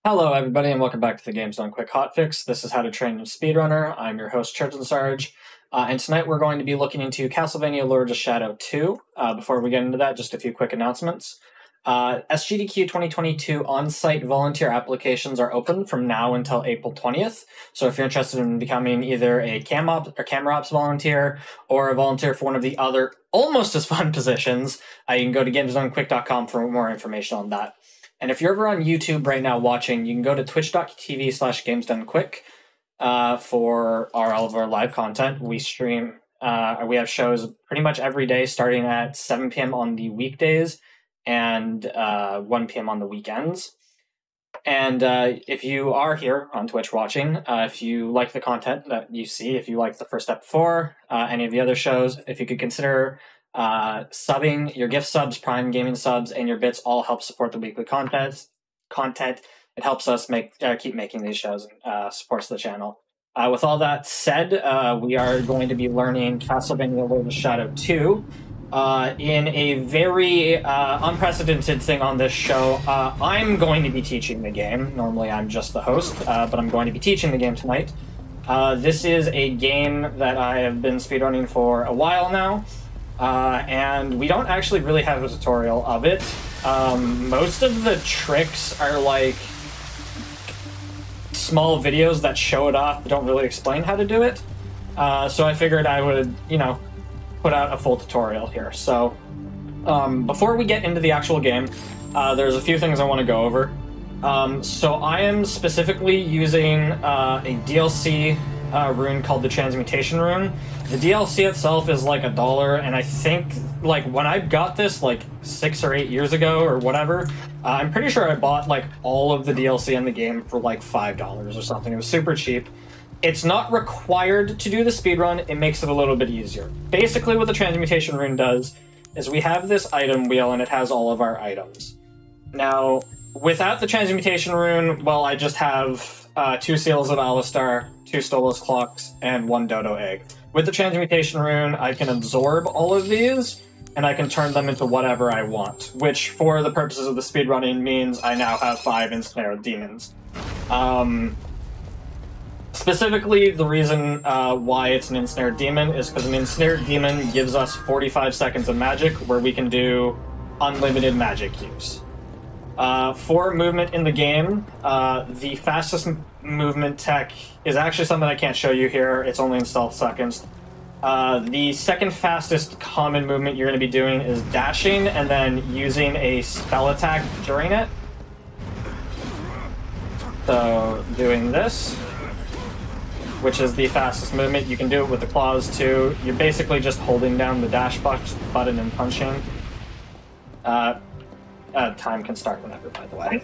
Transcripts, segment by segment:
Hello, everybody, and welcome back to the Games Done Quick Hotfix. This is How to Train A Speedrunner. I'm your host, Church and Sarge, and tonight we're going to be looking into Castlevania Lords of Shadow 2. Before we get into that, just a few quick announcements. SGDQ 2022 on-site volunteer applications are open from now until April 20th. So if you're interested in becoming either a camera ops volunteer or a volunteer for one of the other almost as fun positions, you can go to gamesdonequick.com for more information on that. And if you're ever on YouTube right now watching, you can go to twitch.tv/gamesdonequick for all of our live content. We stream, we have shows pretty much every day starting at 7 p.m. on the weekdays and 1 p.m. on the weekends. And if you are here on Twitch watching, if you like the content that you see, if you like the first step 4, any of the other shows, if you could consider subbing, your gift subs, Prime Gaming subs, and your bits all help support the weekly content. It helps us keep making these shows and supports the channel. With all that said, we are going to be learning Castlevania Lords of Shadow 2 in a very unprecedented thing on this show. I'm going to be teaching the game. Normally I'm just the host, but I'm going to be teaching the game tonight. This is a game that I have been speedrunning for a while now. And we don't actually really have a tutorial of it. Most of the tricks are like small videos that show it off, but don't really explain how to do it. So I figured I would, put out a full tutorial here. So before we get into the actual game, there's a few things I want to go over. So I am specifically using a DLC rune called the Transmutation Rune. The DLC itself is like $1, and I think like when I got this like 6 or 8 years ago or whatever, I'm pretty sure I bought like all of the DLC in the game for like $5 or something. It was super cheap. It's not required to do the speedrun, it makes it a little bit easier. Basically what the Transmutation Rune does is we have this item wheel and it has all of our items. Now, without the Transmutation Rune, well, I just have 2 Seals of Alistar, 2 Stolas Clocks, and 1 Dodo Egg. With the Transmutation Rune, I can absorb all of these, and I can turn them into whatever I want, which, for the purposes of the speedrunning, means I now have 5 ensnared demons. Specifically, the reason why it's an ensnared demon is because an ensnared demon gives us 45 seconds of magic, where we can do unlimited magic use. For movement in the game, the fastest movement tech is actually something I can't show you here. It's only in stealth seconds. The second fastest common movement you're going to be doing is dashing and then using a spell attack during it. So doing this, which is the fastest movement. You can do it with the claws too. You're basically just holding down the dash button and punching. Time can start whenever, by the way.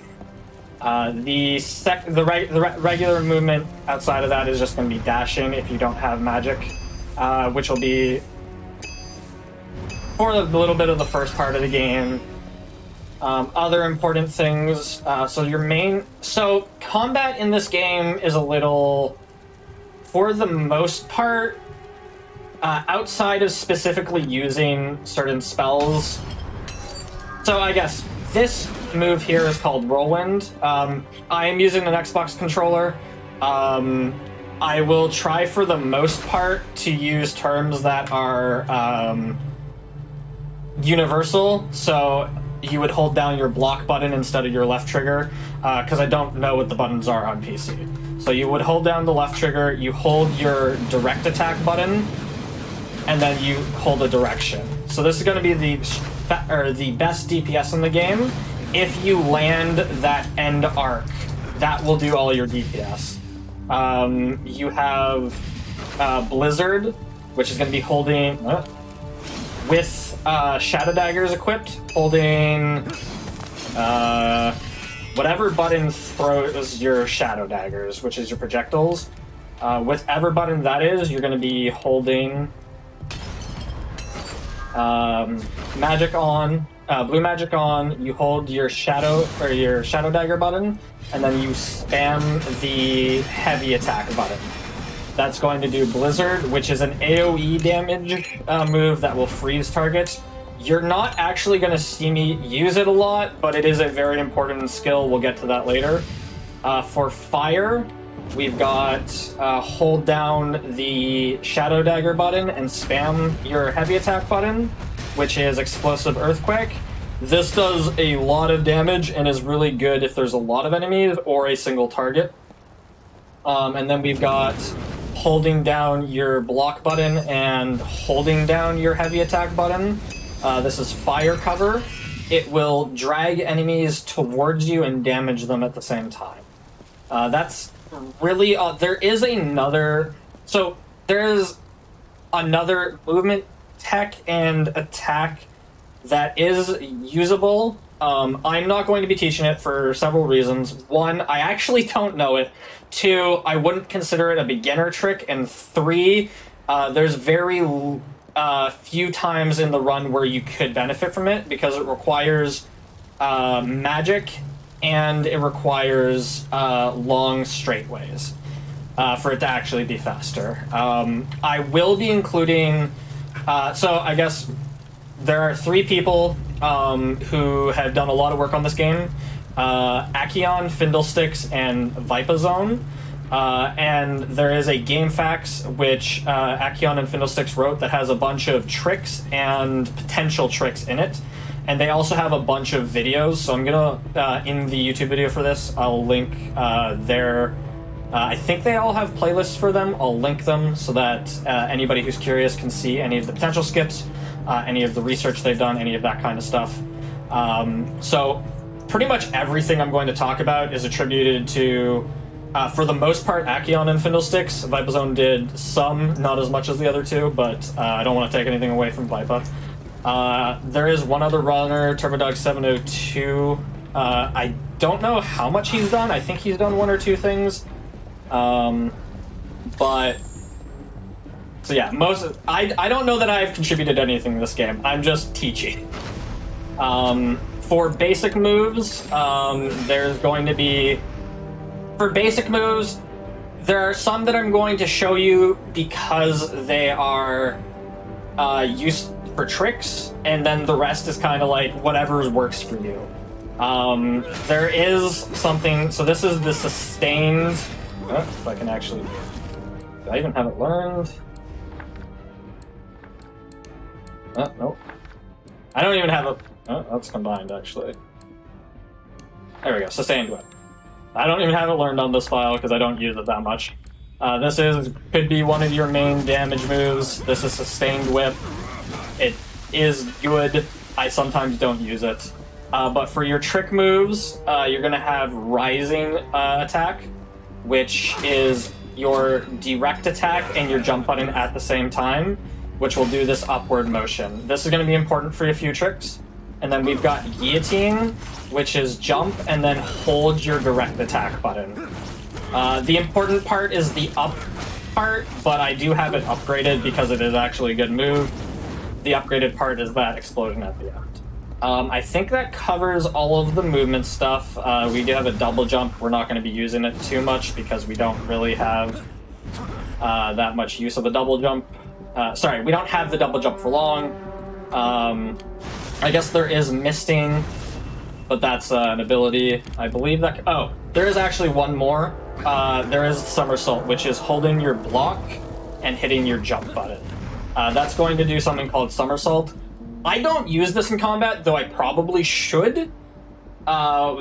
The regular movement outside of that is just going to be dashing if you don't have magic, which will be for a little bit of the first part of the game. Other important things, so combat in this game is a little, for the most part, outside of specifically using certain spells. So I guess this move here is called Whirlwind. I am using an Xbox controller. I will try for the most part to use terms that are universal. So you would hold down your block button instead of your left trigger, because I don't know what the buttons are on PC. So you would hold down the left trigger, you hold your direct attack button, and then you hold a direction. So this is going to be the best DPS in the game. If you land that end arc, that will do all your DPS. You have Blizzard, which is going to be holding with Shadow Daggers equipped, holding whatever button throws your Shadow Daggers, which is your projectiles. Whichever button that is, you're going to be holding magic on, blue magic on, you hold your shadow dagger button, and then you spam the heavy attack button. That's going to do Blizzard, which is an AoE damage move that will freeze targets. You're not actually going to see me use it a lot, but it is a very important skill. We'll get to that later. For fire, we've got hold down the Shadow Dagger button and spam your heavy attack button, which is Explosive Earthquake. This does a lot of damage and is really good if there's a lot of enemies or a single target. And then we've got holding down your block button and holding down your heavy attack button. This is Fire Cover. It will drag enemies towards you and damage them at the same time. That's really... there is another... So, there's another movement tech and attack that is usable. I'm not going to be teaching it for several reasons. One, I actually don't know it. Two, I wouldn't consider it a beginner trick. And three, there's very few times in the run where you could benefit from it because it requires magic and it requires long straightaways for it to actually be faster. I will be including... so I guess there are 3 people who have done a lot of work on this game. Acheon, Fiddlesticks, and Vipazone. And there is a game facts which Acheon and Fiddlesticks wrote that has a bunch of tricks and potential tricks in it. And they also have a bunch of videos, so I'm gonna, in the YouTube video for this, I'll link their... I think they all have playlists for them. I'll link them so that anybody who's curious can see any of the potential skips, any of the research they've done, any of that kind of stuff. So pretty much everything I'm going to talk about is attributed to, for the most part, Acheon and Fiddlesticks. Vipazone did some, not as much as the other 2, but I don't want to take anything away from Vipa. There is one other runner, TurboDog702. I don't know how much he's done. I think he's done 1 or 2 things. But... So yeah, I don't know that I've contributed anything to this game. I'm just teaching. For basic moves, there's going to be... For basic moves, there are some that I'm going to show you because they are used for tricks, and then the rest is kind of like whatever works for you. There is something... So this is the sustained... Oh, if I can actually... Do I even have it learned? Oh, nope. I don't even have a... Oh, that's combined, actually. There we go, Sustained Whip. I don't even have it learned on this file because I don't use it that much. This could be one of your main damage moves. This is Sustained Whip. It is good. I sometimes don't use it. But for your trick moves, you're going to have Rising Attack, which is your direct attack and your jump button at the same time, which will do this upward motion. This is going to be important for your few tricks. And then we've got Guillotine, which is jump and then hold your direct attack button. The important part is the up part, but I do have it upgraded because it is actually a good move. The upgraded part is that explosion at the end. I think that covers all of the movement stuff. We do have a double jump. We're not going to be using it too much because we don't really have that much use of a double jump. Sorry, we don't have the double jump for long. I guess there is misting, but that's an ability. I believe that... Oh, there is actually one more. There is Somersault, which is holding your block and hitting your jump button. That's going to do something called Somersault. I don't use this in combat, though I probably should.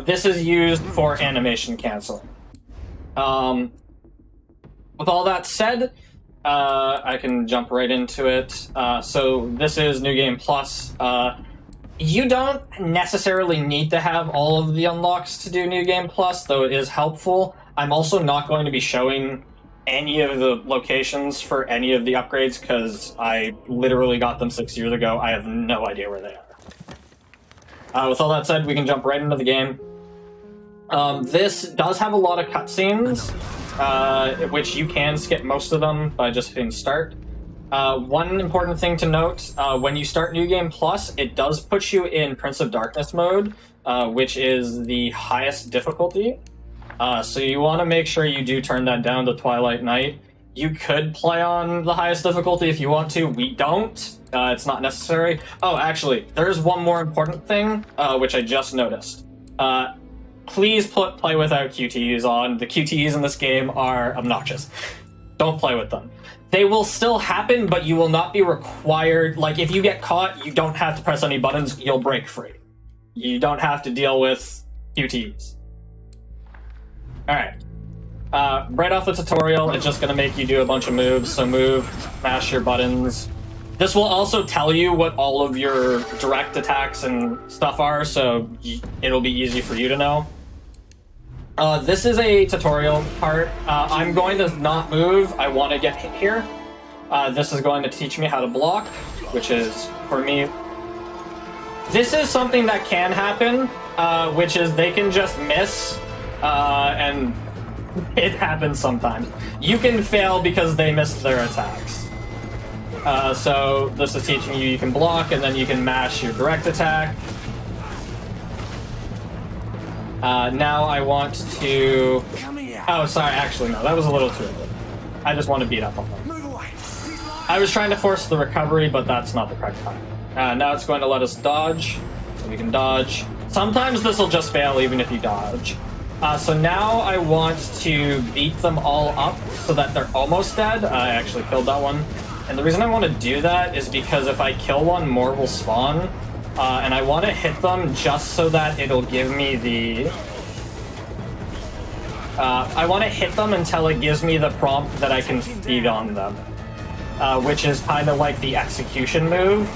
This is used for animation canceling. With all that said, I can jump right into it. So this is New Game Plus. You don't necessarily need to have all of the unlocks to do New Game Plus, though it is helpful. I'm also not going to be showing any of the locations for any of the upgrades, because I literally got them 6 years ago. I have no idea where they are. With all that said, we can jump right into the game. This does have a lot of cutscenes, which you can skip most of them by just hitting start. One important thing to note, when you start New Game Plus, it does put you in Prince of Darkness mode, which is the highest difficulty. So you want to make sure you do turn that down to Twilight Night. You could play on the highest difficulty if you want to. We don't. It's not necessary. Oh, actually, there's one more important thing, which I just noticed. please play without QTEs on. The QTEs in this game are obnoxious. Don't play with them. They will still happen, but you will not be required. Like, if you get caught, you don't have to press any buttons. You'll break free. You don't have to deal with QTEs. All right. Right off the tutorial, it's just going to make you do a bunch of moves. So move, mash your buttons. This will also tell you what all of your direct attacks and stuff are, so it'll be easy for you to know. This is a tutorial part. I'm going to not move. I want to get hit here. This is going to teach me how to block, which is, for me... This is something that can happen, which is they can just miss, and it happens sometimes. You can fail because they missed their attacks. So this is teaching you can block, and then you can mash your direct attack. Now I want to... Oh, sorry, actually, no, that was a little too early. I just want to beat up on them. I was trying to force the recovery, but that's not the correct time. Now it's going to let us dodge, so we can dodge. Sometimes this will just fail even if you dodge. So now I want to beat them all up so that they're almost dead. I actually killed that one. And the reason I want to do that is because if I kill one, more will spawn. And I want to hit them just so that it'll give me the... I want to hit them until it gives me the prompt that I can feed on them. Which is kind of like the execution move.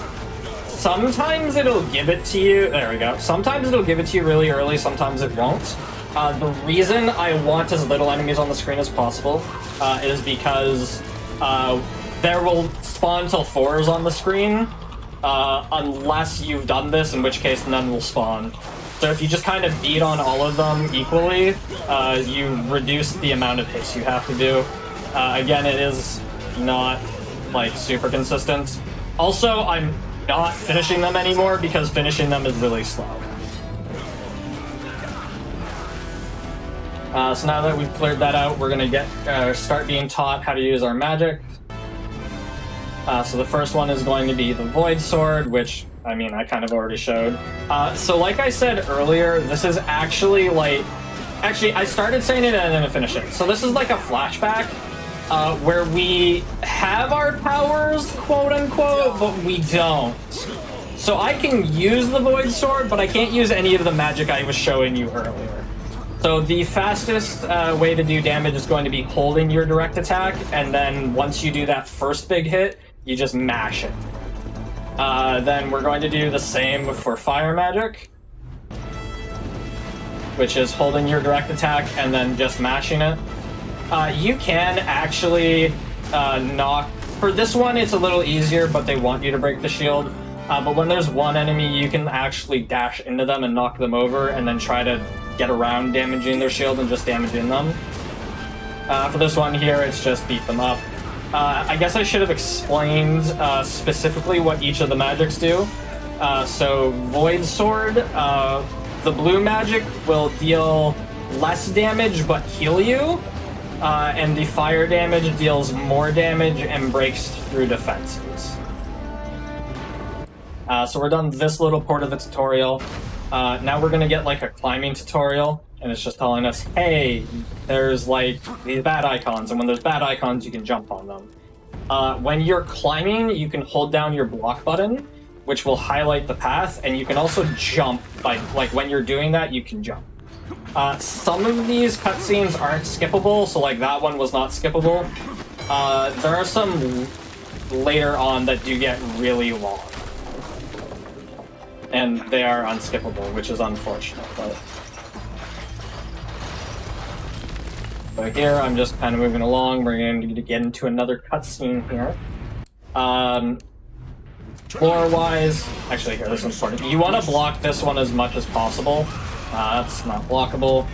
Sometimes it'll give it to you... There we go. Sometimes it'll give it to you really early, sometimes it won't. The reason I want as little enemies on the screen as possible is because there will spawn till 4s on the screen, unless you've done this, in which case none will spawn. So if you just kind of beat on all of them equally, you reduce the amount of hits you have to do. Again, it is not, like, super consistent. Also, I'm not finishing them anymore because finishing them is really slow. So now that we've cleared that out, we're going to start being taught how to use our magic. So the first one is going to be the Void Sword, which, I mean, I kind of already showed. So like I said earlier, this is actually like... Actually, I started saying it and then I finished it. So this is like a flashback where we have our powers, quote-unquote, but we don't. So I can use the Void Sword, but I can't use any of the magic I was showing you earlier. So the fastest way to do damage is going to be holding your direct attack, and then once you do that first big hit, you just mash it. Then we're going to do the same for fire magic, which is holding your direct attack and then just mashing it. You can actually knock... For this one, it's a little easier, but they want you to break the shield. But when there's one enemy, you can actually dash into them and knock them over, and then try to get around damaging their shield and just damaging them. For this one here, it's just beat them up. I guess I should have explained specifically what each of the magics do. So Void Sword, the blue magic will deal less damage but heal you, and the fire damage deals more damage and breaks through defenses. So we're done this little part of the tutorial. Now we're gonna get like a climbing tutorial, and it's just telling us, hey, there's like these bad icons, and when there's bad icons, you can jump on them. When you're climbing, you can hold down your block button, which will highlight the path, and you can also jump. Like when you're doing that, you can jump. Some of these cutscenes aren't skippable, so like that one was not skippable. There are some later on that do get really long. And they are unskippable, which is unfortunate, but here I'm just kind of moving along. We're going to get into another cutscene here. Floor-wise, actually here, this is important. You want to block this one as much as possible. That's not blockable.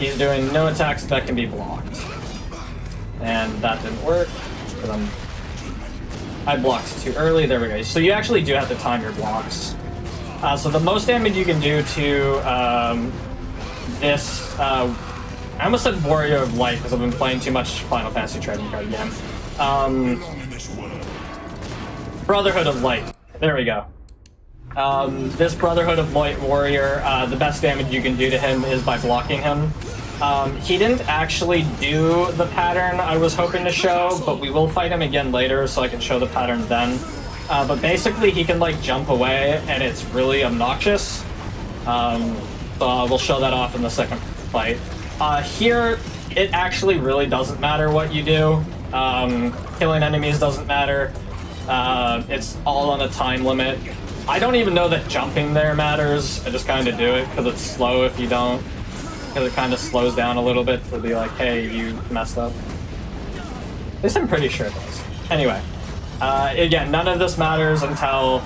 He's doing no attacks that can be blocked. And that didn't work, because I blocked too early. There we go. So you actually do have to time your blocks. So the most damage you can do to this, I almost said Warrior of Light because I've been playing too much Final Fantasy Trading Card Game. Brotherhood of Light. There we go. This Brotherhood of Light Warrior, the best damage you can do to him is by blocking him. He didn't actually do the pattern I was hoping to show, but we will fight him again later, so I can show the pattern then. But basically, he can, like, jump away, and it's really obnoxious. So we'll show that off in the second fight. Here, it actually really doesn't matter what you do. Killing enemies doesn't matter. It's all on a time limit. I don't even know that jumping there matters. I just kind of do it because it's slow if you don't. Because it kind of slows down a little bit to be like, hey, you messed up. At least I'm pretty sure it does. Anyway, again, none of this matters until...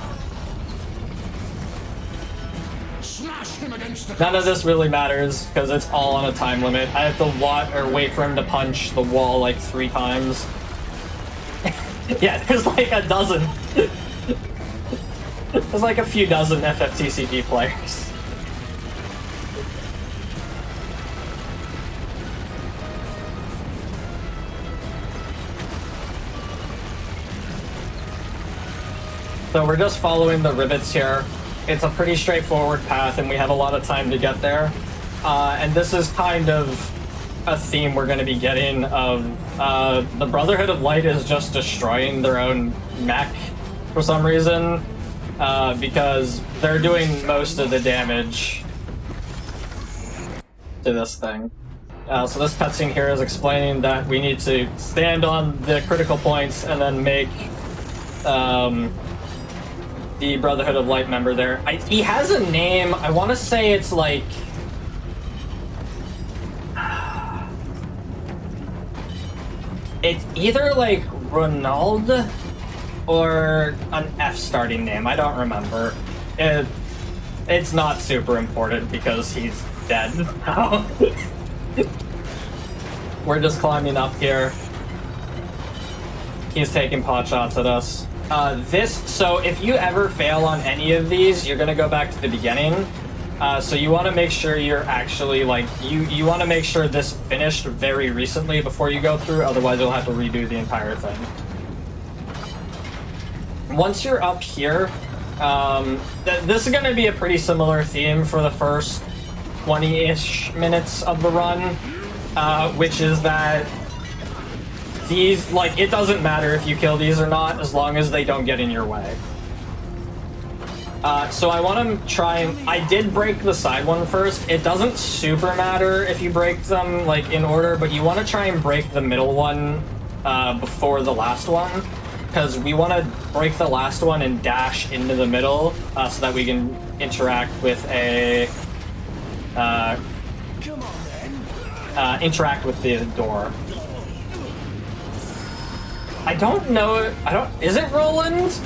None of this really matters because it's all on a time limit. I have to wait for him to punch the wall like 3 times. Yeah, there's like a dozen. There's like a few dozen FFTCG players. So we're just following the rivets here. It's a pretty straightforward path, and we have a lot of time to get there. And this is kind of a theme we're going to be getting of the Brotherhood of Light is just destroying their own mech for some reason, because they're doing most of the damage to this thing. So this cutscene here is explaining that we need to stand on the critical points and then make the Brotherhood of Light member there. He has a name. I want to say it's like... It's either like Ronald or an F starting name. I don't remember. It's not super important because he's dead now. We're just climbing up here. He's taking pot shots at us. So if you ever fail on any of these, you're gonna go back to the beginning. So you want to make sure you're actually, like, you want to make sure this finished very recently before you go through, otherwise you'll have to redo the entire thing. Once you're up here, this is gonna be a pretty similar theme for the first 20-ish minutes of the run, which is that these, like, it doesn't matter if you kill these or not, as long as they don't get in your way. So I want to try and... I did break the side one first. It doesn't super matter if you break them, like, in order, but you want to try and break the middle one before the last one, because we want to break the last one and dash into the middle so that we can interact with a... interact with the door. I don't know... Is it Roland?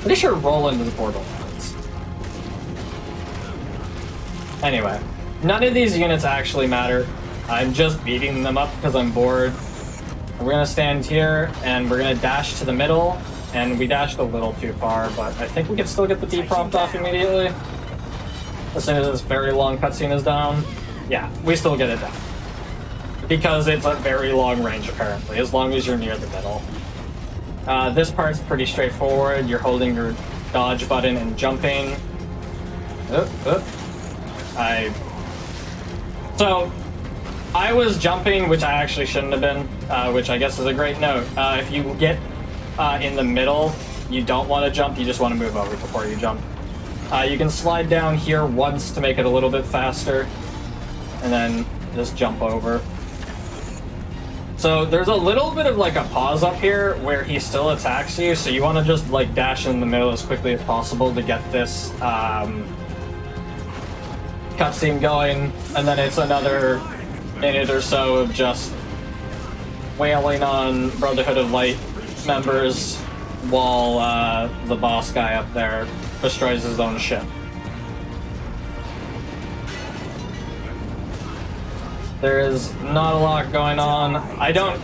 Pretty sure Roland is Borderlands. Anyway, none of these units actually matter. I'm just beating them up because I'm bored. We're gonna stand here, and we're gonna dash to the middle, and we dashed a little too far, but I think we can still get the D prompt off immediately. As soon as this very long cutscene is down. Yeah, we still get it down. Because it's a very long range, apparently, as long as you're near the middle. This part's pretty straightforward. You're holding your dodge button and jumping. So, I was jumping, which I actually shouldn't have been, which I guess is a great note. If you get in the middle, you don't want to jump, you just want to move over before you jump. You can slide down here once to make it a little bit faster, and then just jump over. So there's a little bit of like a pause up here where he still attacks you, so you want to just like dash in the middle as quickly as possible to get this cutscene going, and then it's another minute or so of just wailing on Brotherhood of Light members while the boss guy up there destroys his own ship. There is not a lot going on. I don't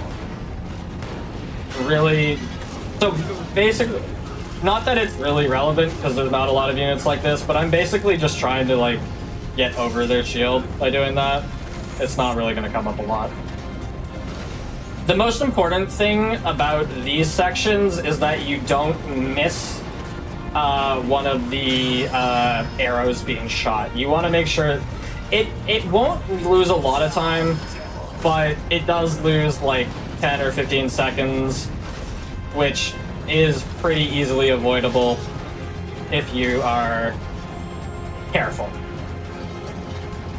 really... So, basically, not that it's really relevant, because there's not a lot of units like this, but I'm basically just trying to, like, get over their shield by doing that. It's not really going to come up a lot. The most important thing about these sections is that you don't miss one of the arrows being shot. You want to make sure it won't lose a lot of time, but it does lose like 10 or 15 seconds, which is pretty easily avoidable if you are careful.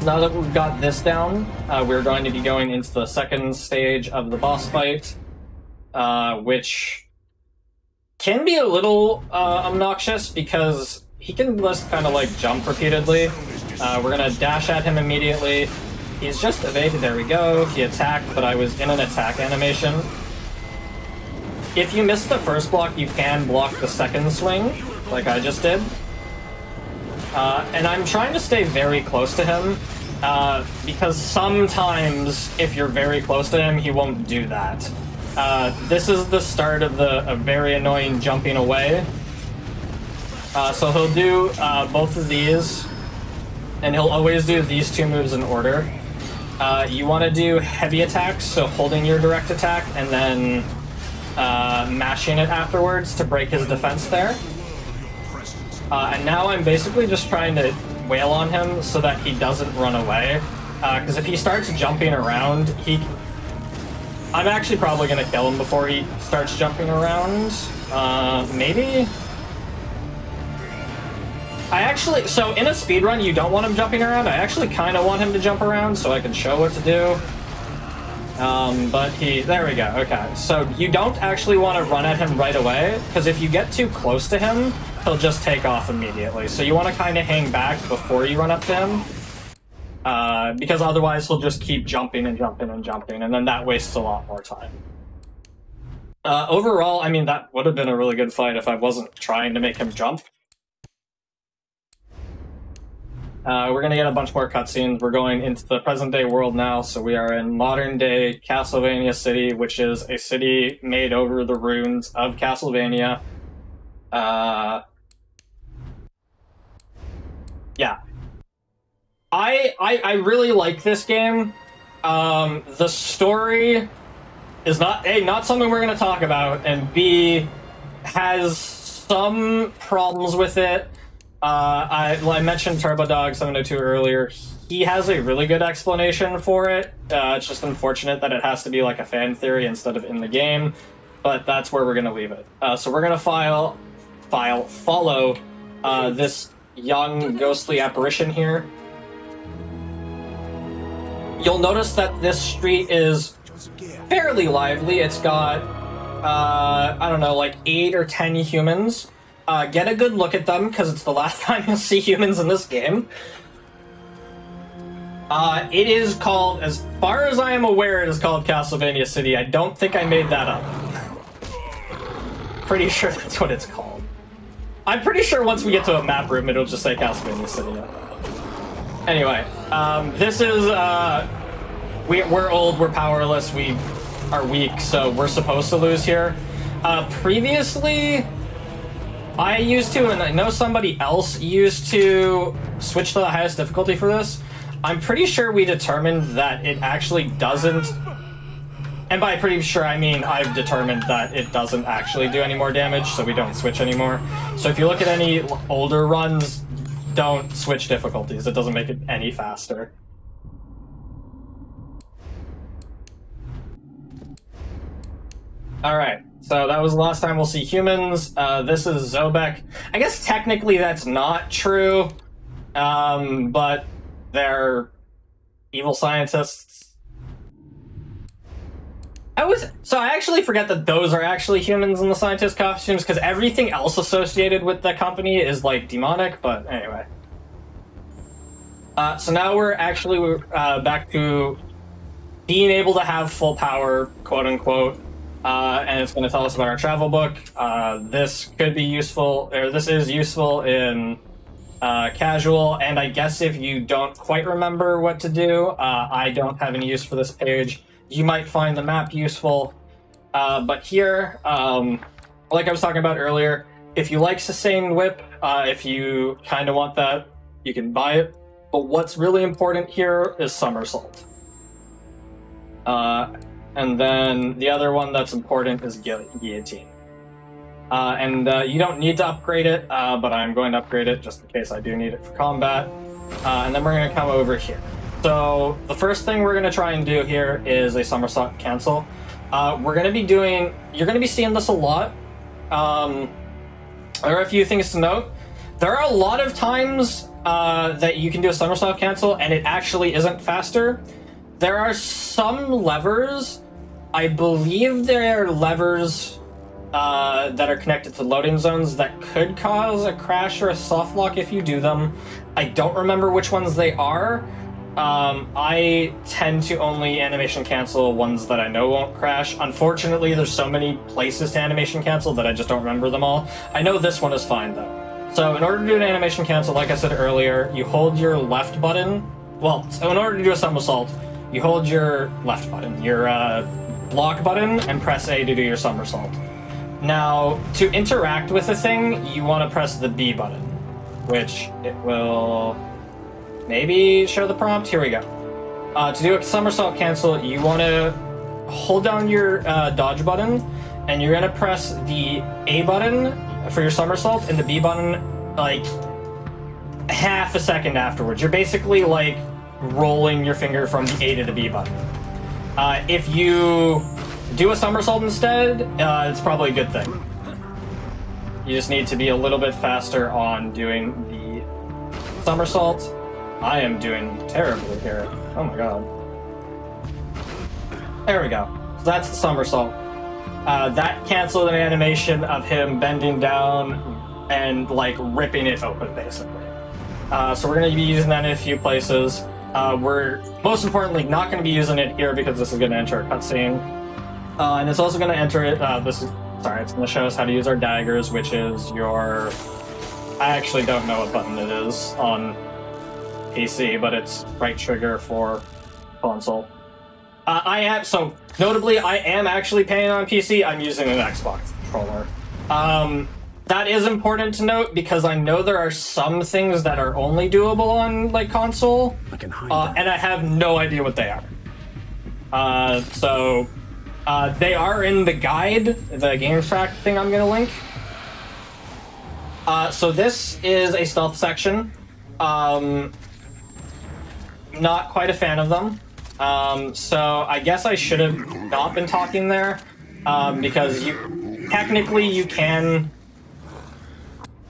Now that we've got this down, we're going to be going into the second stage of the boss fight, which can be a little obnoxious because he can just kind of like jump repeatedly. We're gonna dash at him immediately. He's just evaded. There we go. He attacked, but I was in an attack animation. If you miss the first block, you can block the second swing, like I just did. And I'm trying to stay very close to him, because sometimes if you're very close to him, he won't do that. This is the start of a very annoying jumping away. So he'll do both of these, and he'll always do these two moves in order. You want to do heavy attacks, so holding your direct attack and then mashing it afterwards to break his defense there. And now I'm basically just trying to wail on him so that he doesn't run away. Because if he starts jumping around, I'm actually probably going to kill him before he starts jumping around. Maybe? So in a speedrun, you don't want him jumping around. I actually kind of want him to jump around so I can show what to do. But there we go, okay. So you don't actually want to run at him right away, because if you get too close to him, he'll just take off immediately. So you want to kind of hang back before you run up to him, because otherwise he'll just keep jumping and jumping and jumping, and then that wastes a lot more time. Overall, I mean, that would have been a really good fight if I wasn't trying to make him jump. We're going to get a bunch more cutscenes. We're going into the present-day world now, so we are in modern-day Castlevania City, which is a city made over the ruins of Castlevania. Yeah. I really like this game. The story is not, A, not something we're going to talk about, and B, has some problems with it. I mentioned TurboDog702 earlier. He has a really good explanation for it. It's just unfortunate that it has to be like a fan theory instead of in the game, but that's where we're going to leave it. So we're going to follow this young ghostly apparition here. You'll notice that this street is fairly lively. It's got, I don't know, like 8 or 10 humans. Get a good look at them, because it's the last time you'll see humans in this game. It is called, as far as I am aware, it is called Castlevania City. I don't think I made that up. Pretty sure that's what it's called. I'm pretty sure once we get to a map room, it'll just say Castlevania City. Anyway, this is, we're old, we're powerless, we are weak, so we're supposed to lose here. Previously, I used to, and I know somebody else used to switch to the highest difficulty for this. I'm pretty sure we determined that it actually doesn't, and by pretty sure I mean I've determined that it doesn't actually do any more damage, so we don't switch anymore. So if you look at any older runs, don't switch difficulties. It doesn't make it any faster. Alright, so that was the last time we'll see humans. This is Zobek. I guess technically that's not true, but they're evil scientists. I actually forget that those are actually humans in the scientist costumes, because everything else associated with the company is, like, demonic, but anyway. So now we're actually back to being able to have full power, quote-unquote. And it's going to tell us about our travel book. This could be useful, or this is useful in casual, and I guess if you don't quite remember what to do, I don't have any use for this page. You might find the map useful, but here, like I was talking about earlier, if you like Sustained Whip, if you kind of want that, you can buy it. But what's really important here is Somersault. And then the other one that's important is guillotine. You don't need to upgrade it, but I'm going to upgrade it just in case I do need it for combat. And then we're going to come over here. So the first thing we're going to try and do here is a somersault cancel. You're going to be seeing this a lot. There are a few things to note. There are a lot of times that you can do a somersault cancel and it actually isn't faster. There are some levers, I believe there are levers that are connected to loading zones that could cause a crash or a soft lock if you do them. I don't remember which ones they are. I tend to only animation cancel ones that I know won't crash. Unfortunately, there's so many places to animation cancel that I just don't remember them all. I know this one is fine though. So in order to do an animation cancel, like I said earlier, you hold your left button. Well, so in order to do a somersault, you hold your left button, your block button, and press A to do your somersault. Now, to interact with the thing, you want to press the B button, which it will maybe show the prompt. Here we go. To do a somersault cancel, you want to hold down your dodge button, and you're going to press the A button for your somersault and the B button like half a second afterwards. You're basically like rolling your finger from the A to the B button. If you do a somersault instead, it's probably a good thing. You just need to be a little bit faster on doing the somersault. I am doing terribly here. Oh my god. There we go. So that's the somersault. That canceled an animation of him bending down and like ripping it open, basically. So we're going to be using that in a few places. We're most importantly not going to be using it here because this is going to enter a cutscene. And it's also going to enter it. It's going to show us how to use our daggers, which is your. I actually don't know what button it is on PC, but it's right trigger for console. Notably, I am actually playing on PC. I'm using an Xbox controller. That is important to note because I know there are some things that are only doable on like console, and I have no idea what they are. They are in the guide, the game fact thing I'm gonna link. So this is a stealth section. Not quite a fan of them. So I guess I should have not been talking there, because technically you can.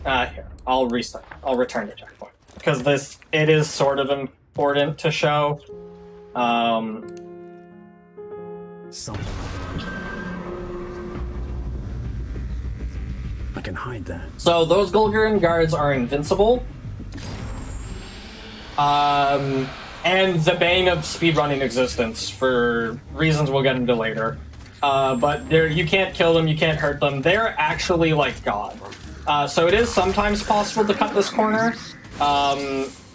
Here, I'll restart. I'll return to checkpoint because it is sort of important to show. I can hide that. So those Gulgarian guards are invincible. And the bane of speedrunning existence for reasons we'll get into later. But you can't kill them, you can't hurt them. They're actually like God. So it is sometimes possible to cut this corner.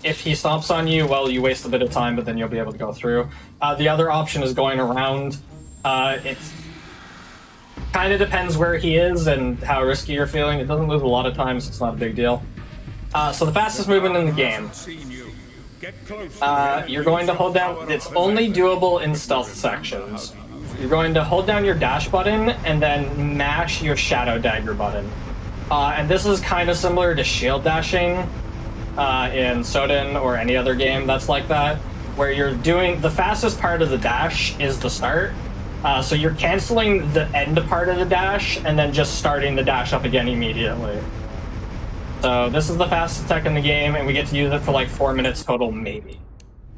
If he stomps on you, well, you waste a bit of time, but then you'll be able to go through. The other option is going around. It kind of depends where he is and how risky you're feeling. It doesn't move a lot of times, so it's not a big deal. So the fastest movement in the game. You're going to hold down. It's only doable in stealth sections. You're going to hold down your dash button and then mash your shadow dagger button. And this is kind of similar to shield dashing in Soden or any other game that's like that, where you're doing the fastest part of the dash is the start. So you're canceling the end part of the dash and then just starting the dash up again immediately. So this is the fastest tech in the game, and we get to use it for like 4 minutes total, maybe.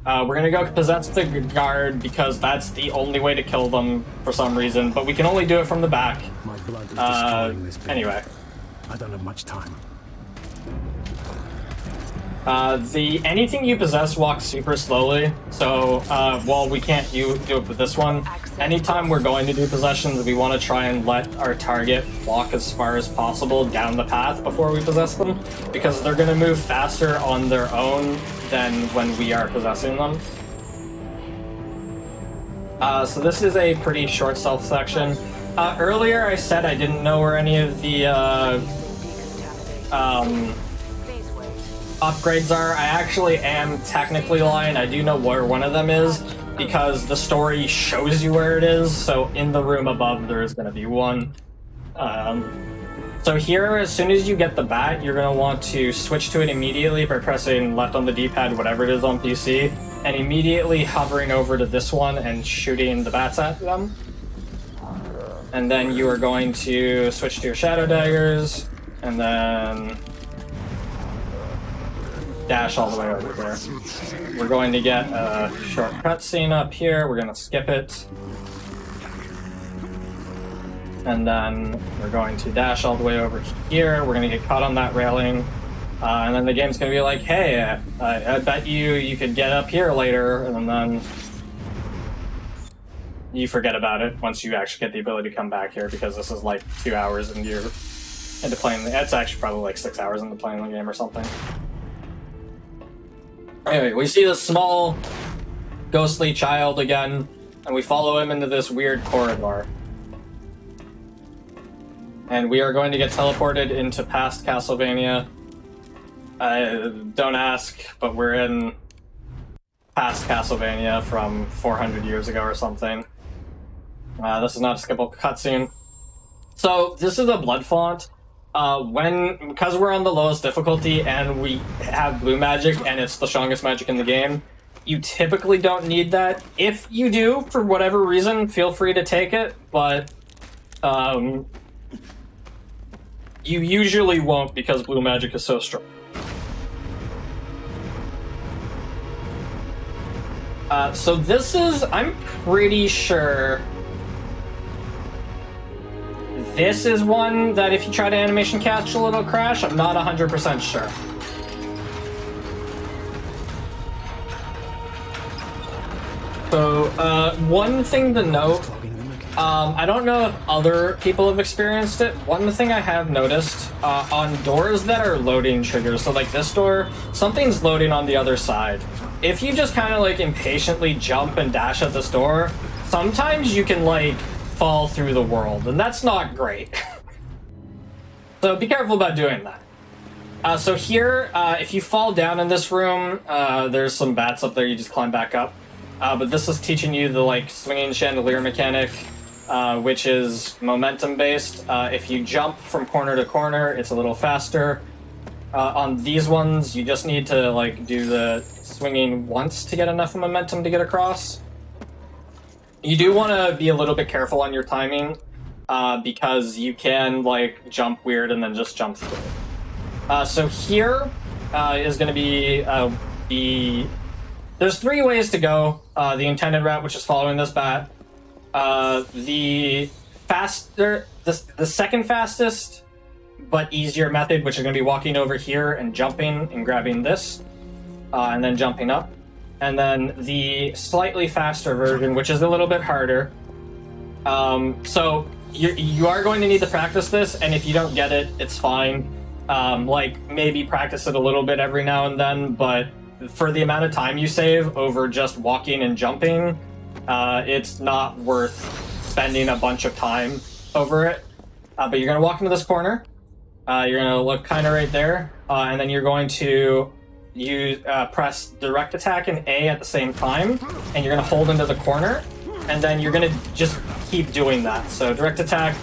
We're gonna go possess the guard because that's the only way to kill them for some reason, but we can only do it from the back. My blood is destroying this pit. Anyway. I don't have much time. Anything you possess walks super slowly, so while we can't do it with this one, anytime we're going to do possessions, we want to try and let our target walk as far as possible down the path before we possess them, because they're going to move faster on their own than when we are possessing them. So this is a pretty short stealth section. Earlier I said I didn't know where any of the upgrades are. I actually am technically lying. I do know where one of them is. because the story shows you where it is. So in the room above, there is going to be one. So here, as soon as you get the bat, you're going to want to switch to it immediately by pressing left on the D-pad, whatever it is on PC, and immediately hovering over to this one and shooting the bats at them. And then you are going to switch to your shadow daggers, and then dash all the way over here. We're going to get a short cutscene up here. We're going to skip it. And then we're going to dash all the way over here. We're going to get caught on that railing. And then the game's going to be like, hey, I bet you could get up here later. And then you forget about it once you actually get the ability to come back here, because this is like 2 hours into playing. It's actually probably like 6 hours into playing the game or something. Anyway, we see this small ghostly child again, and we follow him into this weird corridor. And we are going to get teleported into past Castlevania. Don't ask, but we're in past Castlevania from 400 years ago or something. This is not a skippable cutscene. So this is a blood font. Because we're on the lowest difficulty and we have blue magic and it's the strongest magic in the game, you typically don't need that. If you do, for whatever reason, feel free to take it, but you usually won't, because blue magic is so strong. So this is, I'm pretty sure this is one that if you try to animation capture, it'll crash. I'm not 100% sure. So, one thing to note, I don't know if other people have experienced it. One thing I have noticed, on doors that are loading triggers, so like this door, something's loading on the other side. If you just kind of like impatiently jump and dash at this door, sometimes you can like fall through the world, and that's not great. So be careful about doing that. So here, if you fall down in this room, there's some bats up there, you just climb back up. But this is teaching you the like swinging chandelier mechanic, which is momentum based. If you jump from corner to corner, it's a little faster. On these ones, you just need to like do the swinging once to get enough momentum to get across. You do want to be a little bit careful on your timing, because you can like jump weird and then just jump through. So here is going to be there's 3 ways to go. The intended route, which is following this bat. The second fastest but easier method, which is going to be walking over here and jumping and grabbing this, and then jumping up. And then the slightly faster version, which is a little bit harder. So you are going to need to practice this, and if you don't get it, it's fine. Like, maybe practice it a little bit every now and then, but for the amount of time you save over just walking and jumping, it's not worth spending a bunch of time over it. But you're going to walk into this corner. You're going to look kind of right there, and then you're going to press direct attack and A at the same time, and you're going to hold into the corner, and then you're going to just keep doing that. So direct attack,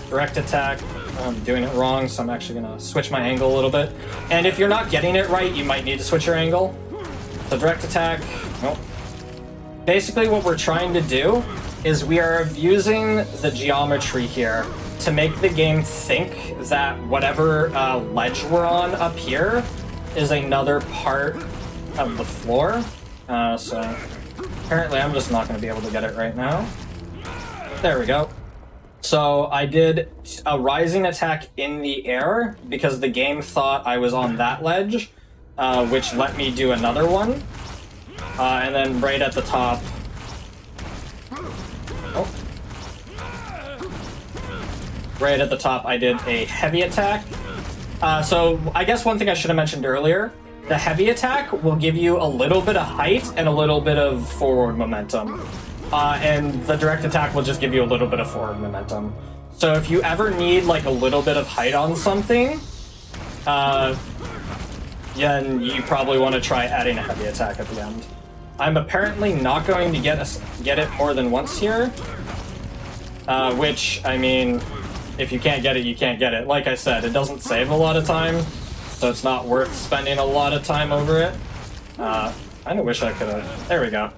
I'm doing it wrong, so I'm actually going to switch my angle a little bit. And if you're not getting it right, you might need to switch your angle. So direct attack, nope. Basically what we're trying to do is we are using the geometry here to make the game think that whatever ledge we're on up here is another part of the floor. So apparently I'm just not going to be able to get it right now. There we go. So I did a rising attack in the air because the game thought I was on that ledge, which let me do another one. And then right at the top... Oh. Right at the top I did a heavy attack. So I guess one thing I should have mentioned earlier, the heavy attack will give you a little bit of height and a little bit of forward momentum. And the direct attack will just give you a little bit of forward momentum. So if you ever need like a little bit of height on something, then you probably want to try adding a heavy attack at the end. I'm apparently not going to get it more than once here. Which, I mean, if you can't get it, you can't get it. Like I said, it doesn't save a lot of time, so it's not worth spending a lot of time over it. I kind of wish I could have... There we go.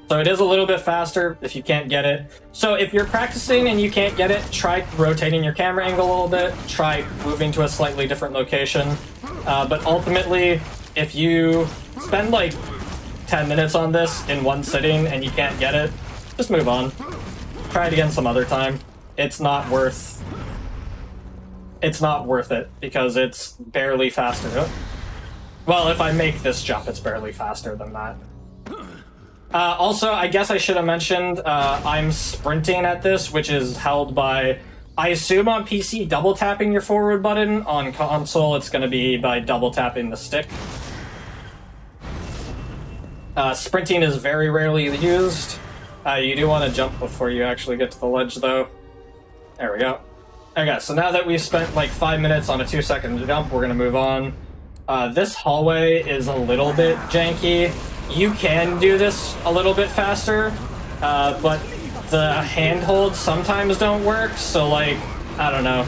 So it is a little bit faster if you can't get it. So if you're practicing and you can't get it, try rotating your camera angle a little bit. Try moving to a slightly different location. But ultimately, if you spend like 10 minutes on this in one sitting and you can't get it, just move on. Try it again some other time. It's not worth it because it's barely faster. Well, if I make this jump, it's barely faster than that. Also, I guess I should have mentioned, I'm sprinting at this, which is held by, I assume on PC, double tapping your forward button. On console, it's going to be by double tapping the stick. Sprinting is very rarely used. You do want to jump before you actually get to the ledge, though. There we go. Okay, so now that we've spent like 5 minutes on a 2-second jump, we're going to move on. This hallway is a little bit janky. You can do this a little bit faster, but the handholds sometimes don't work, so like, I don't know.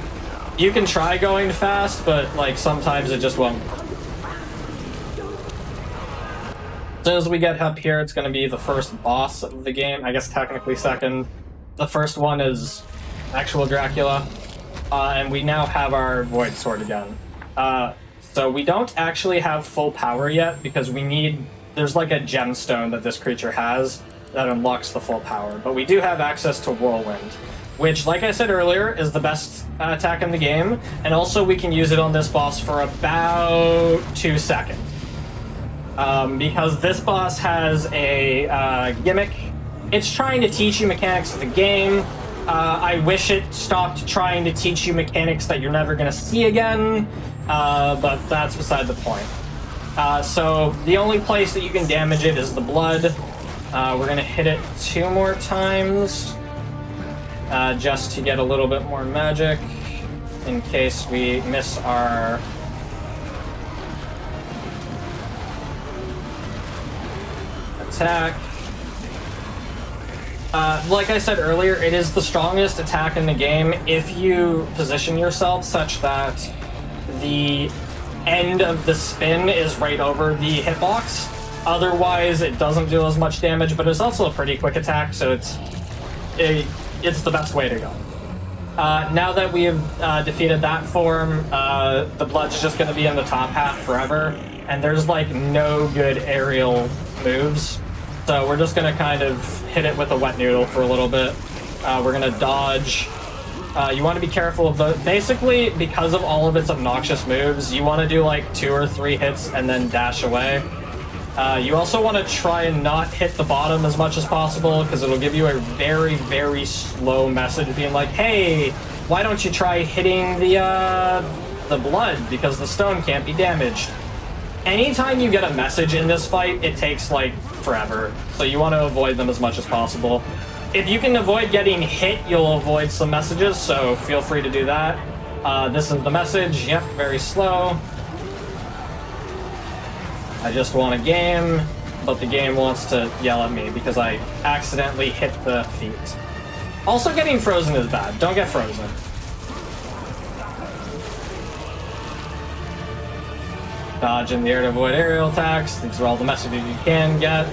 You can try going fast, but like sometimes it just won't. As soon as we get up here, it's going to be the first boss of the game. I guess technically second. The first one is actual Dracula, and we now have our Void Sword again. So we don't actually have full power yet because we need... There's like a gemstone that this creature has that unlocks the full power, but we do have access to Whirlwind, which, like I said earlier, is the best attack in the game, and also we can use it on this boss for about 2 seconds. Because this boss has a gimmick. It's trying to teach you mechanics of the game. I wish it stopped trying to teach you mechanics that you're never going to see again, but that's beside the point. So the only place that you can damage it is the blood. We're going to hit it 2 more times, just to get a little bit more magic, in case we miss our... attack. Like I said earlier, it is the strongest attack in the game if you position yourself such that the end of the spin is right over the hitbox. Otherwise, it doesn't do as much damage, but it's also a pretty quick attack, so it's the best way to go. Now that we have defeated that form, the blood's just going to be in the top half forever, and there's like no good aerial moves. So we're just going to kind of hit it with a wet noodle for a little bit. We're going to dodge. You want to be careful of the... Basically, because of all of its obnoxious moves, you want to do like 2 or 3 hits and then dash away. You also want to try and not hit the bottom as much as possible, because it'll give you a very, very slow message being like, hey, why don't you try hitting the blood, because the stone can't be damaged. Anytime you get a message in this fight, it takes like forever, so you want to avoid them as much as possible. If you can avoid getting hit, you'll avoid some messages, so feel free to do that. This is the message. Yep, very slow. I just want a game, but the game wants to yell at me because I accidentally hit the feet. Also, getting frozen is bad. Don't get frozen. Dodge in the air to avoid aerial attacks. These are all the messages you can get.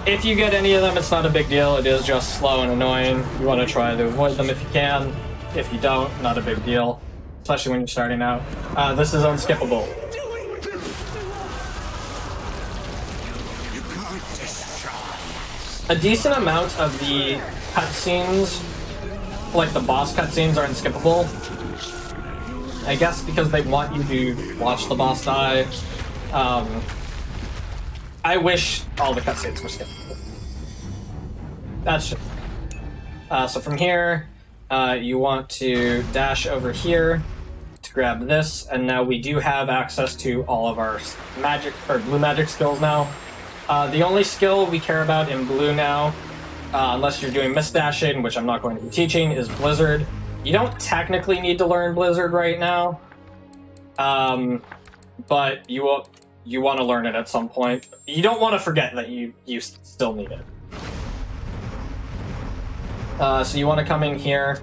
If you get any of them, it's not a big deal. It is just slow and annoying. You want to try to avoid them if you can. If you don't, not a big deal. Especially when you're starting out. This is unskippable. A decent amount of the cutscenes, like the boss cutscenes, are unskippable. I guess because they want you to watch the boss die. I wish all the cutscenes were skippable. That's just... so from here, you want to dash over here to grab this, and now we do have access to all of our magic, or blue magic skills now. The only skill we care about in blue now, unless you're doing mist dashing, which I'm not going to be teaching, is Blizzard. You don't technically need to learn Blizzard right now, but you will... you want to learn it at some point. You don't want to forget that you still need it. So you want to come in here.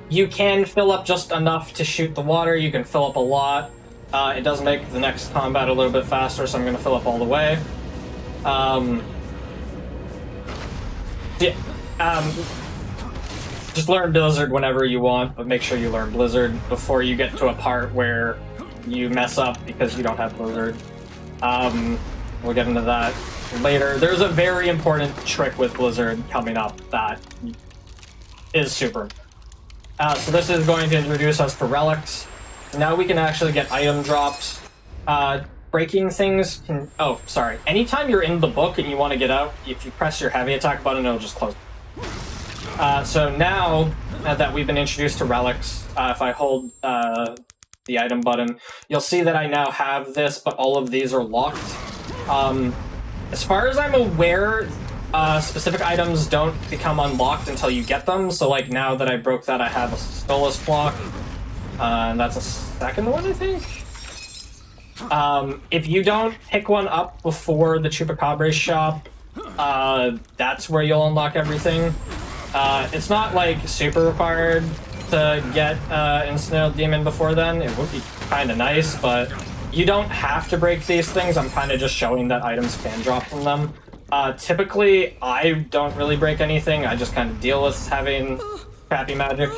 You can fill up just enough to shoot the water. You can fill up a lot. It does make the next combat a little bit faster, so I'm going to fill up all the way. Just learn Blizzard whenever you want, but make sure you learn Blizzard before you get to a part where you mess up because you don't have Blizzard. We'll get into that later. There's a very important trick with Blizzard coming up that is super. So this is going to introduce us to relics. Now we can actually get item drops. Breaking things can... Oh, sorry. Anytime you're in the book and you want to get out, if you press your heavy attack button, it'll just close. So now that we've been introduced to relics, if I hold the item button, you'll see that I now have this, but all of these are locked. As far as I'm aware, specific items don't become unlocked until you get them. So like now that I broke that, I have a Stolas block. And that's a second one, I think. If you don't pick one up before the Chupacabra shop, that's where you'll unlock everything. It's not like super required to get Instant Demon before then. It would be kind of nice, but you don't have to break these things. I'm kind of just showing that items can drop from them. Typically, I don't really break anything. I just kind of deal with having crappy magic.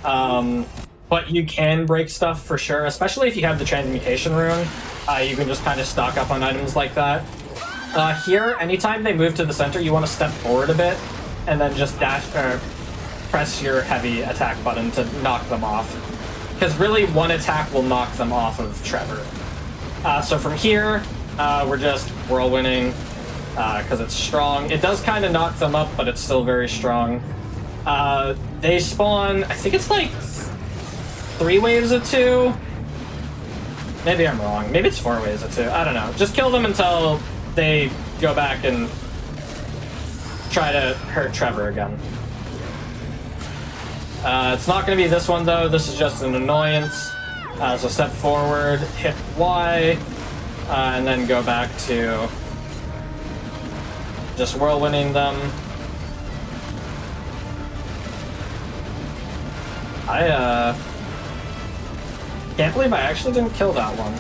But you can break stuff for sure, especially if you have the Transmutation Rune. You can just kind of stock up on items like that. Here, anytime they move to the center, you want to step forward a bit, and then just dash or press your heavy attack button to knock them off. Because really, one attack will knock them off of Trevor. So from here, we're just whirlwinding, because it's strong. It does kind of knock them up, but it's still very strong. They spawn, I think it's like 3 waves of 2. Maybe I'm wrong. Maybe it's 4 waves of 2. I don't know. Just kill them until they go back and try to hurt Trevor again. It's not going to be this one, though. This is just an annoyance. So step forward, hit Y, and then go back to just whirlwinding them. I can't believe I actually didn't kill that one.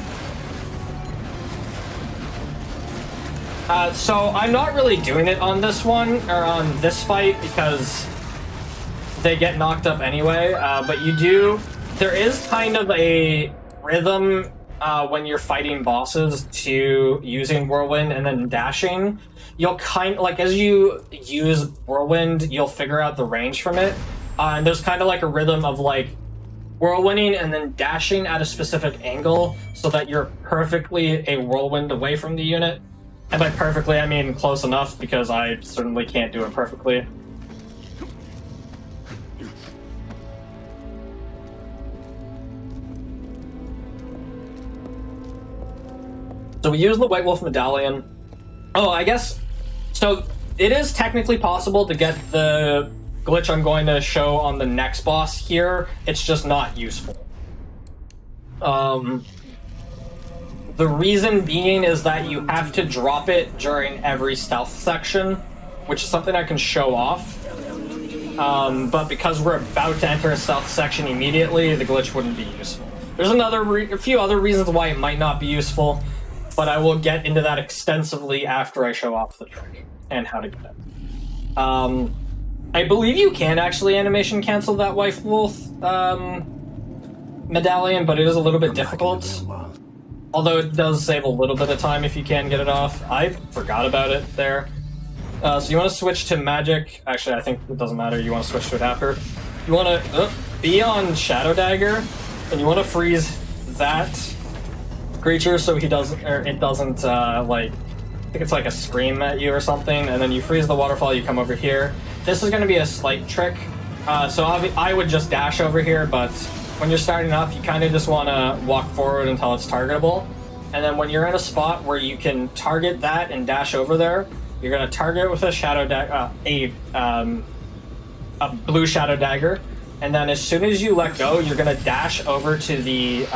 So I'm not really doing it on this one, or on this fight, because they get knocked up anyway, but you do... There is kind of a rhythm when you're fighting bosses to using Whirlwind and then dashing. You'll kind of, like, as you use Whirlwind, you'll figure out the range from it. And there's kind of like a rhythm of, like, whirlwinding and then dashing at a specific angle so that you're perfectly a whirlwind away from the unit. And by perfectly, I mean close enough, because I certainly can't do it perfectly. So we use the White Wolf Medallion. Oh, I guess... So it is technically possible to get the glitch I'm going to show on the next boss here. It's just not useful. The reason being is that you have to drop it during every stealth section, which is something I can show off. But because we're about to enter a stealth section immediately, the glitch wouldn't be useful. There's a few other reasons why it might not be useful, but I will get into that extensively after I show off the trick and how to get it. I believe you can actually animation cancel that White Wolf medallion, but it is a little bit difficult. Although it does save a little bit of time if you can get it off. I forgot about it there. So you want to switch to magic. Actually, I think it doesn't matter. You want to switch to it after. You want to be on Shadow Dagger, and you want to freeze that creature so he doesn't, or it doesn't, like, I think it's like a scream at you or something, and then you freeze the waterfall, you come over here. This is going to be a slight trick. So I would just dash over here, but when you're starting off, you kind of just want to walk forward until it's targetable. And then when you're in a spot where you can target that and dash over there, you're going to target with a shadow a blue shadow dagger. And then as soon as you let go, you're going to dash over to the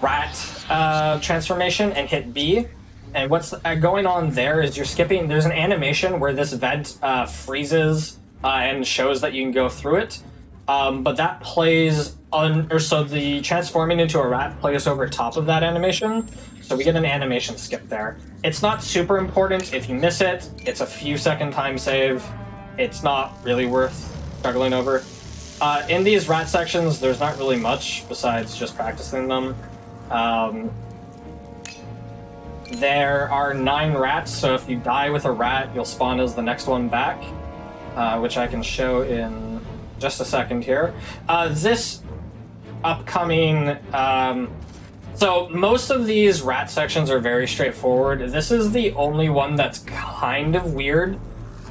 rat transformation and hit B. And what's going on there is you're skipping. There's an animation where this vent freezes and shows that you can go through it. But that plays on, or so the transforming into a rat plays over top of that animation. So we get an animation skip there. It's not super important. If you miss it, it's a few second time save. It's not really worth struggling over. In these rat sections, there's not really much besides just practicing them. There are 9 rats, so if you die with a rat, you'll spawn as the next one back, which I can show in just a second here. This upcoming... so most of these rat sections are very straightforward. This is the only one that's kind of weird.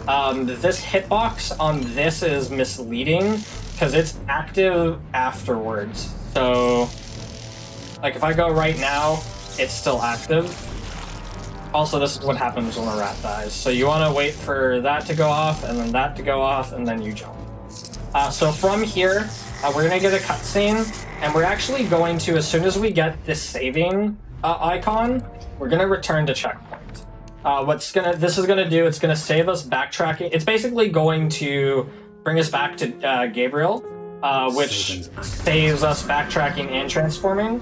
This hitbox on this is misleading because it's active afterwards. So, like if I go right now, it's still active. Also, this is what happens when a rat dies. So you want to wait for that to go off, and then that to go off, and then you jump. So from here, we're going to get a cutscene, and we're actually going to, as soon as we get this saving icon, we're going to return to checkpoint. This is going to do, it's going to save us backtracking. It's basically going to bring us back to Gabriel, which saves us backtracking and transforming.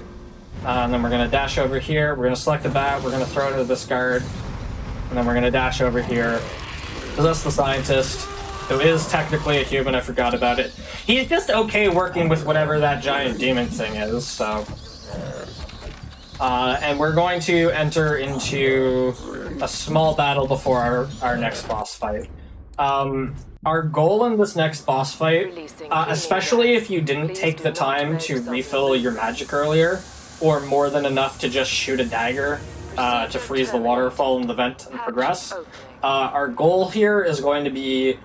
And then we're going to dash over here, we're going to select the bat, we're going to throw it to this guard, and then we're going to dash over here, possess the scientist, who is technically a human, I forgot about it. He's just okay working with whatever that giant demon thing is, so... and we're going to enter into a small battle before our next boss fight. Our goal in this next boss fight, especially if you didn't take the time to refill your magic earlier, or more than enough to just shoot a dagger to freeze the waterfall in the vent and progress. Our goal here is going to be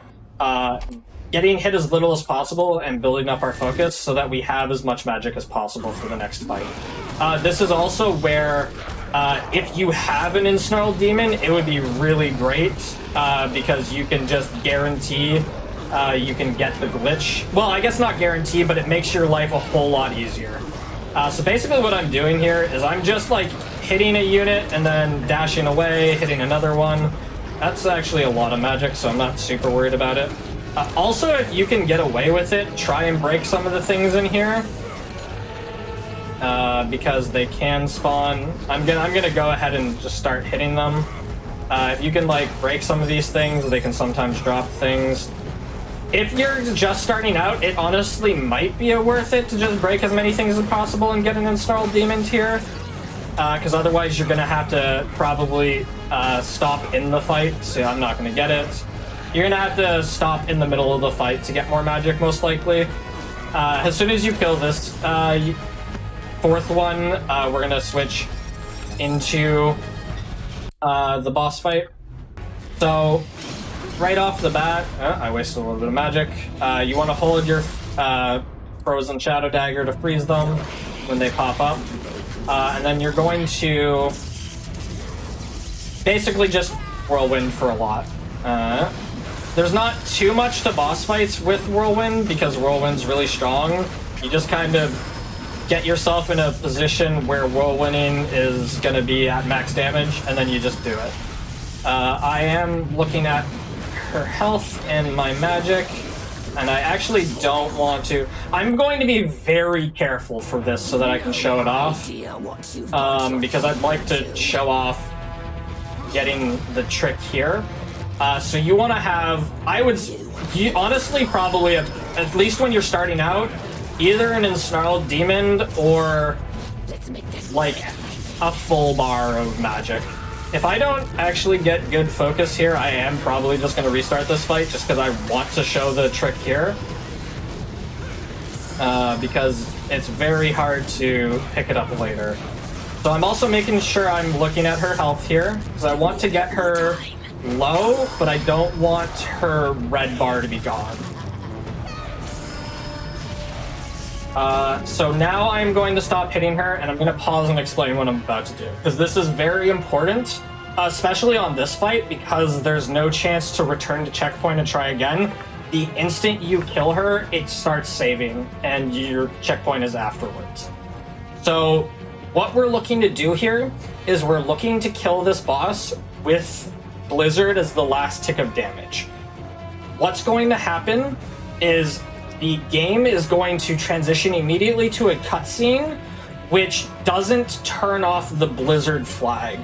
getting hit as little as possible and building up our focus so that we have as much magic as possible for the next fight. This is also where, if you have an ensnarled demon, it would be really great because you can just guarantee you can get the glitch. Well, I guess not guarantee, but it makes your life a whole lot easier. So basically what I'm doing here is I'm just like hitting a unit and then dashing away, hitting another one. That's actually a lot of magic, so I'm not super worried about it. Also, if you can get away with it, try and break some of the things in here. Because they can spawn. I'm gonna go ahead and just start hitting them. If you can like break some of these things, they can sometimes drop things. If you're just starting out, it honestly might be worth it to just break as many things as possible and get an ensnarled demon here. Because otherwise you're going to have to probably stop in the fight, so I'm not going to get it. You're going to have to stop in the middle of the fight to get more magic, most likely. As soon as you kill this fourth one, we're going to switch into the boss fight. So, right off the bat, I wasted a little bit of magic. You want to hold your frozen shadow dagger to freeze them when they pop up. And then you're going to basically just whirlwind for a lot. There's not too much to boss fights with whirlwind because whirlwind's really strong. You just kind of get yourself in a position where whirlwinding is going to be at max damage, and then you just do it. I am looking at her health and my magic, and I actually don't want to. I'm going to be very careful for this so that I can show it off, because I'd like to show off getting the trick here. So you want to have, you honestly probably, at least when you're starting out, either an ensnarled demon or like a full bar of magic. If I don't actually get good focus here, I am probably just going to restart this fight just because I want to show the trick here. Because it's very hard to pick it up later. So I'm also making sure I'm looking at her health here, because I want to get her low, but I don't want her red bar to be gone. So now I'm going to stop hitting her, and I'm going to pause and explain what I'm about to do, because this is very important, especially on this fight, because there's no chance to return to checkpoint and try again. The instant you kill her, it starts saving, and your checkpoint is afterwards. So what we're looking to do here is we're looking to kill this boss with Blizzard as the last tick of damage. What's going to happen is the game is going to transition immediately to a cutscene which doesn't turn off the Blizzard flag.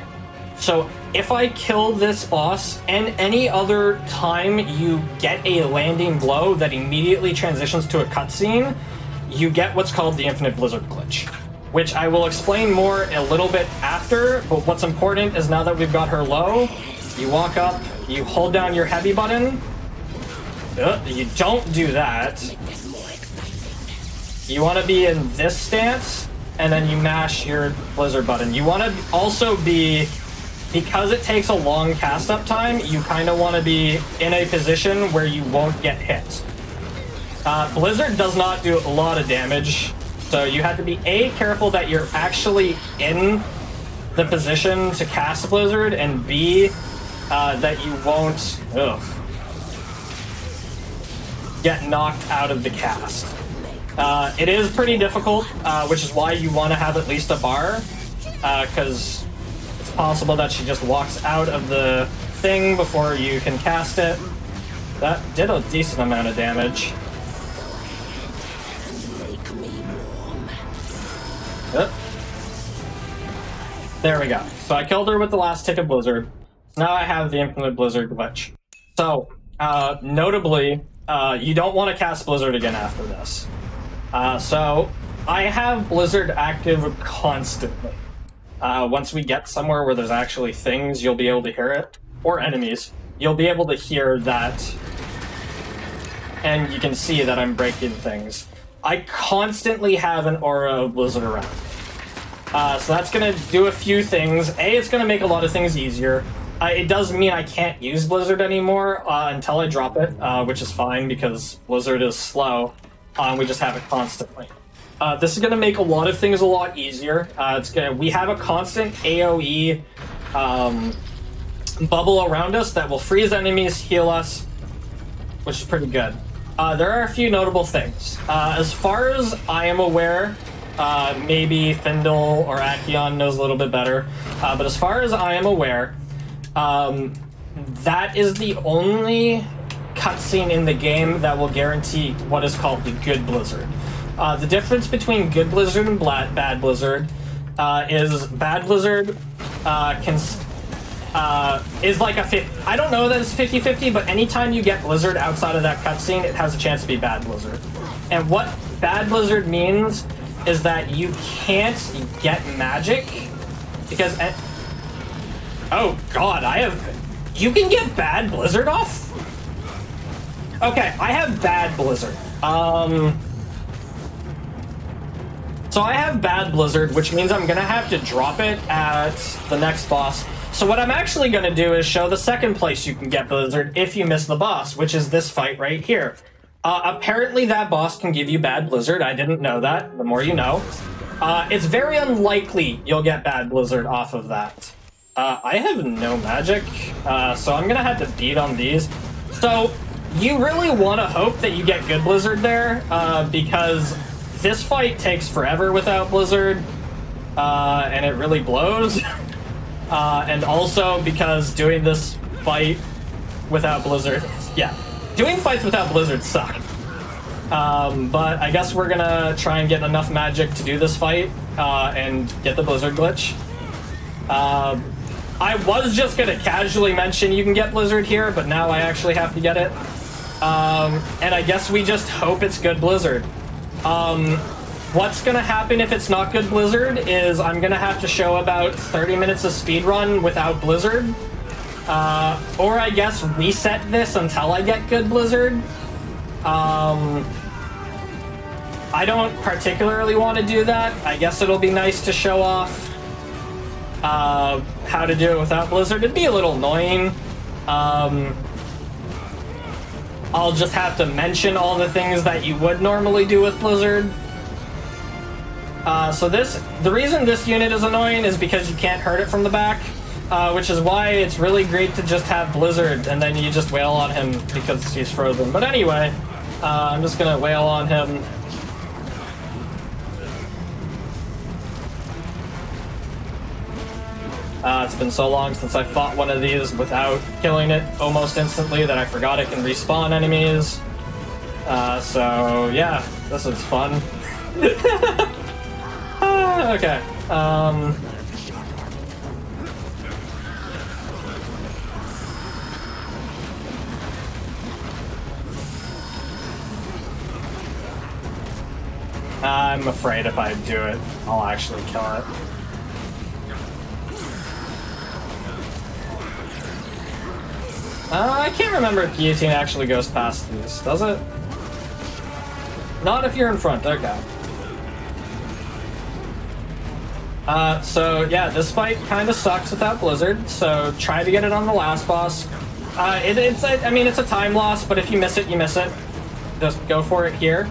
So if I kill this boss and any other time you get a landing blow that immediately transitions to a cutscene, you get what's called the Infinite Blizzard glitch, which I will explain more a little bit after, but what's important is now that we've got her low, you walk up, you hold down your heavy button, you don't do that, you want to be in this stance, and then you mash your Blizzard button. You want to also be, because it takes a long cast up time, you kind of want to be in a position where you won't get hit. Blizzard does not do a lot of damage, so you have to be A, careful that you're actually in the position to cast Blizzard, and B, that you won't get knocked out of the cast. It is pretty difficult, which is why you want to have at least a bar, because it's possible that she just walks out of the thing before you can cast it. That did a decent amount of damage. There we go. So I killed her with the last tick of Blizzard. Now I have the Infinite Blizzard glitch. So, notably, you don't want to cast Blizzard again after this. So, I have Blizzard active constantly. Once we get somewhere where there's actually things, you'll be able to hear it. Or enemies. You'll be able to hear that. And you can see that I'm breaking things. I constantly have an aura of Blizzard around. So that's going to do a few things. A, it's going to make a lot of things easier. It does mean I can't use Blizzard anymore until I drop it, which is fine because Blizzard is slow. We just have it constantly. This is going to make a lot of things a lot easier. We have a constant AoE bubble around us that will freeze enemies, heal us, which is pretty good. There are a few notable things. As far as I am aware, maybe Findle or Akion knows a little bit better, but as far as I am aware, that is the only cutscene in the game that will guarantee what is called the good Blizzard. The difference between good Blizzard and bad Blizzard is bad Blizzard is like a 50. I don't know that it's 50-50, but anytime you get Blizzard outside of that cutscene, it has a chance to be bad Blizzard. And what bad Blizzard means is that you can't get magic because... Oh god, you can get bad Blizzard off? Okay, I have bad Blizzard. So I have bad Blizzard, which means I'm gonna have to drop it at the next boss. So what I'm actually gonna do is show the second place you can get Blizzard if you miss the boss, which is this fight right here. Apparently that boss can give you bad Blizzard. I didn't know that. The more you know. It's very unlikely you'll get bad Blizzard off of that. I have no magic, so I'm gonna have to beat on these. So you really want to hope that you get good Blizzard there, because this fight takes forever without Blizzard, and it really blows. And also because doing this fight without Blizzard, yeah, doing fights without Blizzard suck. But I guess we're gonna try and get enough magic to do this fight, and get the Blizzard glitch. I was just gonna casually mention you can get Blizzard here, but now I actually have to get it. And I guess we just hope it's good Blizzard. What's gonna happen if it's not good Blizzard is I'm gonna have to show about 30 minutes of speedrun without Blizzard. Or I guess reset this until I get good Blizzard. I don't particularly want to do that. I guess it'll be nice to show off how to do it without Blizzard. It'd be a little annoying. I'll just have to mention all the things that you would normally do with Blizzard. The reason this unit is annoying is because you can't hurt it from the back, which is why it's really great to just have Blizzard and then you just wail on him because he's frozen. But anyway, I'm just gonna wail on him. It's been so long since I fought one of these without killing it almost instantly that I forgot it can respawn enemies. So yeah, this is fun. Okay. I'm afraid if I do it, I'll actually kill it. I can't remember if guillotine actually goes past these, does it? Not if you're in front, okay. So yeah, this fight kind of sucks without Blizzard, so try to get it on the last boss. I mean, it's a time loss, but if you miss it, you miss it. Just go for it here.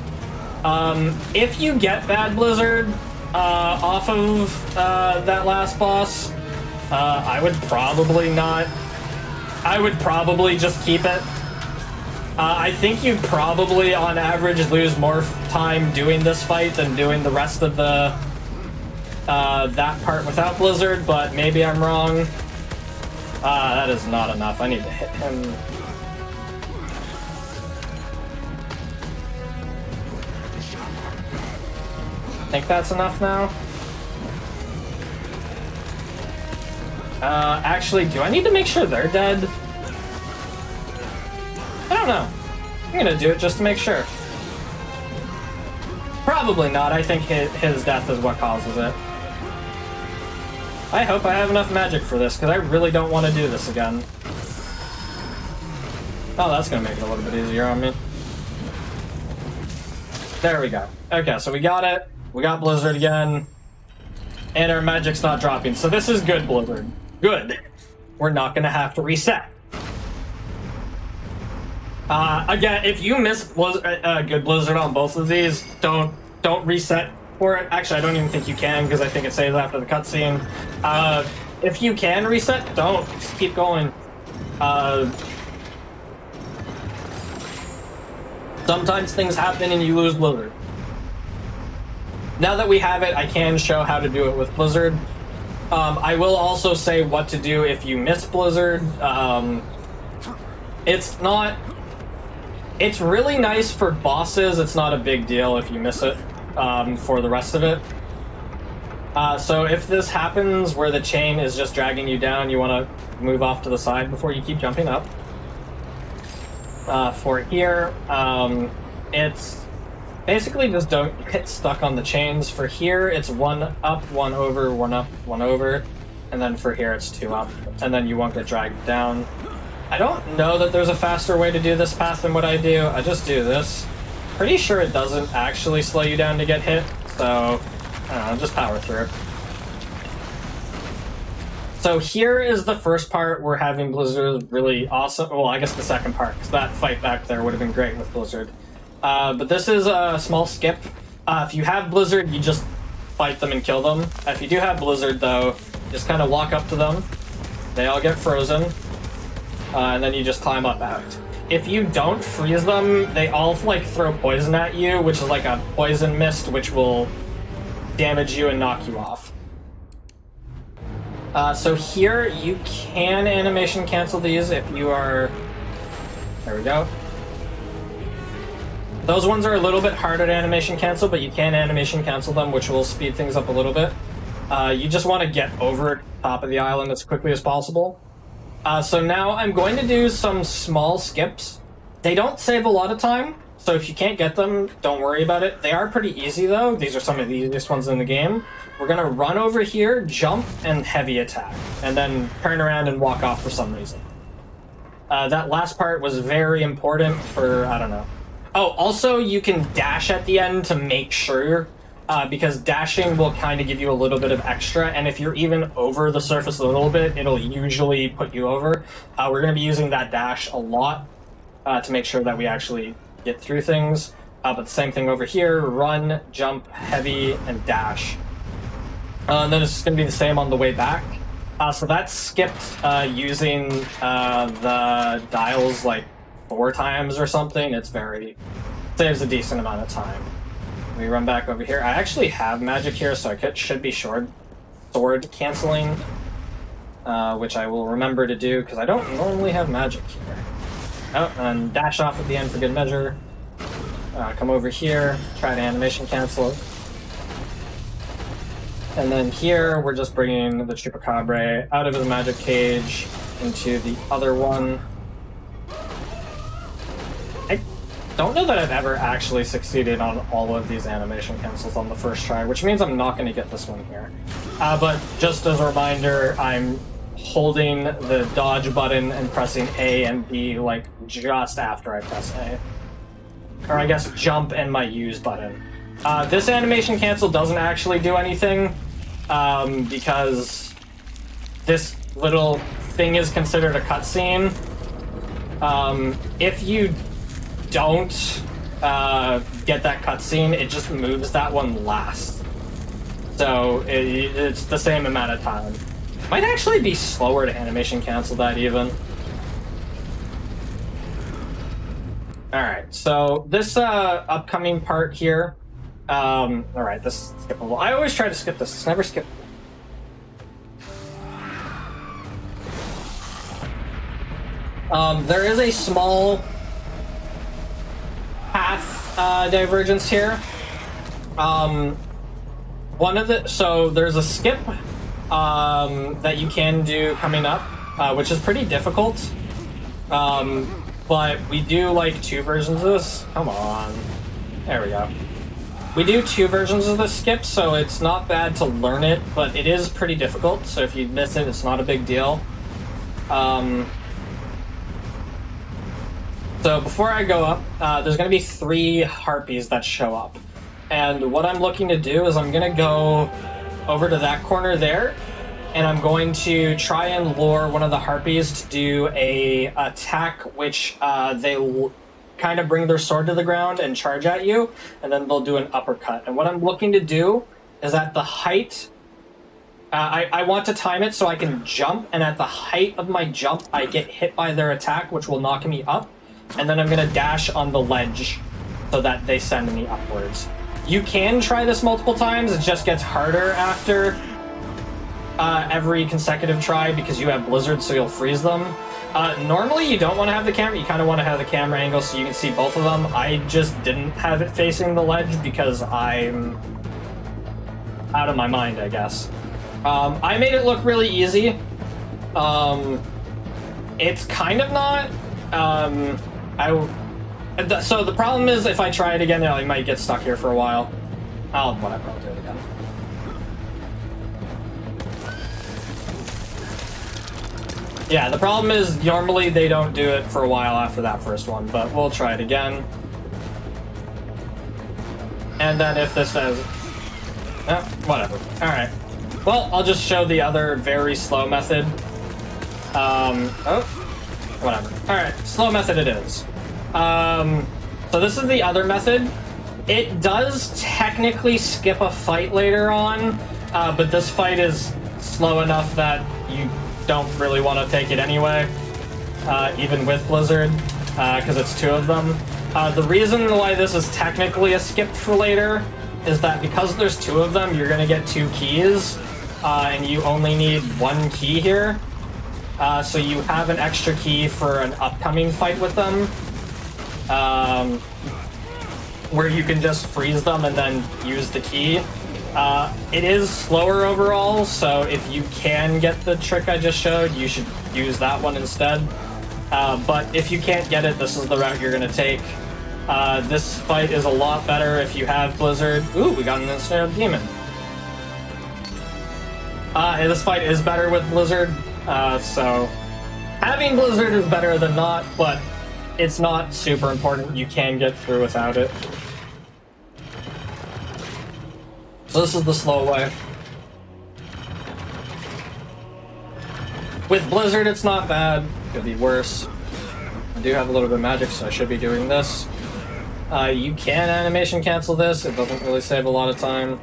If you get bad Blizzard off of that last boss, I would probably not. I would probably just keep it. I think you'd probably, on average, lose more time doing this fight than doing the rest of the that part without Blizzard, but maybe I'm wrong. That is not enough. I need to hit him. I think that's enough now. Actually, do I need to make sure they're dead? I don't know. I'm gonna do it just to make sure. Probably not. I think his death is what causes it. I hope I have enough magic for this, because I really don't want to do this again. Oh, that's gonna make it a little bit easier on me. There we go. Okay, so we got it. We got Blizzard again. And our magic's not dropping, so this is good, Blizzard. Good. We're not gonna have to reset. Again, if you miss good Blizzard on both of these, don't reset for it. Actually, I don't even think you can, because I think it saves after the cutscene. If you can reset, don't. Just keep going. Sometimes things happen and you lose Blizzard. Now that we have it, I can show how to do it with Blizzard. I will also say what to do if you miss Blizzard. It's really nice for bosses. It's not a big deal if you miss it for the rest of it. So if this happens where the chain is just dragging you down, you want to move off to the side before you keep jumping up. For here, it's basically just don't get stuck on the chains. For here, it's 1 up, 1 over, 1 up, 1 over. And then for here, it's 2 up. And then you won't get dragged down. I don't know that there's a faster way to do this path than what I do. I just do this. Pretty sure it doesn't actually slow you down to get hit. So, I don't know, just power through. So here is the first part where having Blizzard really awesome. Well, I guess the second part, because that fight back there would have been great with Blizzard. But this is a small skip. If you have Blizzard, you just fight them and kill them. If you do have Blizzard, though, just kind of walk up to them. They all get frozen. And then you just climb up out. If you don't freeze them, they all like throw poison at you, which is like a poison mist, which will damage you and knock you off. So here, you can animation cancel these if you are... There we go. Those ones are a little bit harder to animation cancel, but you can animation cancel them, which will speed things up a little bit. You just want to get over top of the island as quickly as possible. So now I'm going to do some small skips. They don't save a lot of time, so if you can't get them, don't worry about it. They are pretty easy, though. These are some of the easiest ones in the game. We're going to run over here, jump, and heavy attack, and then turn around and walk off for some reason. That last part was very important for, I don't know. Oh, also, you can dash at the end to make sure, because dashing will kind of give you a little bit of extra, and if you're even over the surface a little bit, it'll usually put you over. We're going to be using that dash a lot to make sure that we actually get through things. But the same thing over here, run, jump, heavy, and dash. And then it's just going to be the same on the way back. So that's skipped using the dials like 4 times or something. It's saves a decent amount of time. We run back over here. I actually have magic here, so I should be sword canceling. which I will remember to do because I don't normally have magic here. Oh, and dash off at the end for good measure. Come over here, try to animation cancel it. And then here, we're just bringing the Chupacabra out of the magic cage into the other one. I don't know that I've ever actually succeeded on all of these animation cancels on the first try, which means I'm not going to get this one here. But just as a reminder, I'm holding the dodge button and pressing A and B, like, just after I press A. Or I guess jump and my use button. This animation cancel doesn't actually do anything, because this little thing is considered a cutscene. If you don't get that cutscene, it just moves that one last. So it's the same amount of time. Might actually be slower to animation cancel that even. Alright, so this upcoming part here, alright, this is skippable. I always try to skip this, it's never skippable. There is a small path divergence here. So there's a skip that you can do coming up, which is pretty difficult. But we do like two versions of this. Come on. There we go. We do two versions of the skip, so it's not bad to learn it, but it is pretty difficult, so if you miss it, it's not a big deal. So before I go up, there's going to be 3 harpies that show up. And what I'm looking to do is I'm going to go over to that corner there, and I'm going to try and lure one of the harpies to do a attack which they kind of bring their sword to the ground and charge at you, and then they'll do an uppercut. And what I'm looking to do is at the height, I want to time it so I can jump, and at the height of my jump, I get hit by their attack, which will knock me up, and then I'm going to dash on the ledge so that they send me upwards. You can try this multiple times, it just gets harder after every consecutive try because you have Blizzard, so you'll freeze them. Normally you don't want to have the camera, you kind of want to have the camera angle so you can see both of them. I just didn't have it facing the ledge because I'm out of my mind, I guess. I made it look really easy. It's kind of not. So the problem is if I try it again, I might get stuck here for a while. Whatever, I'll do it again. Yeah, the problem is normally they don't do it for a while after that first one, but we'll try it again. And then if this says... whatever. Alright. Well, I'll just show the other very slow method. Whatever. Alright, slow method it is. So this is the other method. It does technically skip a fight later on, but this fight is slow enough that you don't really want to take it anyway, even with Blizzard, because it's 2 of them. The reason why this is technically a skip for later is that because there's 2 of them, you're going to get 2 keys, and you only need 1 key here. So you have an extra key for an upcoming fight with them, where you can just freeze them and then use the key. It is slower overall, so if you can get the trick I just showed, you should use that one instead. But if you can't get it, this is the route you're going to take. This fight is a lot better if you have Blizzard. Ooh, we got an ensnared demon. And this fight is better with Blizzard, so having Blizzard is better than not, but it's not super important. You can get through without it. So this is the slow way. With Blizzard, it's not bad. Could be worse. I do have a little bit of magic, so I should be doing this. You can animation cancel this. It doesn't really save a lot of time.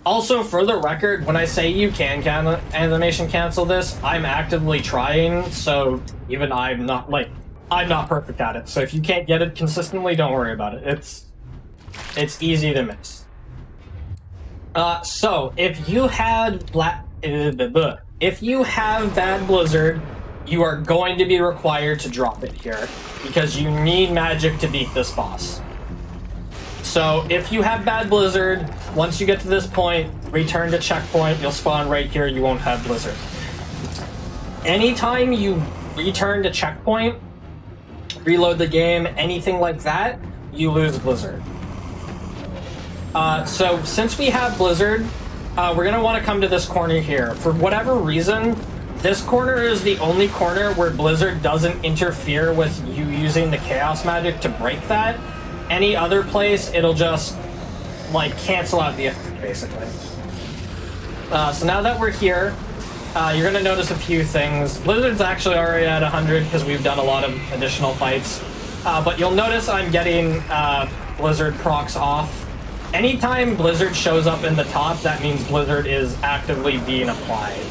Also, for the record, when I say you can animation cancel this, I'm actively trying, so even I'm not perfect at it. So if you can't get it consistently, don't worry about it. It's easy to miss. So if you had If you have bad Blizzard, you are going to be required to drop it here, because you need magic to beat this boss. So if you have bad Blizzard, once you get to this point, return to checkpoint, you'll spawn right here, you won't have Blizzard. Anytime you return to checkpoint, reload the game, anything like that, you lose Blizzard. So since we have Blizzard, we're going to want to come to this corner here. For whatever reason, this corner is the only corner where Blizzard doesn't interfere with you using the Chaos Magic to break that. Any other place, it'll just, like, cancel out the effect, basically. So now that we're here, you're going to notice a few things. Blizzard's actually already at 100 because we've done a lot of additional fights. But you'll notice I'm getting Blizzard procs off. Anytime Blizzard shows up in the top, that means Blizzard is actively being applied.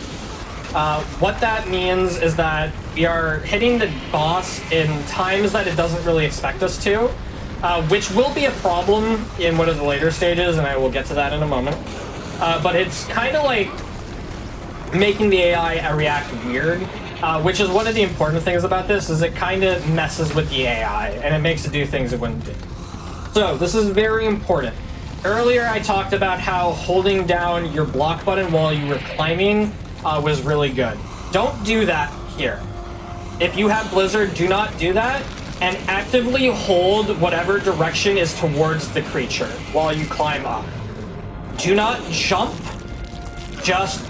What that means is that we are hitting the boss in times that it doesn't really expect us to, which will be a problem in one of the later stages, and I will get to that in a moment. But it's kind of like making the AI react weird, which is one of the important things about this, is it kind of messes with the AI, and it makes it do things it wouldn't do. So, this is very important. Earlier I talked about how holding down your block button while you were climbing was really good. Don't do that here. If you have Blizzard, do not do that, and actively hold whatever direction is towards the creature while you climb up. Do not jump, just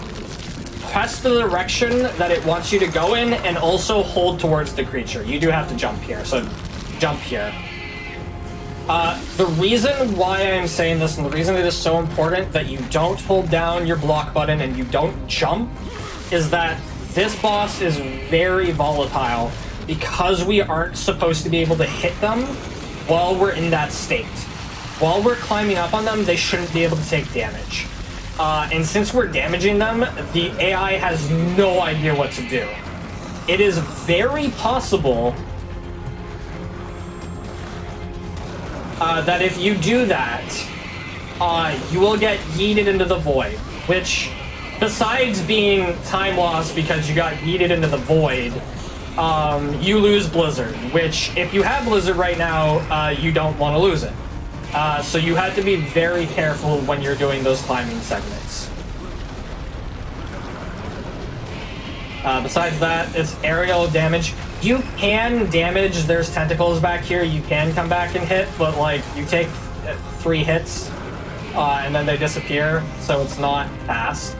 press the direction that it wants you to go in, and also hold towards the creature. You do have to jump here, so jump here. The reason why I'm saying this, and the reason it is so important that you don't hold down your block button and you don't jump, is that this boss is very volatile because we aren't supposed to be able to hit them while we're in that state. While we're climbing up on them, they shouldn't be able to take damage. And since we're damaging them, the AI has no idea what to do. It is very possible that if you do that, you will get yeeted into the void, which, besides being time loss because you got yeeted into the void, you lose Blizzard, which, if you have Blizzard right now, you don't want to lose it. So you have to be very careful when you're doing those climbing segments. Besides that, it's aerial damage. You can damage, there's tentacles back here, you can come back and hit, but like, you take 3 hits, and then they disappear, so it's not fast.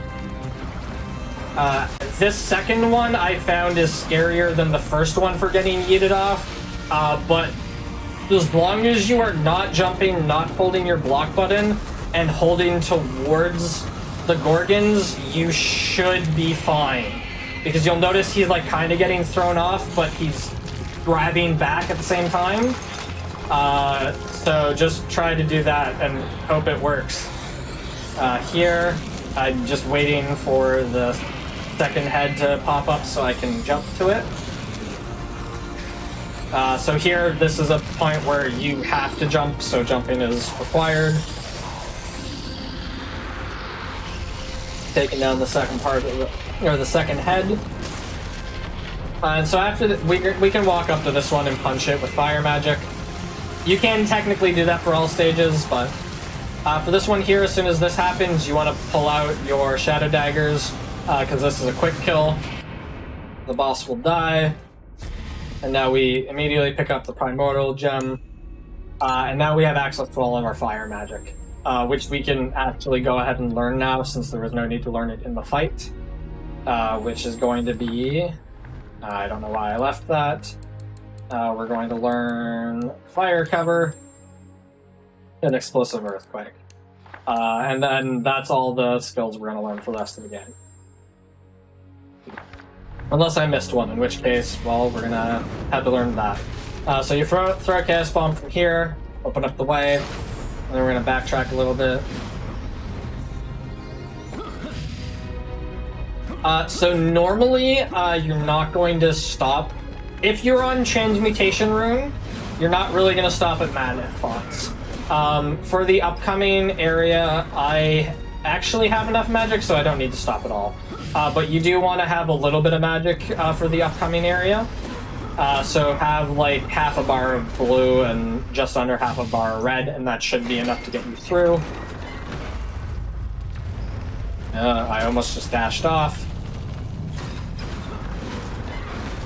This second one I found is scarier than the first one for getting yeeted off, but as long as you are not jumping, not holding your block button, and holding towards the Gorgons, you should be fine. Because you'll notice he's like kind of getting thrown off, but he's grabbing back at the same time. So just try to do that and hope it works. Here, I'm just waiting for the second head to pop up so I can jump to it. So here, this is a point where you have to jump, so jumping is required. Taking down the second part of the, or the second head. And so after we can walk up to this one and punch it with fire magic. You can technically do that for all stages, but for this one here, as soon as this happens, you want to pull out your shadow daggers, because this is a quick kill. The boss will die. And now we immediately pick up the primordial gem. And now we have access to all of our fire magic. Which we can actually go ahead and learn now, since there was no need to learn it in the fight. Which is going to be... I don't know why I left that. We're going to learn Fire Cover and Explosive Earthquake. And then that's all the skills we're going to learn for the rest of the game. Unless I missed one, in which case, well, we're going to have to learn that. So you throw a Chaos Bomb from here, open up the way. And then we're going to backtrack a little bit. So normally, you're not going to stop. If you're on Transmutation Rune, you're not really going to stop at Magnet Fonts. For the upcoming area, I actually have enough magic, so I don't need to stop at all. but you do want to have a little bit of magic for the upcoming area. So have like half a bar of blue and just under half a bar of red, and that should be enough to get you through. I almost just dashed off.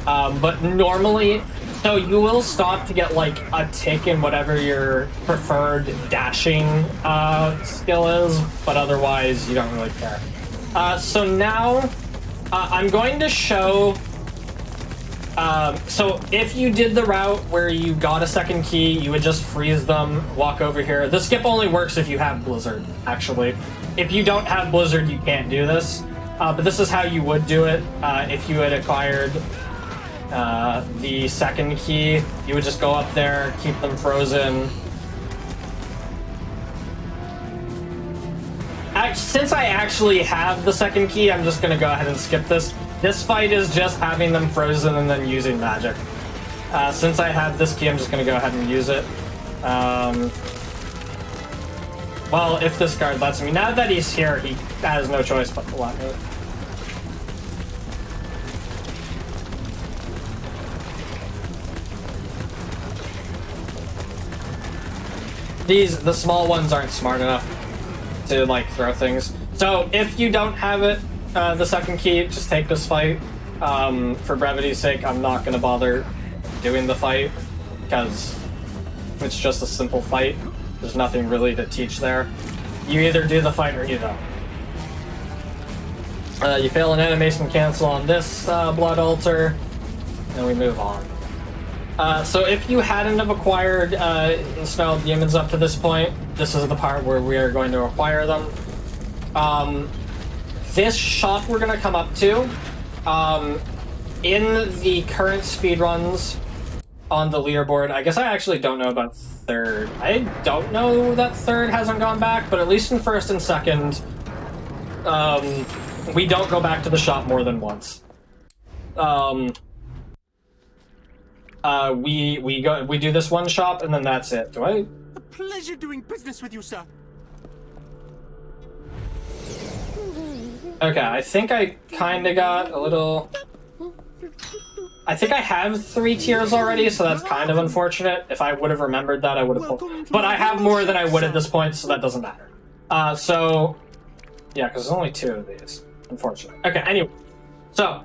But normally, so you will stop to get like a tick in whatever your preferred dashing skill is, but otherwise you don't really care. So now I'm going to show. So if you did the route where you got a second key, you would just freeze them, walk over here. The skip only works if you have Blizzard, actually. If you don't have Blizzard, you can't do this. But this is how you would do it if you had acquired the second key. You would just go up there, keep them frozen. Since I actually have the second key, I'm just going to go ahead and skip this. This fight is just having them frozen and then using magic. Since I have this key, I'm just going to go ahead and use it. Well, if this guard lets me. Now that he's here, he has no choice but to let me. The small ones aren't smart enough to, like, throw things. So, if you don't have it, the second key, just take this fight. For brevity's sake, I'm not going to bother doing the fight, because it's just a simple fight. There's nothing really to teach there. You either do the fight or you don't. You fail an animation cancel on this blood altar, and we move on. So if you hadn't have acquired Ensnarled Demons up to this point, this is the part where we are going to acquire them. This shop we're going to come up to, in the current speedruns on the leaderboard, I guess I actually don't know about third. I don't know that third hasn't gone back, but at least in first and second, we don't go back to the shop more than once. We do this one shop and then that's it. Do I? A pleasure doing business with you, sir. Okay, I think I kinda got a little... I think I have 3 tiers already, so that's kind of unfortunate. If I would have remembered that, I would have pulled. But I have more than I would at this point, so that doesn't matter. So... yeah, because there's only 2 of these. Unfortunate. Okay, anyway. So,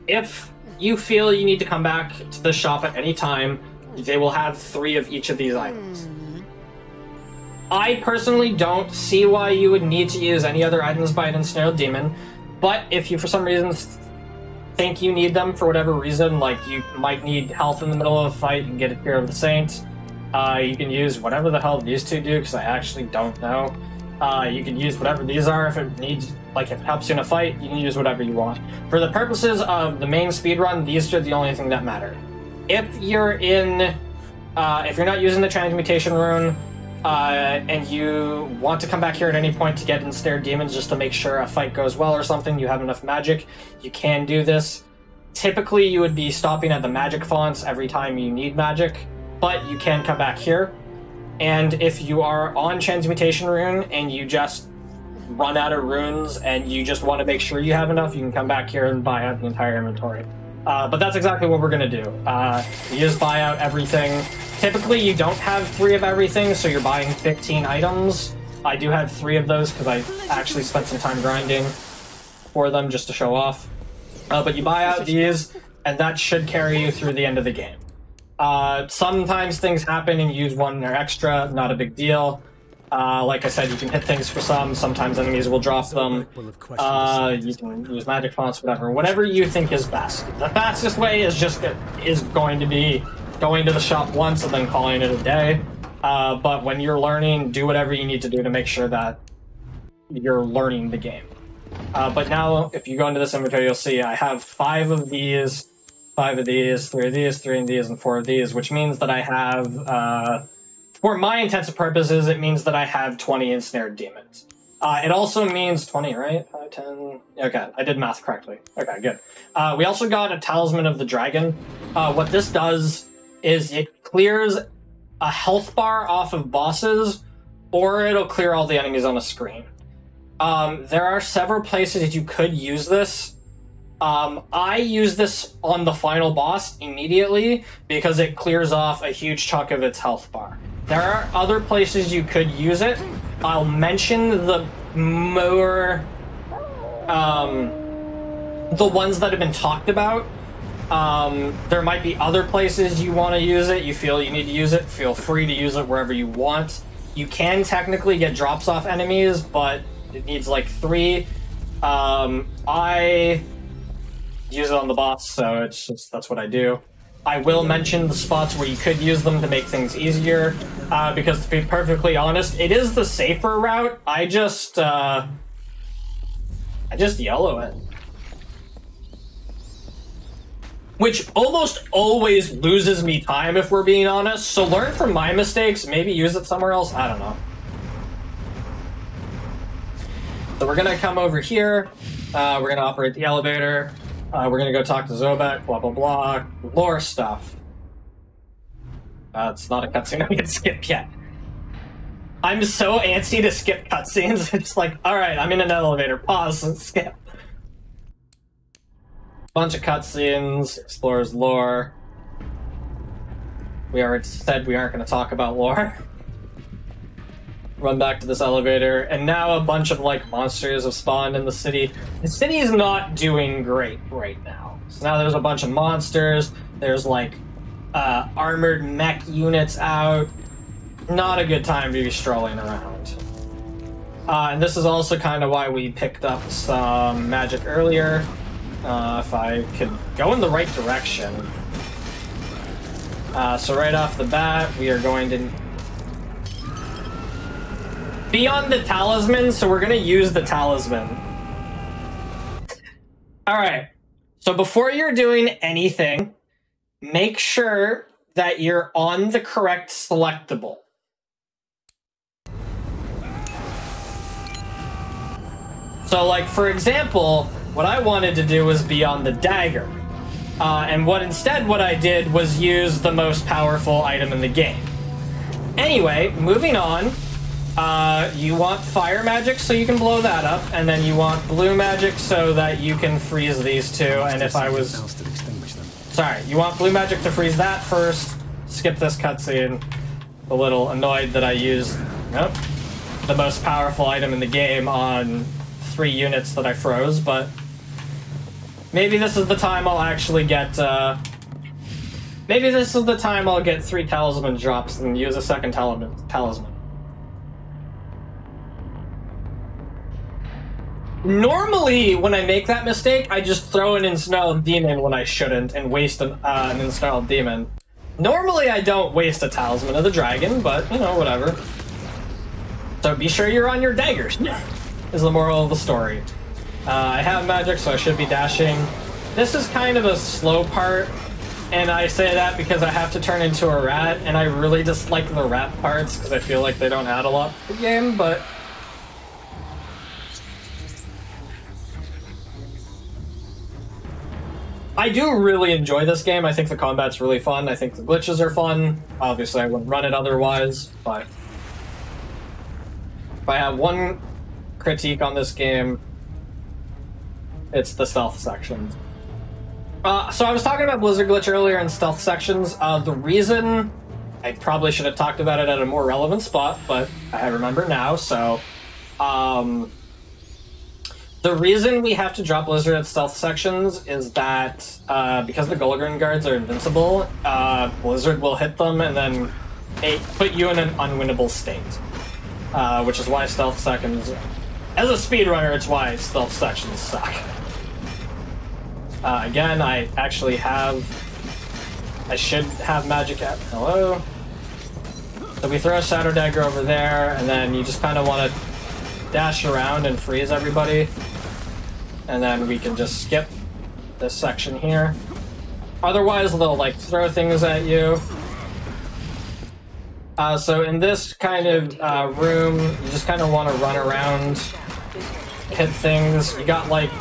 if you feel you need to come back to the shop at any time, they will have 3 of each of these items. I personally don't see why you would need to use any other items by an Ensnarled Demon, but if you for some reason think you need them for whatever reason, like you might need health in the middle of a fight, you can get a Tear of the Saints, you can use whatever the hell these 2 do, because I actually don't know. You can use whatever these are if it needs, like if it helps you in a fight, you can use whatever you want. For the purposes of the main speedrun, these are the only thing that matter. If you're in, if you're not using the Transmutation Rune, and you want to come back here at any point to get Ensnared Demons just to make sure a fight goes well or something, you have enough magic, you can do this. Typically, you would be stopping at the magic fonts every time you need magic, but you can come back here. And if you are on Transmutation Rune and you just run out of runes and you just want to make sure you have enough, you can come back here and buy out the entire inventory. But that's exactly what we're going to do. You just buy out everything. Typically, you don't have 3 of everything, so you're buying 15 items. I do have 3 of those because I actually spent some time grinding for them just to show off. But you buy out these, and that should carry you through the end of the game. Sometimes things happen and you use 1 or extra, not a big deal. Like I said, you can hit things for some, sometimes enemies will drop them. You can use magic fonts, whatever you think is best. The fastest way is going to be going to the shop once and then calling it a day. But when you're learning, do whatever you need to do to make sure that you're learning the game. But now, if you go into this inventory, you'll see I have 5 of these, 5 of these, 3 of these, 3 of these, and 4 of these, which means that I have, for my intents and purposes, it means that I have 20 Ensnared Demons. It also means 20, right? 5, 10... okay, I did math correctly. Okay, good. We also got a Talisman of the Dragon. What this does is it clears a health bar off of bosses, or it'll clear all the enemies on the screen. There are several places you could use this. I use this on the final boss immediately because it clears off a huge chunk of its health bar. There are other places you could use it. I'll mention the more, the ones that have been talked about. There might be other places you want to use it. You feel you need to use it. Feel free to use it wherever you want. You can technically get drops off enemies, but it needs like 3. I use it on the boss, so it's just, that's what I do. I will mention the spots where you could use them to make things easier, because to be perfectly honest, it is the safer route. I just yellow it. Which almost always loses me time, if we're being honest, so learn from my mistakes, maybe use it somewhere else, I don't know. So we're gonna come over here, we're gonna operate the elevator, we're gonna go talk to Zobek, blah blah blah, lore stuff. It's not a cutscene I can skip yet. I'm so antsy to skip cutscenes, it's like, alright, I'm in an elevator, pause and skip. Bunch of cutscenes, explores lore. We already said we aren't gonna talk about lore. Run back to this elevator, and now a bunch of like monsters have spawned in the city. The city is not doing great right now. So now there's a bunch of monsters. There's like armored mech units out. Not a good time to be strolling around. And this is also kind of why we picked up some magic earlier. If I could go in the right direction. So right off the bat, we are going to be on the talisman, so we're gonna use the talisman. Alright, so before you're doing anything, make sure that you're on the correct selectable. So like, for example, what I wanted to do was be on the dagger. And what I did was use the most powerful item in the game. Anyway, moving on. You want fire magic so you can blow that up, and then you want blue magic so that you can freeze these two, and if I was... Sorry, you want blue magic to freeze that first, skip this cutscene. A little annoyed that I used, nope, the most powerful item in the game on 3 units that I froze, but maybe this is the time I'll actually get, maybe this is the time I'll get 3 talisman drops and use a second talisman. Normally, when I make that mistake, I just throw an ensnarled demon when I shouldn't and waste an ensnarled demon. Normally, I don't waste a talisman of the dragon, but, you know, whatever. So be sure you're on your daggers, is the moral of the story. I have magic, so I should be dashing. This is kind of a slow part, and I say that because I have to turn into a rat, and I really dislike the rat parts because I feel like they don't add a lot to the game, but... I do really enjoy this game. I think the combat's really fun. I think the glitches are fun. Obviously, I wouldn't run it otherwise, but... If I have one critique on this game, it's the stealth sections. So I was talking about Blizzard Glitch earlier in stealth sections. The reason... I probably should have talked about it at a more relevant spot, but I remember now, so... The reason we have to drop Blizzard at stealth sections is that because the Gulligan guards are invincible, Blizzard will hit them and then put you in an unwinnable state. Which is why stealth sections... As a speedrunner, it's why stealth sections suck. Again, I actually have... I should have magic at... Hello? So we throw a Shadow Dagger over there, and then you just kind of want to dash around and freeze everybody. And then we can just skip this section here. Otherwise, they'll like throw things at you. So in this kind of room, you just kind of want to run around, hit things. You got like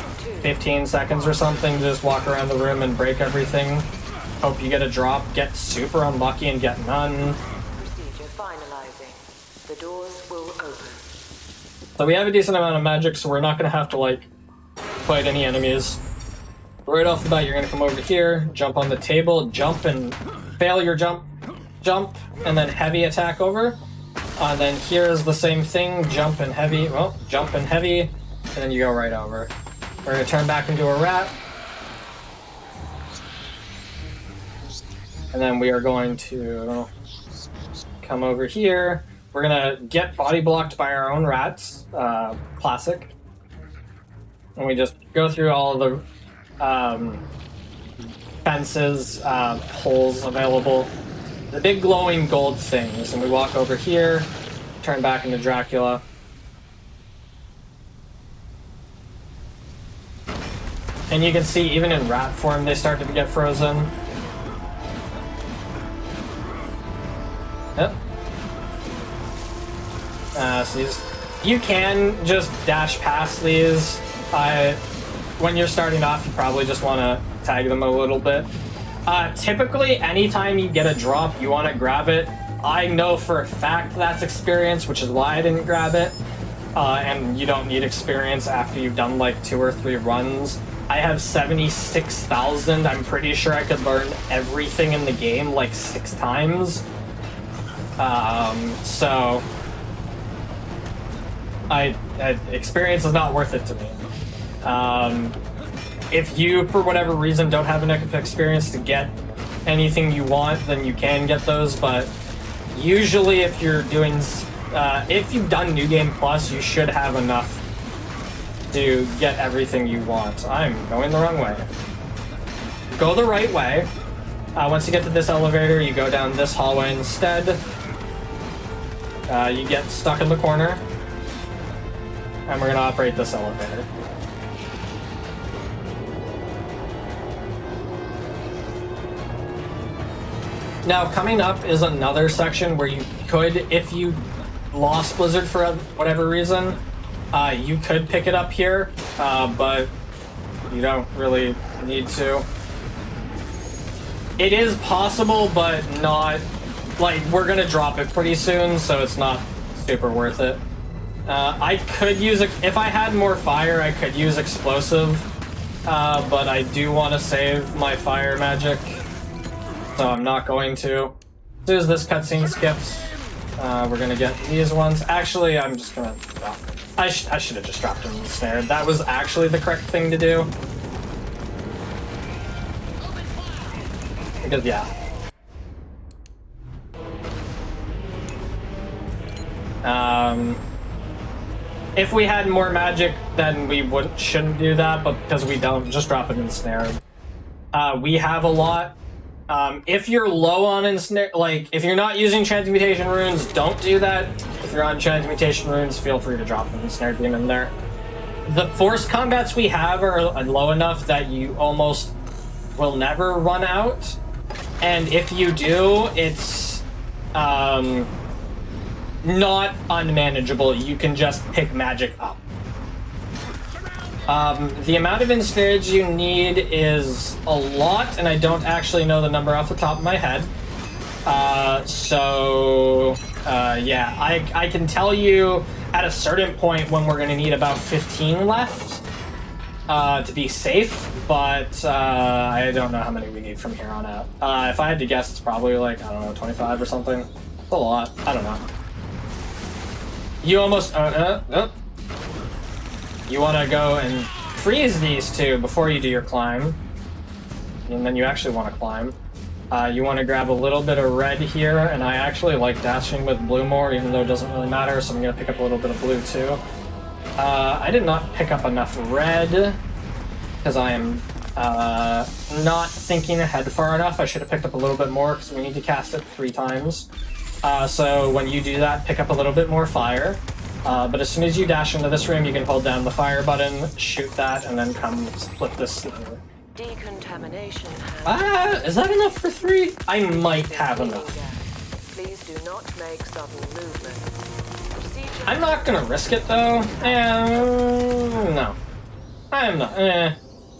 15 seconds or something to just walk around the room and break everything. Hope you get a drop, get super unlucky and get none. Procedure finalizing. The doors will open. So we have a decent amount of magic, so we're not going to have to, like, fight any enemies. Right off the bat, you're going to come over here, jump on the table, jump and fail your jump, and then heavy attack over. Then here's the same thing, jump and heavy, well, jump and heavy, and then you go right over. We're going to turn back into a rat. And then we are going to come over here. We're going to get body blocked by our own rats, classic. And we just go through all of the fences, holes available. The big glowing gold things. And we walk over here, turn back into Dracula. And you can see, even in rat form, they started to get frozen. Yep. So you can just dash past these. When you're starting off, you probably just want to tag them a little bit. Typically, anytime you get a drop, you want to grab it. I know for a fact that's experience, which is why I didn't grab it. And you don't need experience after you've done like 2 or 3 runs. I have 76,000. I'm pretty sure I could learn everything in the game like 6 times. So experience is not worth it to me. If you, for whatever reason, don't have enough experience to get anything you want, then you can get those, but usually if you're doing, if you've done New Game Plus, you should have enough to get everything you want. I'm going the wrong way. Go the right way. Once you get to this elevator, you go down this hallway instead. You get stuck in the corner. And we're going to operate this elevator. Now, coming up is another section where you could, if you lost Blizzard for whatever reason, you could pick it up here, but you don't really need to. It is possible, but not, like, we're going to drop it pretty soon, so it's not super worth it. I could use, if I had more fire, I could use explosive, but I do want to save my fire magic, so I'm not going to. As soon as this cutscene skips, we're going to get these ones. Actually, I'm just going to drop it. I should have just dropped him in the snare. That was actually the correct thing to do. Because, yeah. If we had more magic, then we shouldn't do that, but because we don't, just drop it in the snare. We have a lot. If you're low on ensnare, like, if you're not using transmutation runes, don't do that. If you're on transmutation runes, feel free to drop an ensnared demon there. The force combats we have are low enough that you almost will never run out. And if you do, it's not unmanageable. You can just pick magic up. The amount of ensnares you need is a lot, and I don't actually know the number off the top of my head. Yeah, I can tell you at a certain point when we're going to need about 15 left to be safe, but I don't know how many we need from here on out. If I had to guess, it's probably like, I don't know, 25 or something. It's a lot. I don't know. You almost... You want to go and freeze these two before you do your climb. And then you actually want to climb. You want to grab a little bit of red here, and I actually like dashing with blue more, even though it doesn't really matter, so I'm going to pick up a little bit of blue too. I did not pick up enough red, because I am not thinking ahead far enough. I should have picked up a little bit more, because we need to cast it 3 times. So when you do that, pick up a little bit more fire. But as soon as you dash into this room, you can hold down the fire button, shoot that, and then come split this lever. Decontamination. Is that enough for 3? I might have enough. Please do not make sudden movement. I'm not gonna risk it though. No. I am not.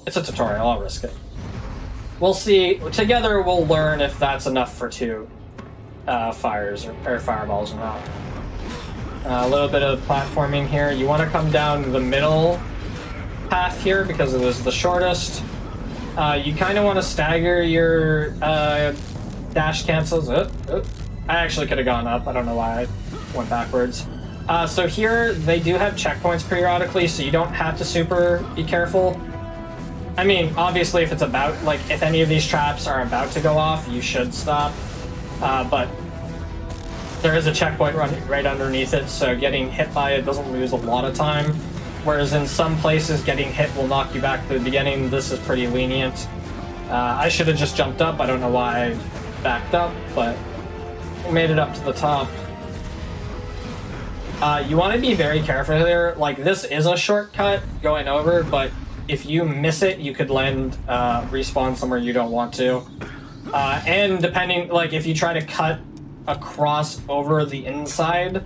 It's a tutorial, I'll risk it. We'll see. Together we'll learn if that's enough for 2 fires or fireballs or not. A little bit of platforming here. You want to come down the middle path here because it was the shortest. You kind of want to stagger your dash cancels. I actually could have gone up. I don't know why I went backwards. So here, they do have checkpoints periodically, so you don't have to super be careful. I mean, obviously, if it's about, like, if any of these traps are about to go off, you should stop. But there is a checkpoint right underneath it, so getting hit by it doesn't lose a lot of time. Whereas in some places, getting hit will knock you back to the beginning. This is pretty lenient. I should have just jumped up. I don't know why I backed up, but we made it up to the top. You want to be very careful here. Like, this is a shortcut going over, but if you miss it, you could land, respawn somewhere you don't want to. And depending, like, if you try to cut across over the inside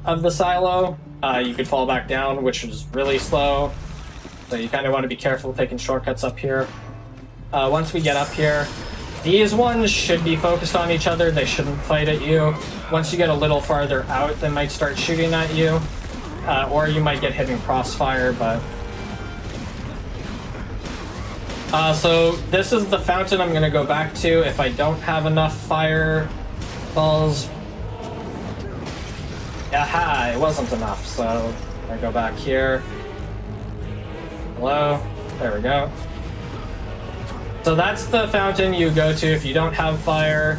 of the silo, you could fall back down, which is really slow. So you kind of want to be careful taking shortcuts up here. Once we get up here, these ones should be focused on each other. They shouldn't fight at you. Once you get a little farther out, they might start shooting at you. Or you might get hit in crossfire, but... so this is the fountain I'm going to go back to if I don't have enough fireballs. Aha, it wasn't enough, so I go back here. Hello? There we go. So that's the fountain you go to if you don't have fire.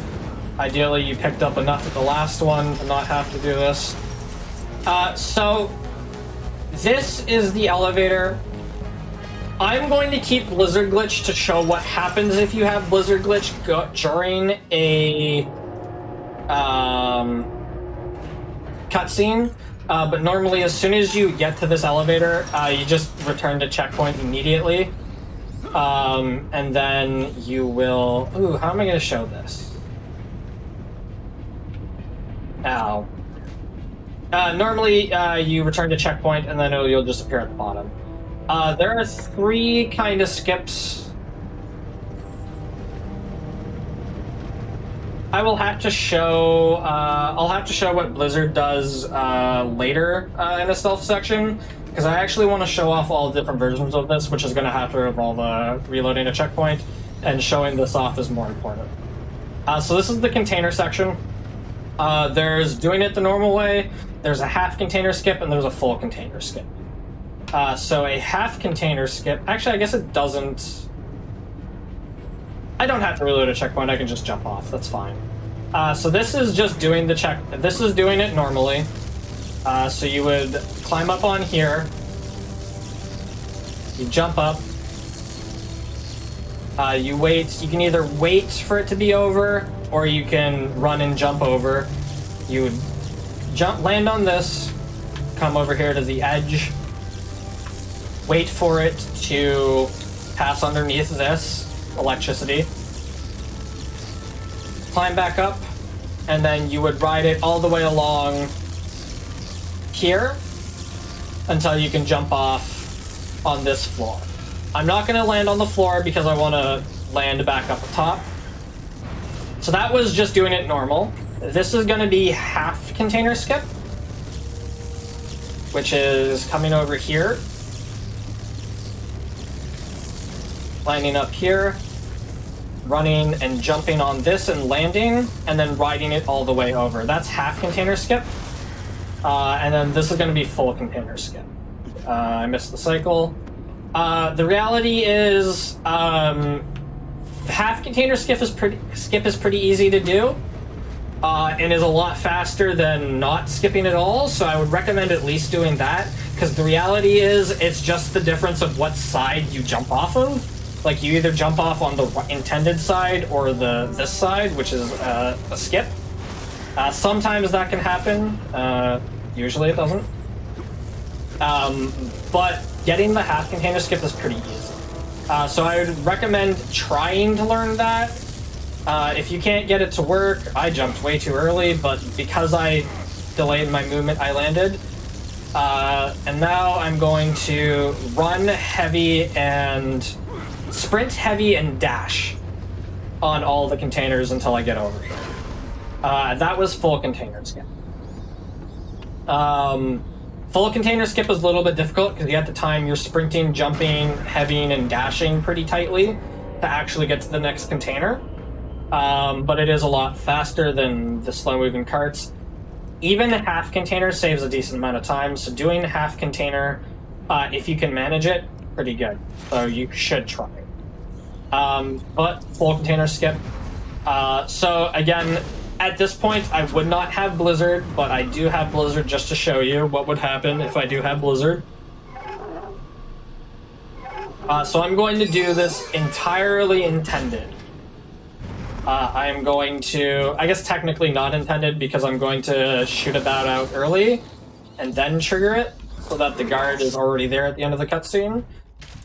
Ideally, you picked up enough at the last one to not have to do this. So this is the elevator. I'm going to keep Blizzard Glitch to show what happens if you have Blizzard Glitch during a cutscene. But normally, as soon as you get to this elevator, you just return to checkpoint immediately. And then you will... Ooh, how am I going to show this? Ow. Normally, you return to checkpoint, and then you'll just appear at the bottom. There are 3 kind of skips. I will have to show... I'll have to show what Blizzard does later in the stealth section, because I actually want to show off all different versions of this, which is going to have to involve reloading a checkpoint, and showing this off is more important. So this is the container section. There's doing it the normal way, there's a half container skip, and there's a full container skip. So a half container skip... Actually, I guess it doesn't... I don't have to reload a checkpoint, I can just jump off, that's fine. So this is just doing the check... This is doing it normally. So you would climb up on here. You jump up. You wait. You can either wait for it to be over, or you can run and jump over. You would land on this, come over here to the edge, wait for it to pass underneath this electricity, climb back up, and then you would ride it all the way along here until you can jump off on this floor. I'm not going to land on the floor because I want to land back up the top. So that was just doing it normal. This is going to be half container skip, which is coming over here, landing up here, running and jumping on this and landing, and then riding it all the way over. That's half container skip. And then this is going to be full container skip. I missed the cycle. The reality is, half container skip is pretty easy to do, and is a lot faster than not skipping at all. So I would recommend at least doing that, because the reality is it's just the difference of what side you jump off of. Like, you either jump off on the intended side or this side, which is a skip. Sometimes that can happen. Usually it doesn't. But getting the half container skip is pretty easy. So I would recommend trying to learn that. If you can't get it to work, I jumped way too early, but because I delayed my movement, I landed. And now I'm going to run heavy and sprint heavy and dash on all the containers until I get over here. That was full container skip. Full container skip is a little bit difficult because you have to time your sprinting, jumping, heavying, and dashing pretty tightly to actually get to the next container. But it is a lot faster than the slow-moving carts. Even half container saves a decent amount of time, so doing half container, if you can manage it, pretty good. So you should try it. But full container skip. So again, at this point, I would not have Blizzard, but I do have Blizzard just to show you what would happen if I do have Blizzard. So I'm going to do this entirely intended. I am going to, I guess technically not intended, because I'm going to shoot a bat out early and then trigger it so that the guard is already there at the end of the cutscene.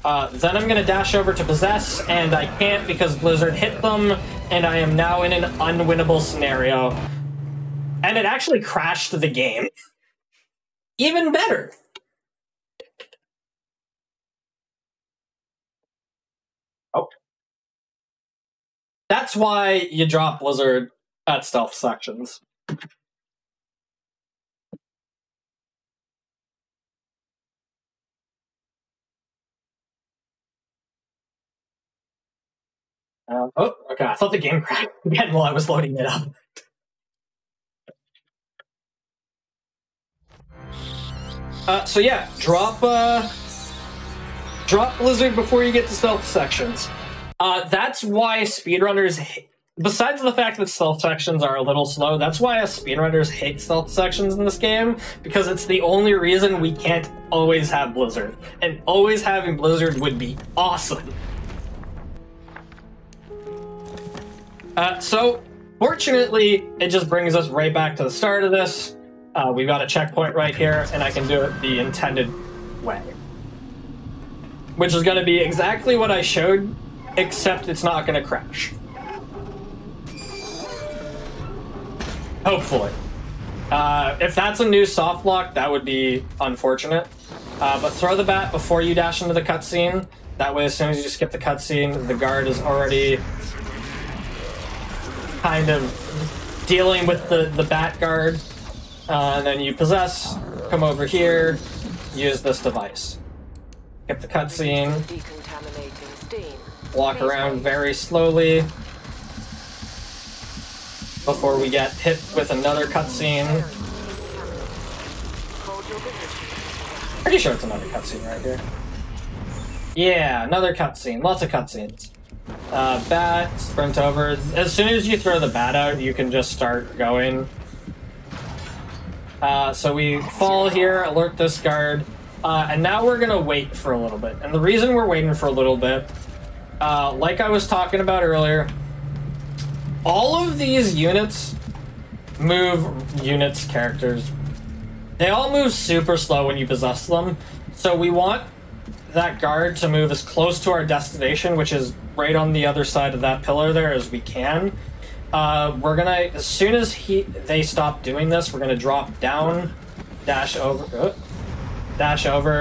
Then I'm going to dash over to possess, and I can't because Blizzard hit them, and I am now in an unwinnable scenario. And it actually crashed the game. Even better. Oh. That's why you drop Blizzard at stealth sections. Oh, okay. I thought the game crashed again while I was loading it up. So yeah, drop Blizzard before you get to stealth sections. That's why speedrunners, besides the fact that stealth sections are a little slow, that's why us speedrunners hate stealth sections in this game, because it's the only reason we can't always have Blizzard. And always having Blizzard would be awesome. So, fortunately, it just brings us right back to the start of this. We've got a checkpoint right here, and I can do it the intended way. Which is going to be exactly what I showed, except it's not going to crash. Hopefully. If that's a new soft lock, that would be unfortunate. But throw the bat before you dash into the cutscene. That way, as soon as you skip the cutscene, the guard is already kind of dealing with the bat guard. And then you possess, come over here, use this device. Skip the cutscene, walk around very slowly before we get hit with another cutscene. Pretty sure it's another cutscene right here. Yeah, another cutscene. Lots of cutscenes. Bat, sprint over. As soon as you throw the bat out, you can just start going. So we fall here, alert this guard, and now we're gonna wait for a little bit. And the reason we're waiting for a little bit, like I was talking about earlier, all of these characters, they all move super slow when you possess them. So we want that guard to move as close to our destination, which is right on the other side of that pillar there, as we can. We're gonna, as soon as they stop doing this, we're gonna drop down, dash over,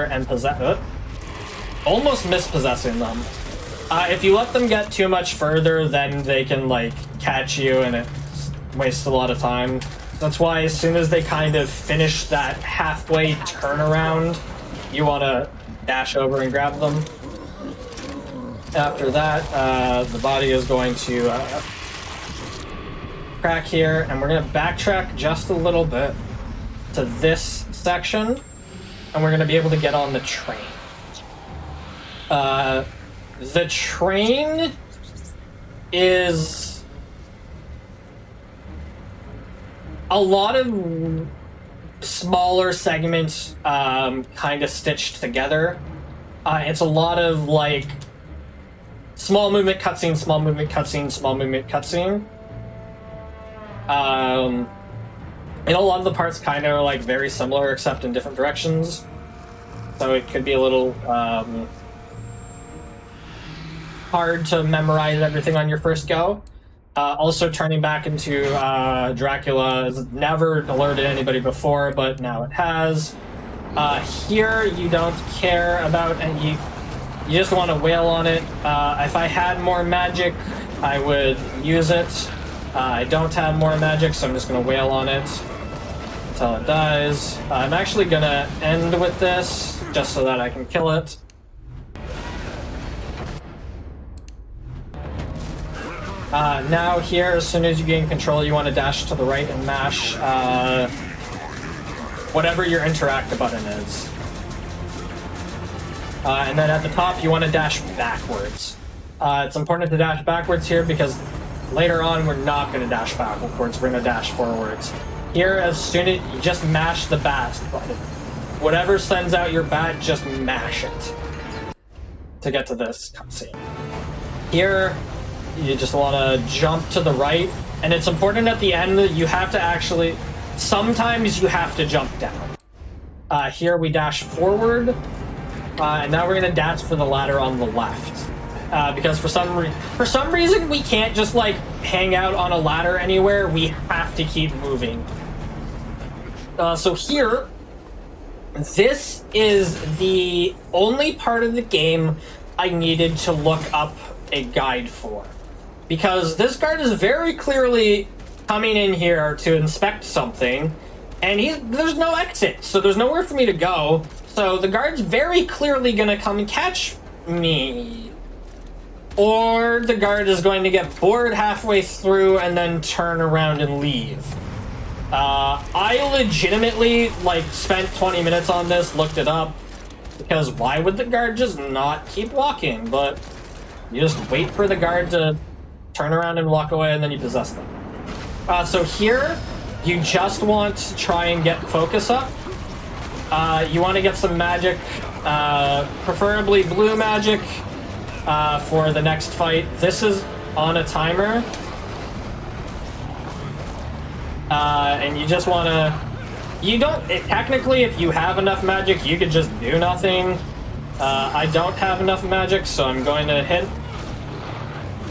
and possess. Almost mispossessing them. If you let them get too much further, then they can like catch you, and it wastes a lot of time. That's why as soon as they kind of finish that halfway turnaround, you want to dash over and grab them. After that, the body is going to crack here, and we're going to backtrack just a little bit to this section, and we're going to be able to get on the train. The train is a lot of smaller segments kind of stitched together. It's a lot of like small movement cutscene, small movement cutscene, small movement cutscene. And a lot of the parts kind of are like very similar except in different directions. So it could be a little hard to memorize everything on your first go. Also, turning back into Dracula has never alerted anybody before, but now it has. Here, you don't care about, and you just want to wail on it. If I had more magic, I would use it. I don't have more magic, so I'm just going to wail on it. until it dies. I'm actually gonna end with this, just so that I can kill it. Now here, as soon as you gain control, you want to dash to the right and mash whatever your interact button is. And then at the top, you want to dash backwards. It's important to dash backwards here because later on, we're not going to dash backwards, we're going to dash forwards. Here, as soon as you just mash the bat button. Whatever sends out your bat, just mash it to get to this cutscene. Here, you just want to jump to the right, and it's important at the end that you have to actually, sometimes you have to jump down. Here we dash forward, and now we're going to dash for the ladder on the left. Because for some reason we can't just like hang out on a ladder anywhere, we have to keep moving. So here, this is the only part of the game I needed to look up a guide for. Because this guard is very clearly coming in here to inspect something, and there's no exit, so there's nowhere for me to go. So the guard's very clearly gonna come and catch me. Or the guard is going to get bored halfway through and then turn around and leave. I legitimately, like, spent 20 minutes on this, looked it up, because why would the guard just not keep walking? But you just wait for the guard to turn around and walk away, and then you possess them. So here, you just want to try and get focus up. You want to get some magic, preferably blue magic, for the next fight. This is on a timer. And you just want to... technically, if you have enough magic, you could just do nothing. I don't have enough magic, so I'm going to hit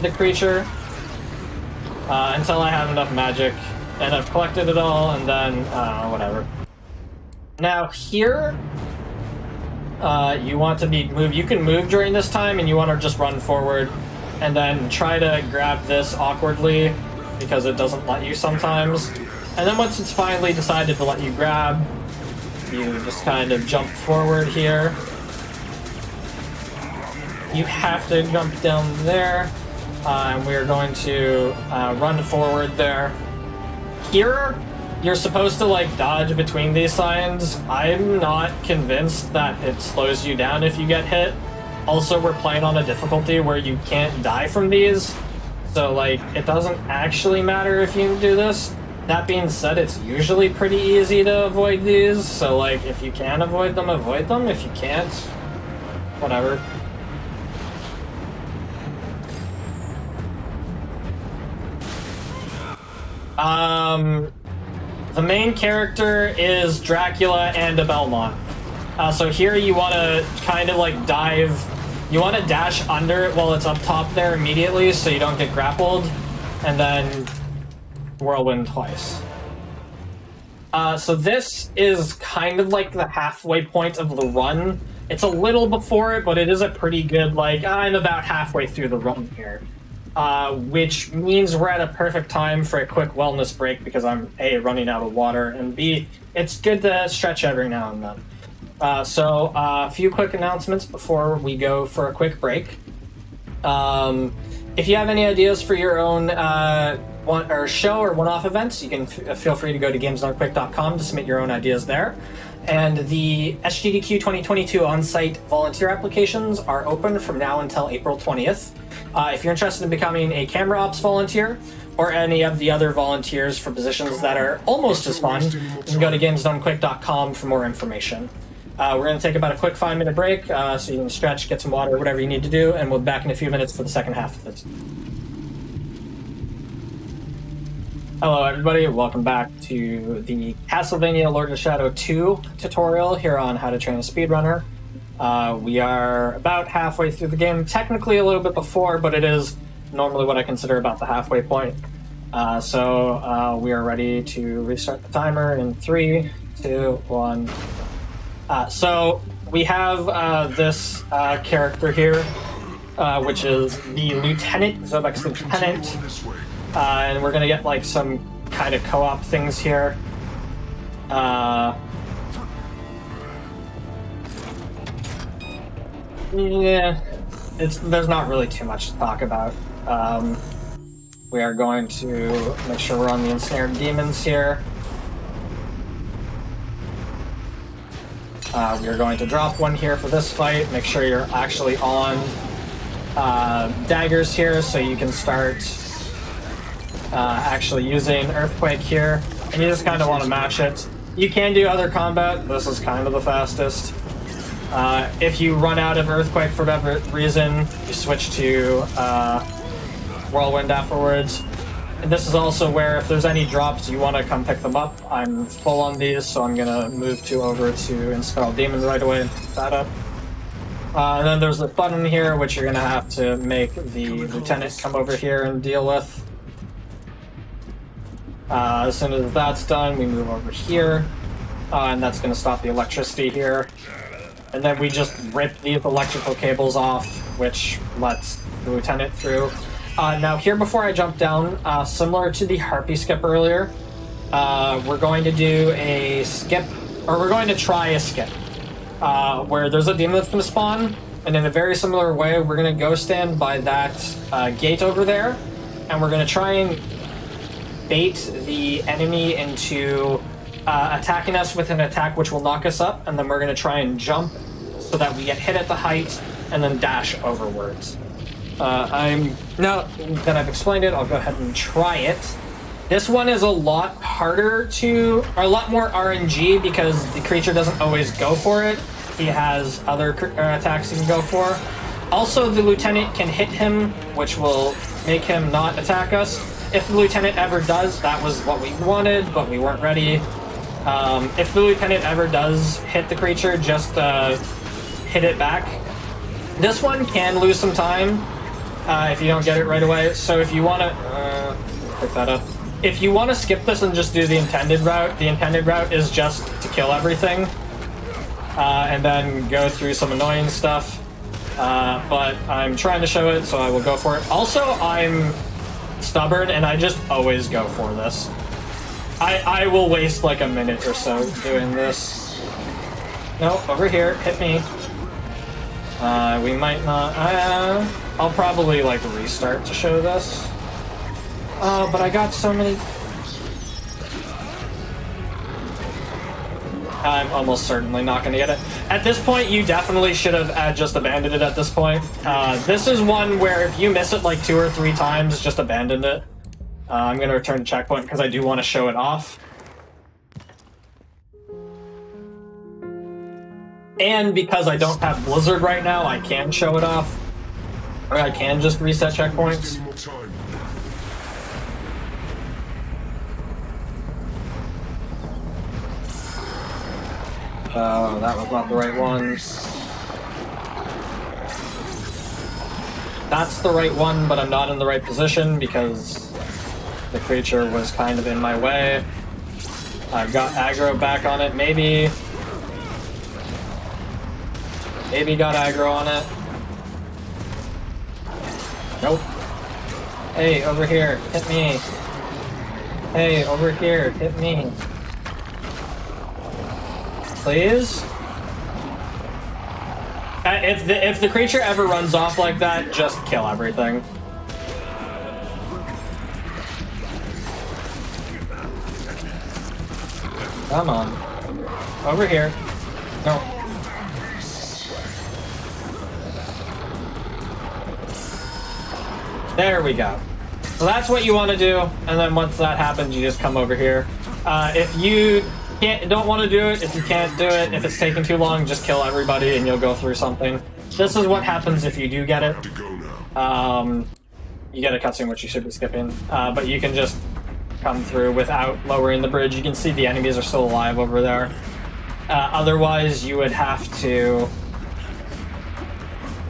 the creature until I have enough magic, and I've collected it all, and then whatever. Now here, you want to move. You can move during this time, and you want to just run forward, and then try to grab this awkwardly because it doesn't let you sometimes. And then once it's finally decided to let you grab, you just kind of jump forward here. You have to jump down there. And we're going to run forward there. Here, you're supposed to like dodge between these signs. I'm not convinced that it slows you down if you get hit. Also, we're playing on a difficulty where you can't die from these. So like, it doesn't actually matter if you do this. That being said, it's usually pretty easy to avoid these. So like, if you can avoid them, avoid them. If you can't, whatever. The main character is Dracula and a Belmont. So here you want to kind of like dive, you want to dash under it while it's up top there immediately so you don't get grappled, and then whirlwind twice. So this is kind of like the halfway point of the run. It's a little before it, but it is a pretty good, like, I'm about halfway through the run here. Which means we're at a perfect time for a quick wellness break because I'm A, running out of water, and B, it's good to stretch every now and then. So a few quick announcements before we go for a quick break. If you have any ideas for your own show or one-off events, you can feel free to go to gamesdonequick.com to submit your own ideas there. And the SGDQ 2022 on-site volunteer applications are open from now until April 20th. If you're interested in becoming a camera ops volunteer, or any of the other volunteers for positions that are almost as fun, you can go to gamesdonequick.com for more information. We're going to take about a quick 5-minute break, so you can stretch, get some water, whatever you need to do, and we'll be back in a few minutes for the second half of this. Hello everybody, welcome back to the Castlevania Lord of Shadow 2 tutorial here on How to Train a Speedrunner. We are about halfway through the game, technically a little bit before, but it is normally what I consider about the halfway point. So we are ready to restart the timer in 3, 2, 1. So we have this character here, which is the Lieutenant, Zobek's Lieutenant. And we're gonna get like some kind of co-op things here. Yeah, there's not really too much to talk about. We are going to make sure we're on the ensnared demons here. We are going to drop one here for this fight. Make sure you're actually on daggers here so you can start actually using Earthquake here. And you just kind of want to mash it. You can do other combat. This is kind of the fastest. If you run out of Earthquake for whatever reason, you switch to Whirlwind afterwards. And this is also where if there's any drops, you want to come pick them up. I'm full on these, so I'm going to move over to Install Demon right away and pick that up. And then there's the button here, which you're going to have to make the Lieutenant come over here and deal with. As soon as that's done, we move over here. And that's going to stop the electricity here. And then we just rip these electrical cables off, which lets the Lieutenant through. Now here, before I jump down, similar to the Harpy skip earlier, we're going to do a skip, or we're going to try a skip, where there's a demon that's going to spawn, and in a very similar way, we're going to go stand by that gate over there, and we're going to try and bait the enemy into attacking us with an attack which will knock us up, and then we're going to try and jump so that we get hit at the height and then dash overwards. Now that I've explained it, I'll go ahead and try it. This one is a lot harder to, or a lot more RNG, because the creature doesn't always go for it. He has other attacks he can go for. Also, the Lieutenant can hit him, which will make him not attack us. If the Lieutenant ever does, that was what we wanted, but we weren't ready. If the Lieutenant ever does hit the creature, just hit it back. This one can lose some time if you don't get it right away. So if you want to pick that up, if you want to skip this and just do the intended route is just to kill everything and then go through some annoying stuff. But I'm trying to show it, so I will go for it. Also, I'm stubborn and I just always go for this. I will waste like a minute or so doing this. No, over here, hit me. We might not. I'll probably like restart to show this. But I got so many. I'm almost certainly not going to get it. At this point, you definitely should have just abandoned it at this point. This is one where if you miss it like 2 or 3 times, just abandon it. I'm going to return to checkpoint because I do want to show it off. And because I don't have Blizzard right now, I can show it off. Or I can just reset checkpoints. Oh, that was not the right one. That's the right one, but I'm not in the right position because the creature was kind of in my way. I've got aggro back on it, maybe. Maybe got aggro on it. Nope. Hey, over here, hit me. Hey, over here, hit me. Please? If the creature ever runs off like that, just kill everything. Come on. Over here. No. There we go. So that's what you want to do, and then once that happens, you just come over here. If you don't want to do it, if you can't do it, if it's taking too long, just kill everybody and you'll go through something. This is what happens if you do get it. You get a cutscene, which you should be skipping, but you can just come through without lowering the bridge. You can see the enemies are still alive over there. Otherwise, you would have to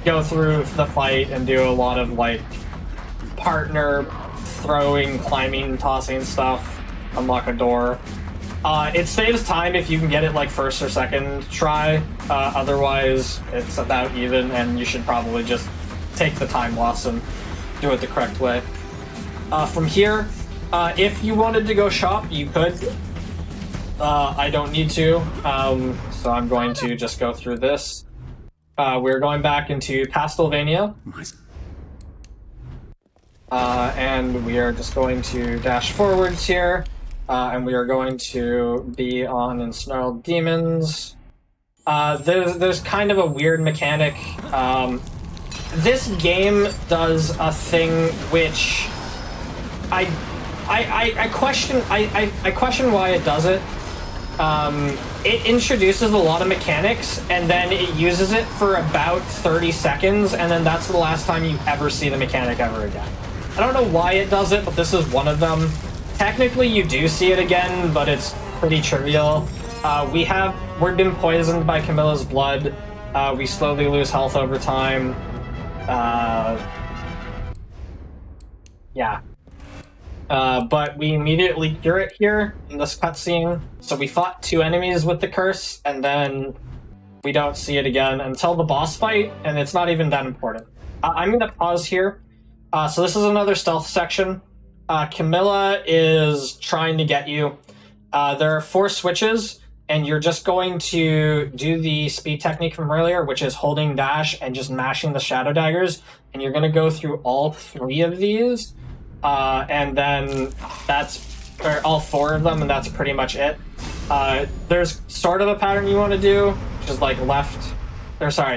go through the fight and do a lot of, like, partner throwing, climbing, tossing stuff, unlock a door. It saves time if you can get it like first or second try. Otherwise, it's about even, and you should probably just take the time loss and do it the correct way. From here, if you wanted to go shop, you could. I don't need to, so I'm going to just go through this. We're going back into Castlevania. And we are just going to dash forwards here, and we are going to be on Ensnarled Demons. There's kind of a weird mechanic. This game does a thing which I question why it does it. It introduces a lot of mechanics, and then it uses it for about 30 seconds, and then that's the last time you ever see the mechanic ever again. I don't know why it does it, but this is one of them. Technically, you do see it again, but it's pretty trivial. We've been poisoned by Camilla's blood. We slowly lose health over time. Yeah. But we immediately cure it here in this cutscene. So we fought 2 enemies with the curse, and then we don't see it again until the boss fight, and it's not even that important. I'm going to pause here. So this is another stealth section. Camilla is trying to get you. There are 4 switches, and you're just going to do the speed technique from earlier, which is holding dash and just mashing the shadow daggers, and you're going to go through all 3 of these. And then or all 4 of them, and that's pretty much it. There's sort of a pattern you want to do, which is like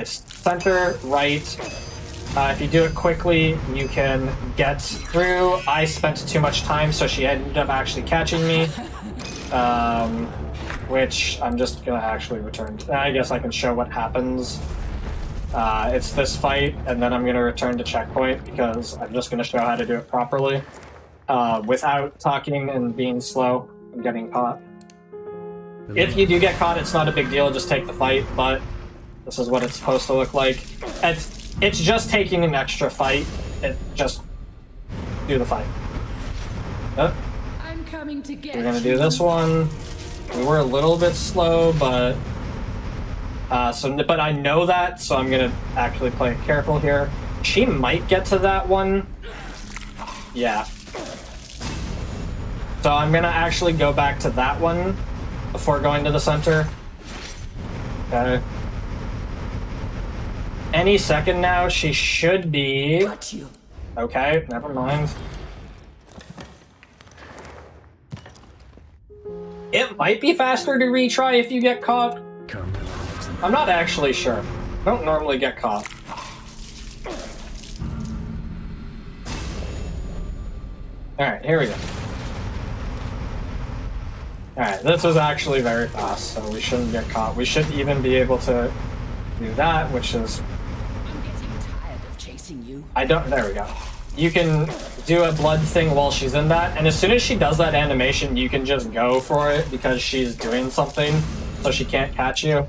center, right. If you do it quickly, you can get through. I spent too much time, so she ended up actually catching me. Which I'm just gonna actually return to. I guess I can show what happens. It's this fight, and then I'm going to return to checkpoint because I'm just going to show how to do it properly without talking and being slow and getting caught. If you do get caught, it's not a big deal, just take the fight, but this is what it's supposed to look like. It's just taking an extra fight. Just do the fight. I'm coming to get We're going to do this one. We were a little bit slow, but... but I know that, so I'm gonna actually play it careful here. She might get to that one. Yeah. So I'm gonna actually go back to that one before going to the center. Okay. Any second now, she should be... Okay, never mind. It might be faster to retry if you get caught. I'm not actually sure. I don't normally get caught. Alright, here we go. Alright, this was actually very fast, so we shouldn't get caught. We should even be able to do that, which is... I'm getting tired of chasing you. There we go. You can do a blood thing while she's in that, and as soon as she does that animation, you can just go for it because she's doing something, so she can't catch you.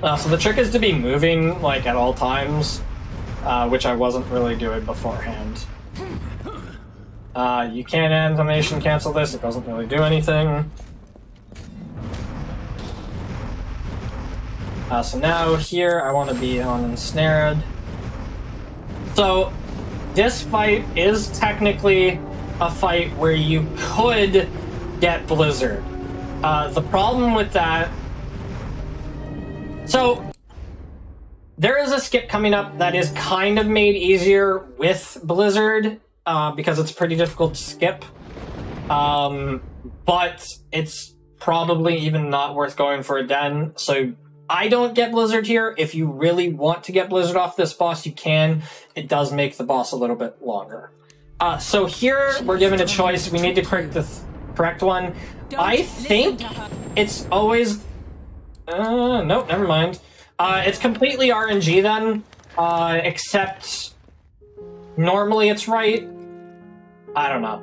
So the trick is to be moving, like, at all times, which I wasn't really doing beforehand. You can't animation cancel this, it doesn't really do anything. So now here, I want to be on Ensnared. So, this fight is technically a fight where you could get Blizzard. The problem with that... So, there is a skip coming up that is kind of made easier with Blizzard, because it's pretty difficult to skip. But it's probably even not worth going for a den, so I don't get Blizzard here. If you really want to get Blizzard off this boss, you can. It does make the boss a little bit longer. So here, we're given a choice. We need to correct the correct one. I think it's always... nope, never mind. It's completely RNG then, except normally it's right. I don't know.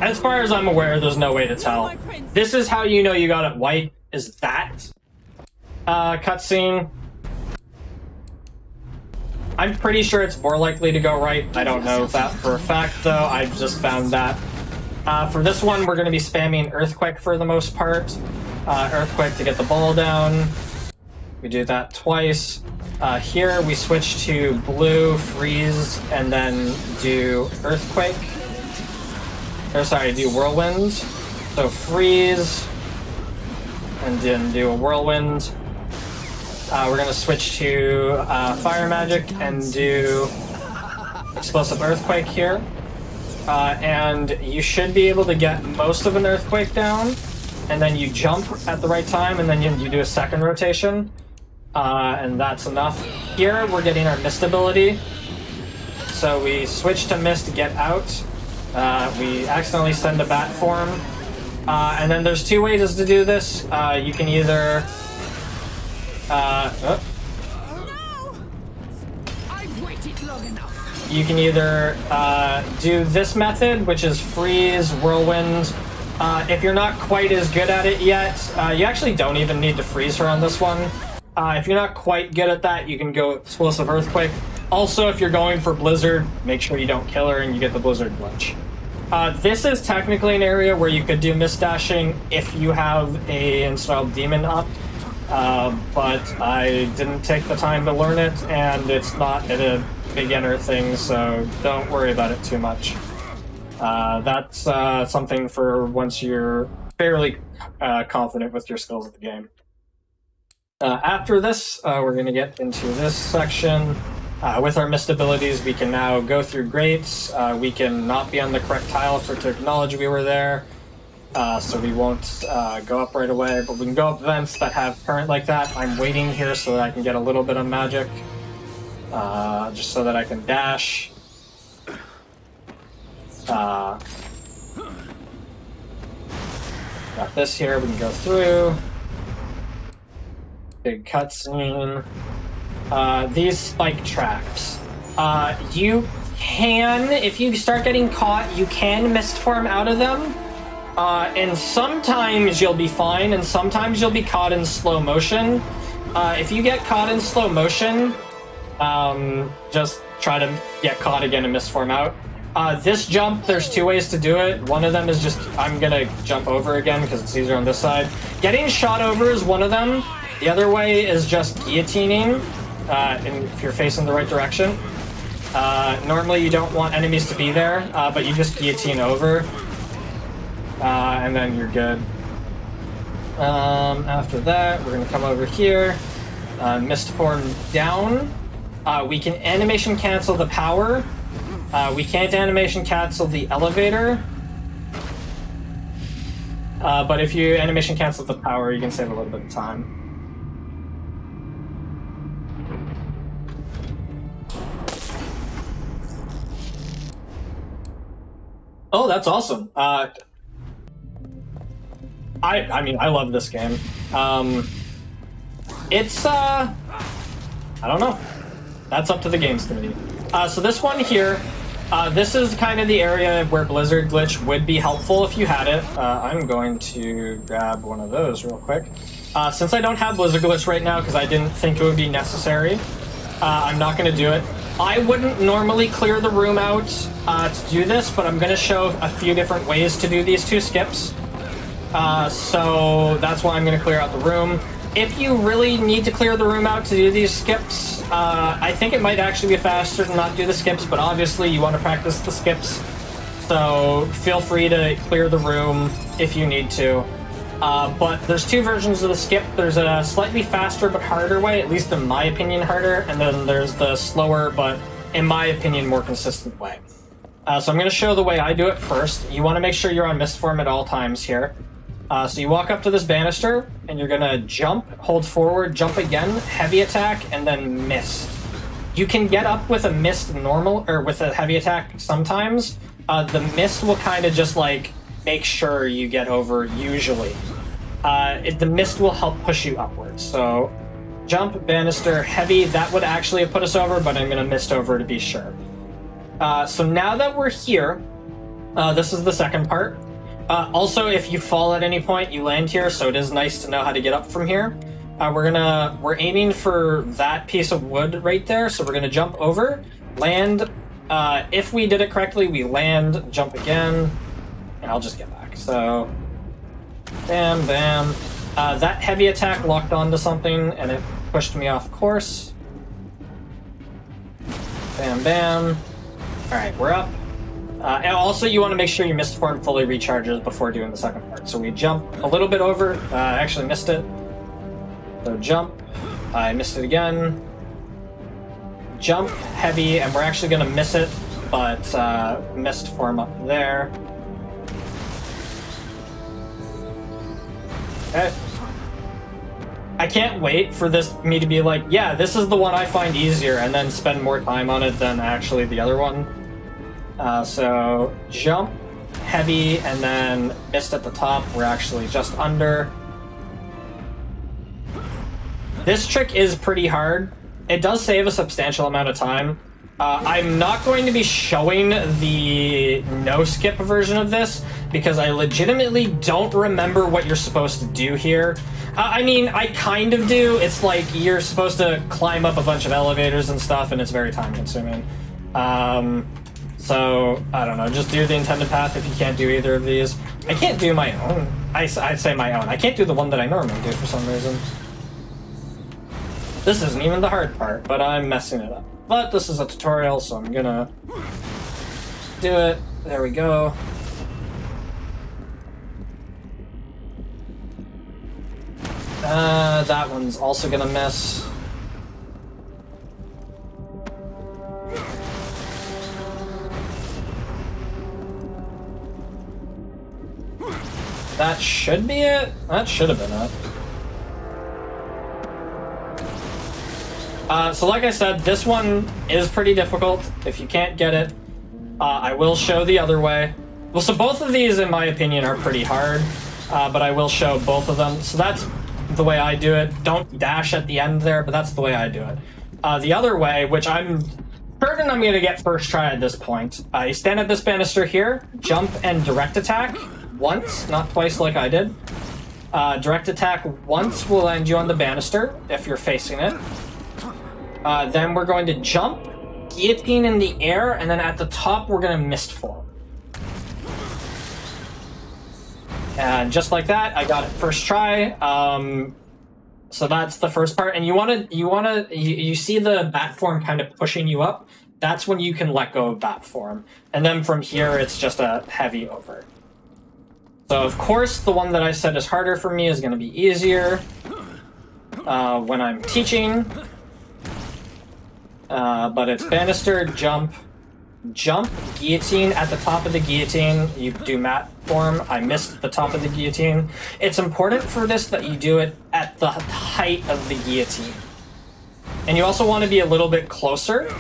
As far as I'm aware, there's no way to tell. This is how you know you got it white, is that cutscene. I'm pretty sure it's more likely to go right. I don't know that for a fact, though. I just found that. For this one, we're going to be spamming Earthquake for the most part. Earthquake to get the ball down. We do that twice. Here, we switch to blue, freeze, and then do Earthquake. or sorry, do whirlwind. So freeze, and then do a whirlwind. We're gonna switch to fire magic and do explosive earthquake here. And you should be able to get most of an earthquake down, and then you jump at the right time, and then you do a second rotation, and that's enough. Here, we're getting our mist ability. So we switch to mist to get out. We accidentally send a bat form. And then there's two ways to do this. You can either... No! I've waited long enough. You can either do this method, which is freeze, whirlwind. If you're not quite as good at it yet, you actually don't even need to freeze her on this one. If you're not quite good at that, you can go explosive earthquake. Also, if you're going for blizzard, make sure you don't kill her and you get the blizzard glitch. This is technically an area where you could do mist dashing if you have a installed demon up. But I didn't take the time to learn it, and it's not a beginner thing, so don't worry about it too much. That's something for once you're fairly confident with your skills of the game. After this, we're going to get into this section. With our mist abilities, we can now go through grates. We can not be on the correct tile to acknowledge we were there. So we won't go up right away, but we can go up vents that have current like that. I'm waiting here so that I can get a little bit of magic, just so that I can dash. Got this here, we can go through. Big cutscene. These spike traps. You can, if you start getting caught, you can mist form out of them. And sometimes you'll be fine, and sometimes you'll be caught in slow motion. If you get caught in slow motion, just try to get caught again and mist form out. This jump, there's two ways to do it. One of them is just, I'm gonna jump over again because it's easier on this side. Getting shot over is one of them. The other way is just guillotining, and if you're facing the right direction. Normally you don't want enemies to be there, but you just guillotine over. And then you're good. After that, we're going to come over here. Mist form down. We can animation cancel the power. We can't animation cancel the elevator. But if you animation cancel the power, you can save a little bit of time. Oh, that's awesome. I mean, I love this game. It's, I don't know. That's up to the games committee. So this one here, this is kind of the area where Blizzard Glitch would be helpful if you had it. I'm going to grab one of those real quick. Since I don't have Blizzard Glitch right now, because I didn't think it would be necessary, I'm not going to do it. I wouldn't normally clear the room out to do this, but I'm going to show a few different ways to do these two skips. So that's why I'm going to clear out the room. If you really need to clear the room out to do these skips, I think it might actually be faster to not do the skips, but obviously you want to practice the skips. So feel free to clear the room if you need to. But there's two versions of the skip. There's a slightly faster but harder way, at least in my opinion harder, and then there's the slower but, in my opinion, more consistent way. So I'm going to show the way I do it first. You want to make sure you're on mist form at all times here. So you walk up to this banister, and you're going to jump, hold forward, jump again, heavy attack, and then mist. You can get up with a mist normal, or with a heavy attack sometimes. The mist will kind of just, like, make sure you get over, usually. The mist will help push you upwards. So jump, banister, heavy, that would actually put us over, but I'm going to mist over to be sure. So now that we're here, this is the second part. Also, if you fall at any point, you land here, so it is nice to know how to get up from here. We're aiming for that piece of wood right there, so we're gonna jump over, land. If we did it correctly, we land, jump again, and I'll just get back. So, bam, bam. That heavy attack locked onto something, and it pushed me off course. Bam, bam. All right, we're up. And also, you want to make sure your mist form fully recharges before doing the second part. So we jump a little bit over. I actually missed it. So jump. I missed it again. Jump, heavy, and we're actually going to miss it, but mist form up there. Okay. I can't wait for me to be like, yeah, this is the one I find easier, and then spend more time on it than actually the other one. So jump, heavy, and then mist at the top. We're actually just under. This trick is pretty hard. It does save a substantial amount of time. I'm not going to be showing the no-skip version of this because I legitimately don't remember what you're supposed to do here. I mean, I kind of do. It's like you're supposed to climb up a bunch of elevators and stuff, and it's very time-consuming. So, I don't know, just do the intended path if you can't do either of these. I can't do my own. I'd say my own. I can't do the one that I normally do for some reason. This isn't even the hard part, but I'm messing it up. But this is a tutorial, so I'm gonna do it. There we go. That one's also gonna miss. That should be it? That should have been it. So like I said, this one is pretty difficult. If you can't get it, I will show the other way. Well, so both of these, in my opinion, are pretty hard, but I will show both of them. So that's the way I do it. Don't dash at the end there, but that's the way I do it. The other way, which I'm certain I'm going to get first try at this point, you stand at this banister here, jump and direct attack once, not twice like I did. Direct attack once will land you on the banister if you're facing it. Then we're going to jump, guillotine in the air, and then at the top we're going to mist form. And just like that, I got it first try. So that's the first part, and you see the bat form kind of pushing you up. That's when you can let go of bat form, and then from here it's just a heavy over. So of course the one that I said is harder for me is going to be easier when I'm teaching. But it's banister, jump, guillotine. At the top of the guillotine, you do mat form. I missed the top of the guillotine. It's important for this that you do it at the height of the guillotine. And you also want to be a little bit closer.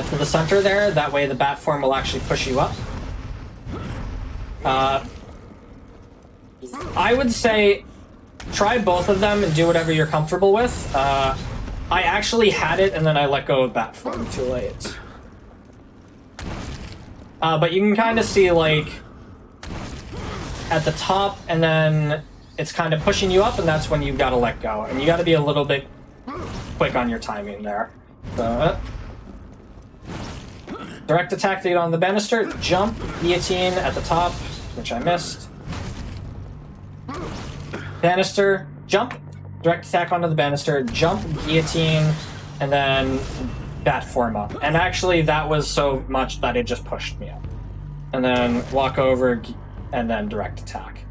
To the center there, that way the bat form will actually push you up. I would say try both of them and do whatever you're comfortable with. I actually had it and then I let go of bat form too late. But you can kind of see, like, at the top, and then it's kind of pushing you up, and that's when you gotta let go. And you gotta be a little bit quick on your timing there. So, direct attack to get on the banister, jump, guillotine at the top, which I missed. Banister, jump, direct attack onto the banister, jump, guillotine, and then bat form up. And actually, that was so much that it just pushed me up. And then walk over, and then direct attack.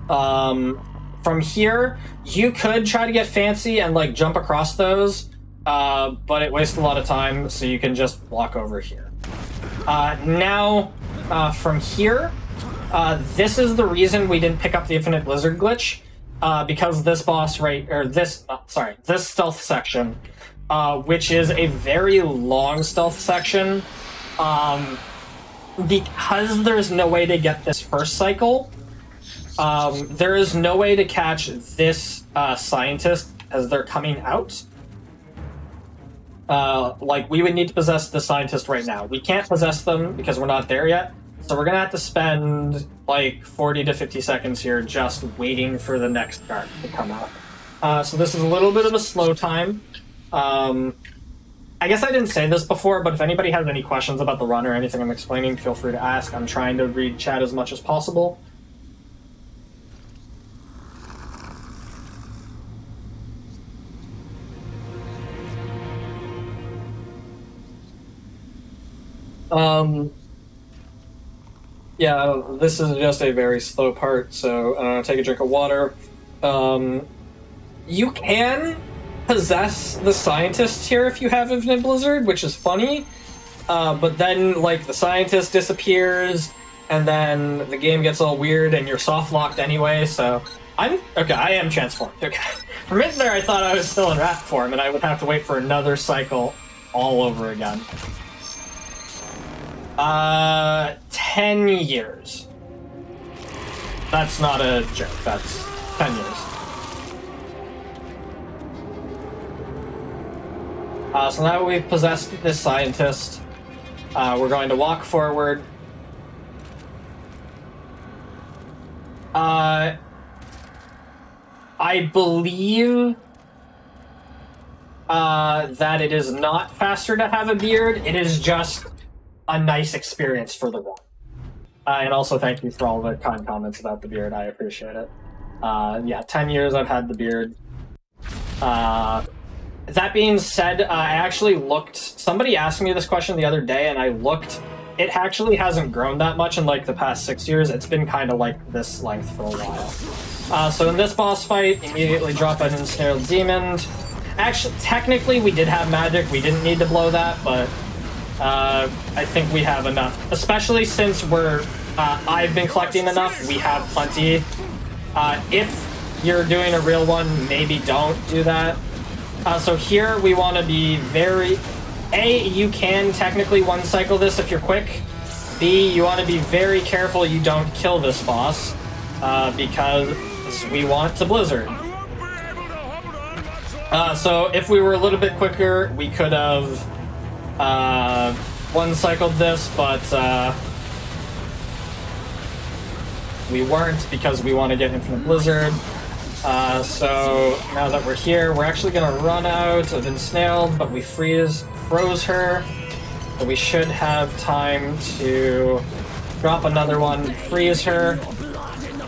From here, you could try to get fancy and, like, jump across those, but it wastes a lot of time, so you can just walk over here. From here, this is the reason we didn't pick up the Infinite Blizzard glitch, because this boss this stealth section, which is a very long stealth section, because there's no way to get this first cycle, there is no way to catch this scientist as they're coming out. Like, we would need to possess the scientist right now. We can't possess them because we're not there yet. So we're gonna have to spend like 40 to 50 seconds here just waiting for the next guard to come out. So this is a little bit of a slow time. I guess I didn't say this before, but if anybody has any questions about the run or anything I'm explaining, feel free to ask. I'm trying to read chat as much as possible. Yeah, this is just a very slow part, so take a drink of water. You can possess the scientist here if you have Infinite Blizzard, which is funny, but then, like, the scientist disappears, and then the game gets all weird, and you're soft-locked anyway, so... Okay, I am transformed. Okay. For a minute there, I thought I was still in rat form, and I would have to wait for another cycle all over again. 10 years. That's not a joke, that's 10 years. So now we've possessed this scientist, we're going to walk forward. I believe that it is not faster to have a beard, it is just a nice experience for the run. And also thank you for all the kind comments about the beard, I appreciate it. Yeah, 10 years I've had the beard. That being said, I actually looked... Somebody asked me this question the other day, and I looked. It actually hasn't grown that much in, like, the past 6 years. It's been kind of, like, this length for a while. So in this boss fight, immediately drop an ensnared demon. Actually, technically, we did have magic. We didn't need to blow that, but I think we have enough. Especially since I've been collecting enough, we have plenty. If you're doing a real one, maybe don't do that. So here we want to be very... A, you can technically one-cycle this if you're quick. B, you want to be very careful you don't kill this boss, because we want to Blizzard. So if we were a little bit quicker, we could have one-cycled this, but we weren't because we want to get Infinite Blizzard. So now that we're here, we're actually going to run out of Ensnailed, but we froze her. So we should have time to drop another one, freeze her,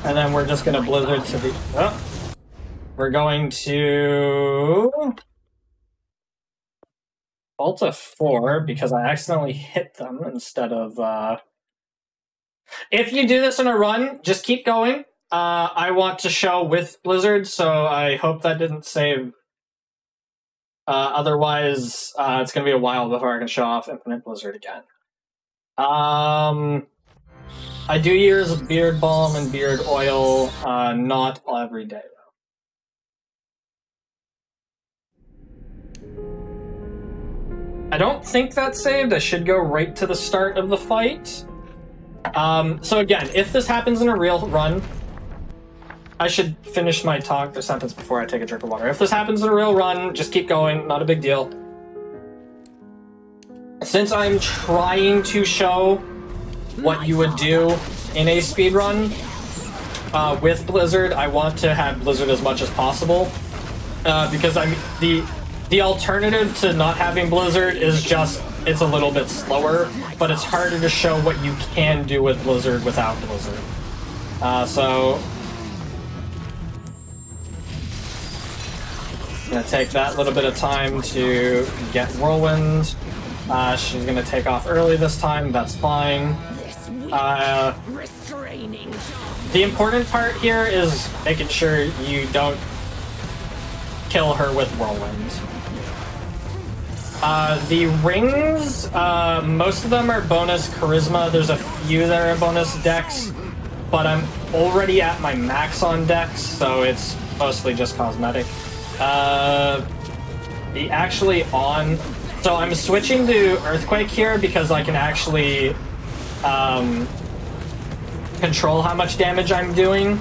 and then we're just going to Blizzard to the... Oh, we're going to... Ulta 4, because I accidentally hit them instead of... If you do this in a run, just keep going. I want to show with Blizzard, so I hope that didn't save. Otherwise, it's going to be a while before I can show off Infinite Blizzard again. I do use beard balm and beard oil, not every day, though. I don't think that's saved. I should go right to the start of the fight. So again, if this happens in a real run, I should finish my talk or sentence before I take a drink of water. If this happens in a real run, just keep going, not a big deal. Since I'm trying to show what you would do in a speedrun with Blizzard, I want to have Blizzard as much as possible. Because the alternative to not having Blizzard is just, it's a little bit slower, but it's harder to show what you can do with Blizzard without Blizzard. So... gonna take that little bit of time to get Whirlwind. She's gonna take off early this time, that's fine. The important part here is making sure you don't kill her with Whirlwind. The rings, most of them are bonus Charisma. There's a few that are bonus Dex, but I'm already at my max on Dex, so it's mostly just cosmetic. So I'm switching to Earthquake here because I can actually control how much damage I'm doing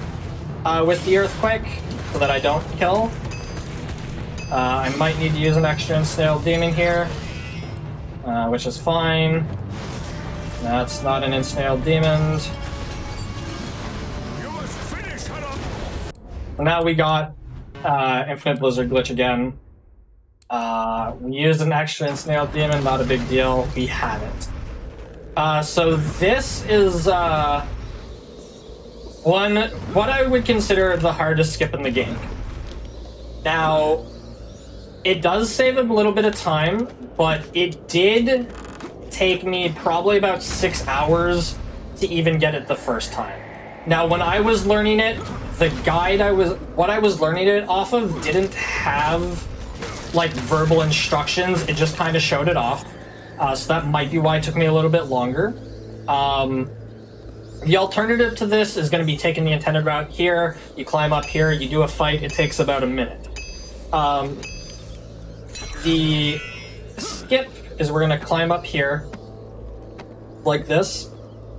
with the Earthquake so that I don't kill. I might need to use an extra Ensnailed Demon here, which is fine. That's not an Ensnailed Demon. Now we got Infinite Blizzard glitch again. We used an extra Ensnailed Demon, not a big deal. We have it. So this is what I would consider the hardest skip in the game. Now, it does save a little bit of time, but it did take me probably about 6 hours to even get it the first time. Now, when I was learning it, the guide what I was learning it off of didn't have like verbal instructions. It just kind of showed it off. So that might be why it took me a little bit longer. The alternative to this is going to be taking the intended route here. You climb up here, you do a fight, it takes about a minute. The skip is we're going to climb up here like this.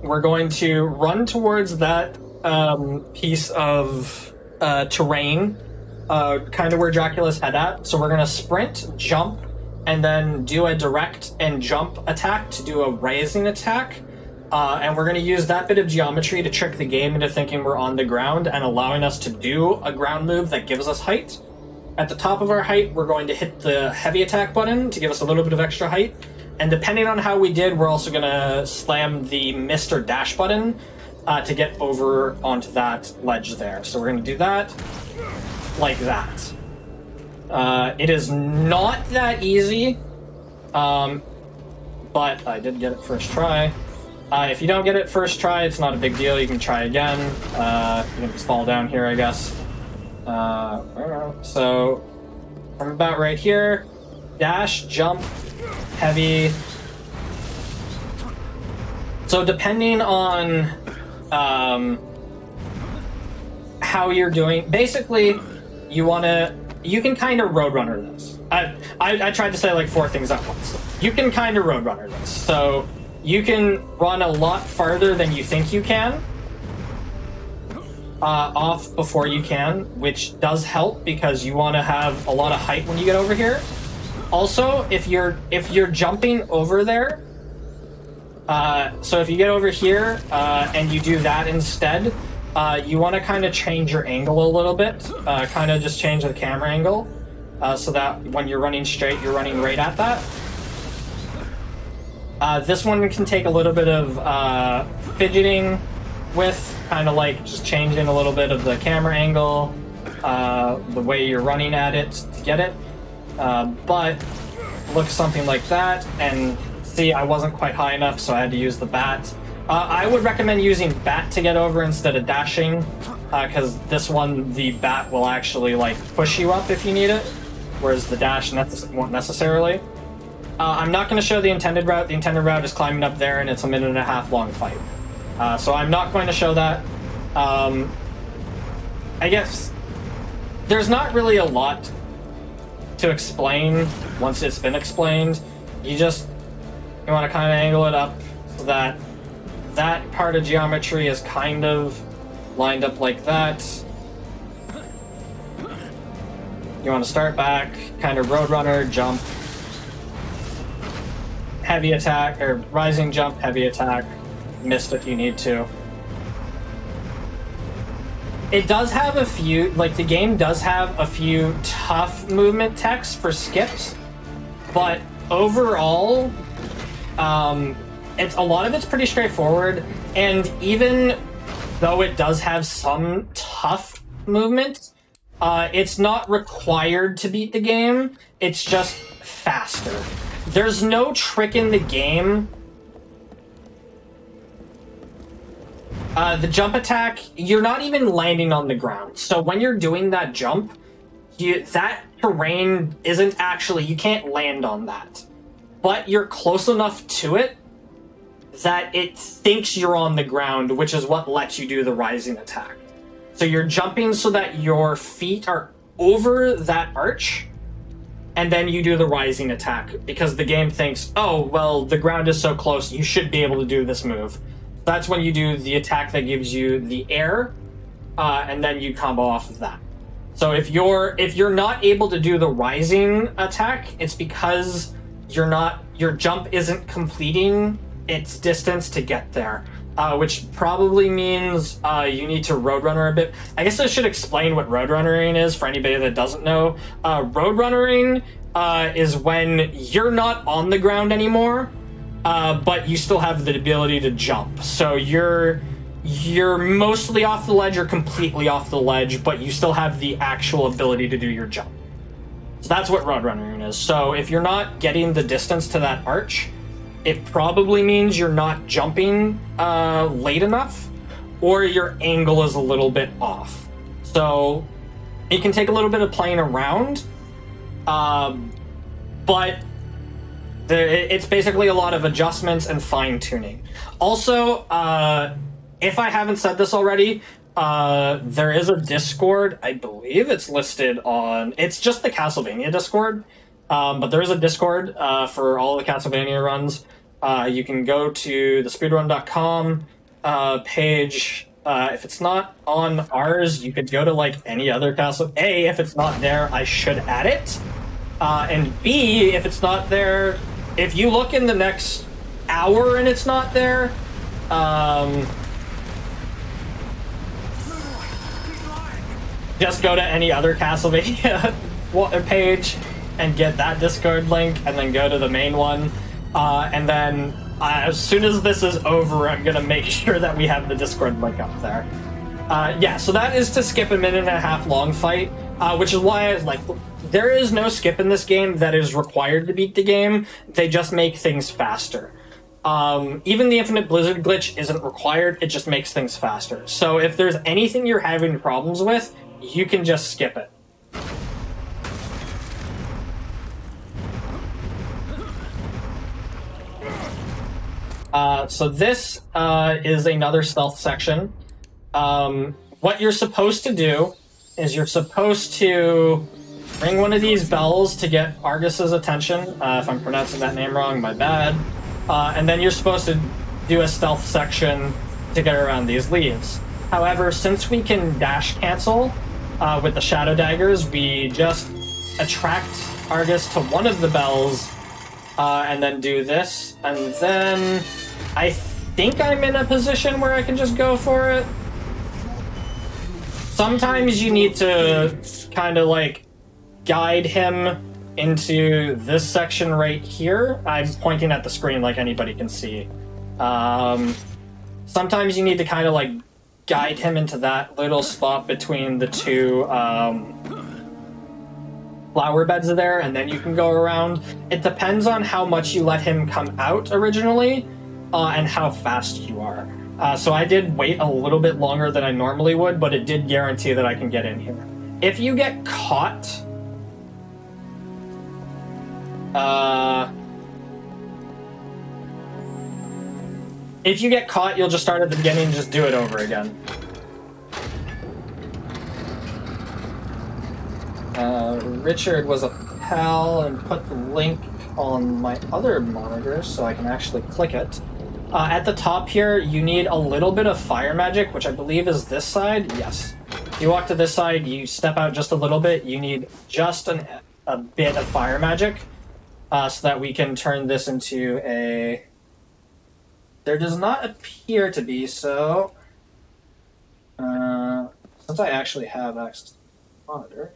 We're going to run towards that piece of terrain, kind of where Dracula's head at. So we're going to sprint, jump, and then do a direct and jump attack to do a rising attack. And we're going to use that bit of geometry to trick the game into thinking we're on the ground and allowing us to do a ground move that gives us height. At the top of our height, we're going to hit the heavy attack button to give us a little bit of extra height. And depending on how we did, we're also going to slam the mist or dash button to get over onto that ledge there. So we're going to do that like that. It is not that easy, but I did get it first try. If you don't get it first try, it's not a big deal. You can try again. You can just fall down here, I guess. So, from about right here, dash, jump, heavy. So depending on how you're doing, basically, you can kind of roadrunner this. I tried to say like 4 things at once. You can kind of roadrunner this. So you can run a lot farther than you think you can off before you can, which does help because you want to have a lot of height when you get over here. Also, if you're jumping over there, so if you get over here and you do that instead, you want to kind of change your angle a little bit, kind of just change the camera angle, so that when you're running straight, you're running right at that. This one can take a little bit of fidgeting with, kind of like just changing a little bit of the camera angle, the way you're running at it to get it. But look something like that, and see, I wasn't quite high enough, so I had to use the bat. I would recommend using bat to get over instead of dashing, because this one, the bat will actually like push you up if you need it, whereas the dash won't necessarily. I'm not going to show the intended route. The intended route is climbing up there, and it's a 1.5-minute long fight. So I'm not going to show that. I guess there's not really a lot to explain once it's been explained. You want to kind of angle it up so that that part of geometry is kind of lined up like that. You want to start back, kind of roadrunner, jump, heavy attack, or rising jump, heavy attack, mist if you need to. It does have a few, like the game does have a few tough movement techs for skips, but overall, a lot of it's pretty straightforward, and even though it does have some tough movement, it's not required to beat the game, it's just faster. There's no trick in the game. The jump attack, you're not even landing on the ground. So when you're doing that jump, that terrain isn't actually, you can't land on that. But you're close enough to it that it thinks you're on the ground, which is what lets you do the rising attack. So you're jumping so that your feet are over that arch, and then you do the rising attack, because the game thinks, oh, well, the ground is so close, you should be able to do this move. That's when you do the attack that gives you the air, and then you combo off of that. So if you're not able to do the rising attack, it's because your jump isn't completing its distance to get there, which probably means you need to roadrunner a bit. I guess I should explain what roadrunnering is for anybody that doesn't know. Roadrunnering is when you're not on the ground anymore, but you still have the ability to jump. So you're mostly off the ledge or completely off the ledge, but you still have the actual ability to do your jump. So that's what roadrunnering is. So if you're not getting the distance to that arch, it probably means you're not jumping late enough, or your angle is a little bit off. So it can take a little bit of playing around, but it's basically a lot of adjustments and fine-tuning. Also, if I haven't said this already, there is a Discord. I believe it's listed on... It's just the Castlevania Discord, but there is a Discord for all the Castlevania runs. You can go to the speedrun.com page. If it's not on ours, you could go to like any other castle. A, if it's not there, I should add it. And B, if it's not there, if you look in the next hour and it's not there, just go to any other Castlevania page and get that Discord link, and then go to the main one. And then as soon as this is over, I'm gonna make sure that we have the Discord link up there. Yeah, so that is to skip a 1.5-minute long fight, which is why I was like, there is no skip in this game that is required to beat the game. They just make things faster. Even the Infinite Blizzard glitch isn't required, it just makes things faster. So if there's anything you're having problems with, you can just skip it. So this is another stealth section. What you're supposed to do is you're supposed to ring one of these bells to get Argus's attention. If I'm pronouncing that name wrong, my bad. And then you're supposed to do a stealth section to get around these leaves. However, since we can dash cancel with the shadow daggers, we just attract Argus to one of the bells and then do this. And then I think I'm in a position where I can just go for it. Sometimes you need to kind of like guide him into this section right here. I'm pointing at the screen like anybody can see. Sometimes you need to kind of like guide him into that little spot between the two flower beds there, and then you can go around. It depends on how much you let him come out originally and how fast you are. So I did wait a little bit longer than I normally would, but it did guarantee that I can get in here. If you get caught, you'll just start at the beginning and just do it over again. Richard was a pal and put the link on my other monitor so I can actually click it. At the top here, you need a little bit of fire magic, which I believe is this side. Yes. You walk to this side, you step out just a little bit, you need just a bit of fire magic so that we can turn this into a... There does not appear to be, so... since I actually have access to the monitor,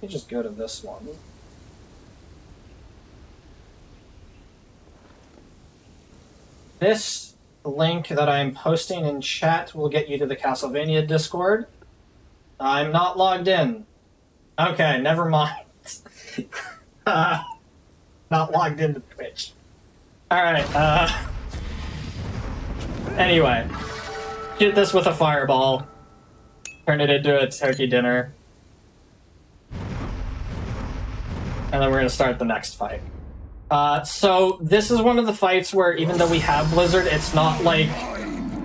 let me just go to this one. This link that I'm posting in chat will get you to the Castlevania Discord. I'm not logged in. Okay, never mind. Not logged into Twitch. Alright, anyway. Shoot this with a fireball. Turn it into a turkey dinner. And then we're gonna start the next fight. So this is one of the fights where even though we have Blizzard, it's not like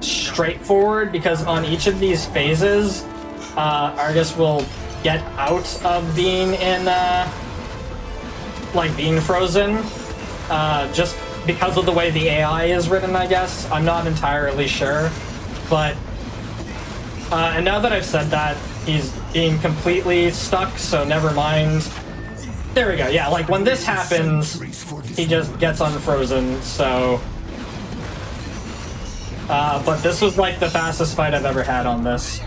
straightforward, because on each of these phases, Argus will get out of being in, like being frozen, just because of the way the AI is written, I guess. I'm not entirely sure, but, and now that I've said that, he's being completely stuck, so never mind. There we go, yeah, like when this happens, he just gets unfrozen, so... but this was like the fastest fight I've ever had on this.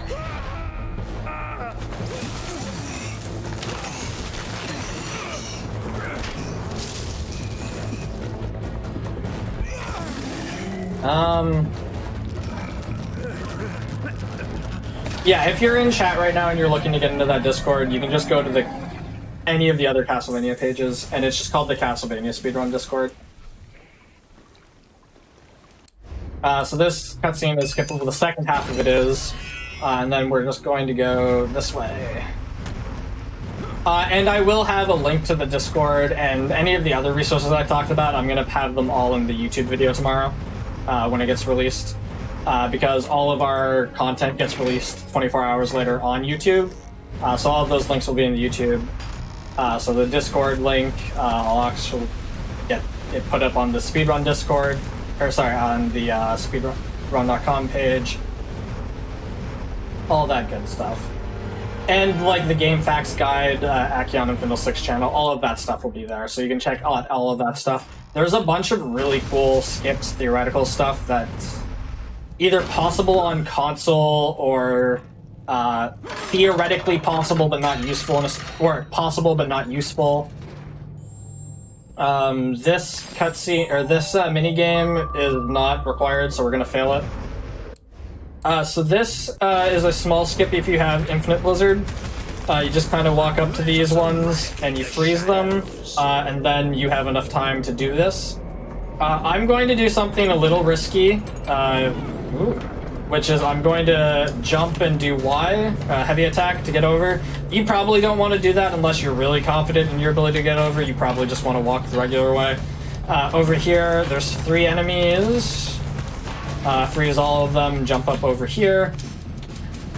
Yeah, if you're in chat right now and you're looking to get into that Discord, you can just go to any of the other Castlevania pages, and it's just called the Castlevania Speedrun Discord. So this cutscene is skippable. The second half of it is, and then we're just going to go this way. And I will have a link to the Discord and any of the other resources I talked about. I'm going to have them all in the YouTube video tomorrow when it gets released. Because all of our content gets released 24 hours later on YouTube. So all of those links will be in the YouTube. So the Discord link, I'll actually get it put up on the Speedrun Discord, or sorry, on the speedrun.com page. All that good stuff. And like the Game Facts Guide, Akion and Findle 6 channel, all of that stuff will be there. So you can check out all of that stuff. There's a bunch of really cool skips, theoretical stuff that's either possible on console or theoretically possible but not useful, or possible but not useful. This cutscene, or this minigame is not required, so we're gonna fail it. So this is a small skip if you have Infinite Blizzard. You just kind of walk up to these ones and you freeze them, and then you have enough time to do this. I'm going to do something a little risky, which is I'm going to jump and do Y, heavy attack, to get over. You probably don't want to do that unless you're really confident in your ability to get over. You probably just want to walk the regular way. Over here, there's 3 enemies. Freeze all of them, jump up over here.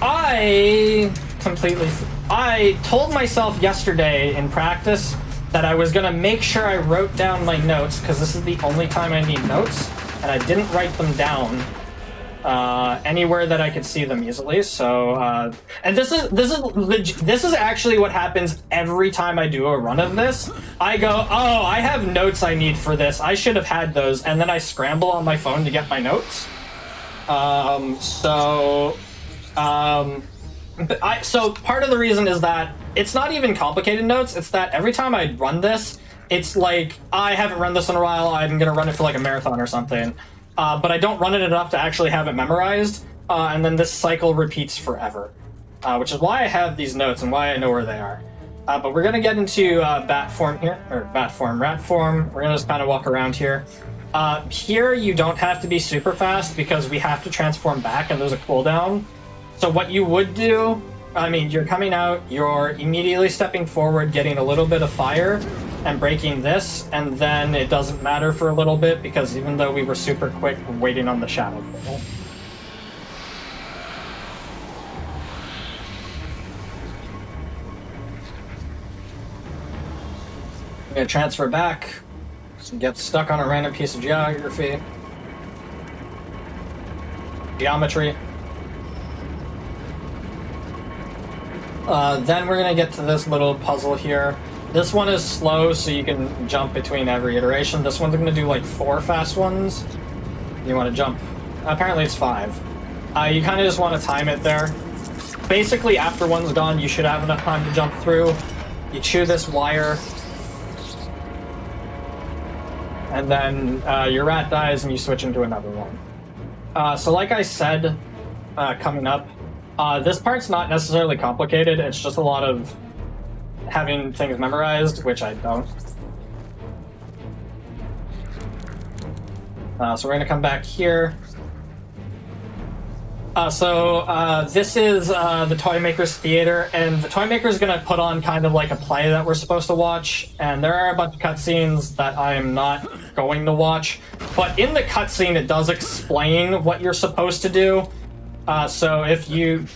I told myself yesterday in practice that I was gonna make sure I wrote down my notes, because this is the only time I need notes, and I didn't write them down anywhere that I could see them easily. So, and this is actually what happens every time I do a run of this. I go, oh, I have notes I need for this. I should have had those, and then I scramble on my phone to get my notes. So part of the reason is that it's not even complicated notes. It's that every time I run this, it's like, I haven't run this in a while, I'm gonna run it for like a marathon or something. But I don't run it enough to actually have it memorized, and then this cycle repeats forever. Which is why I have these notes and why I know where they are. But we're gonna get into rat form. We're gonna just kind of walk around here. Here you don't have to be super fast because we have to transform back and there's a cooldown. So what you would do, I mean, you're coming out, you're immediately stepping forward, getting a little bit of fire, and breaking this, and then it doesn't matter for a little bit because even though we were super quick, we're waiting on the shadow portal. I'm gonna transfer back, get stuck on a random piece of geography. Geometry. Then we're gonna get to this little puzzle here. This one is slow, so you can jump between every iteration. This one's gonna do like 4 fast ones. You wanna jump, apparently it's 5. You kinda just wanna time it there. Basically, after one's gone, you should have enough time to jump through. You chew this wire, and then your rat dies and you switch into another one. So like I said, coming up, this part's not necessarily complicated, it's just a lot of having things memorized, which I don't. So we're gonna come back here. This is the Toymaker's Theater, and the Toymaker's gonna put on kind of like a play that we're supposed to watch, and there are a bunch of cutscenes that I am not going to watch, but in the cutscene it does explain what you're supposed to do. So if you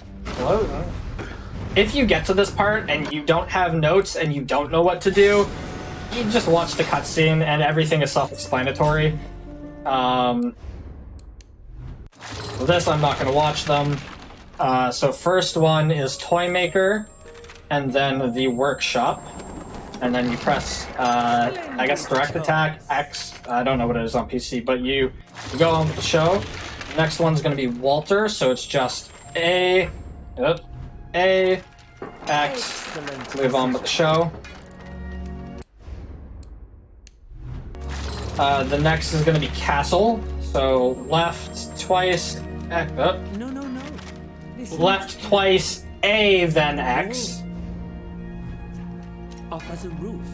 get to this part and you don't have notes and you don't know what to do, you just watch the cutscene and everything is self-explanatory. This, I'm not going to watch them. So first one is Toymaker, and then the Workshop. And then you press, I guess, direct attack, X. I don't know what it is on PC, but you go on with the show. Next one's going to be Walter, so it's just A, X, move on with the show. The next is going to be Castle, so left twice, left twice, A, then X. Offers a roof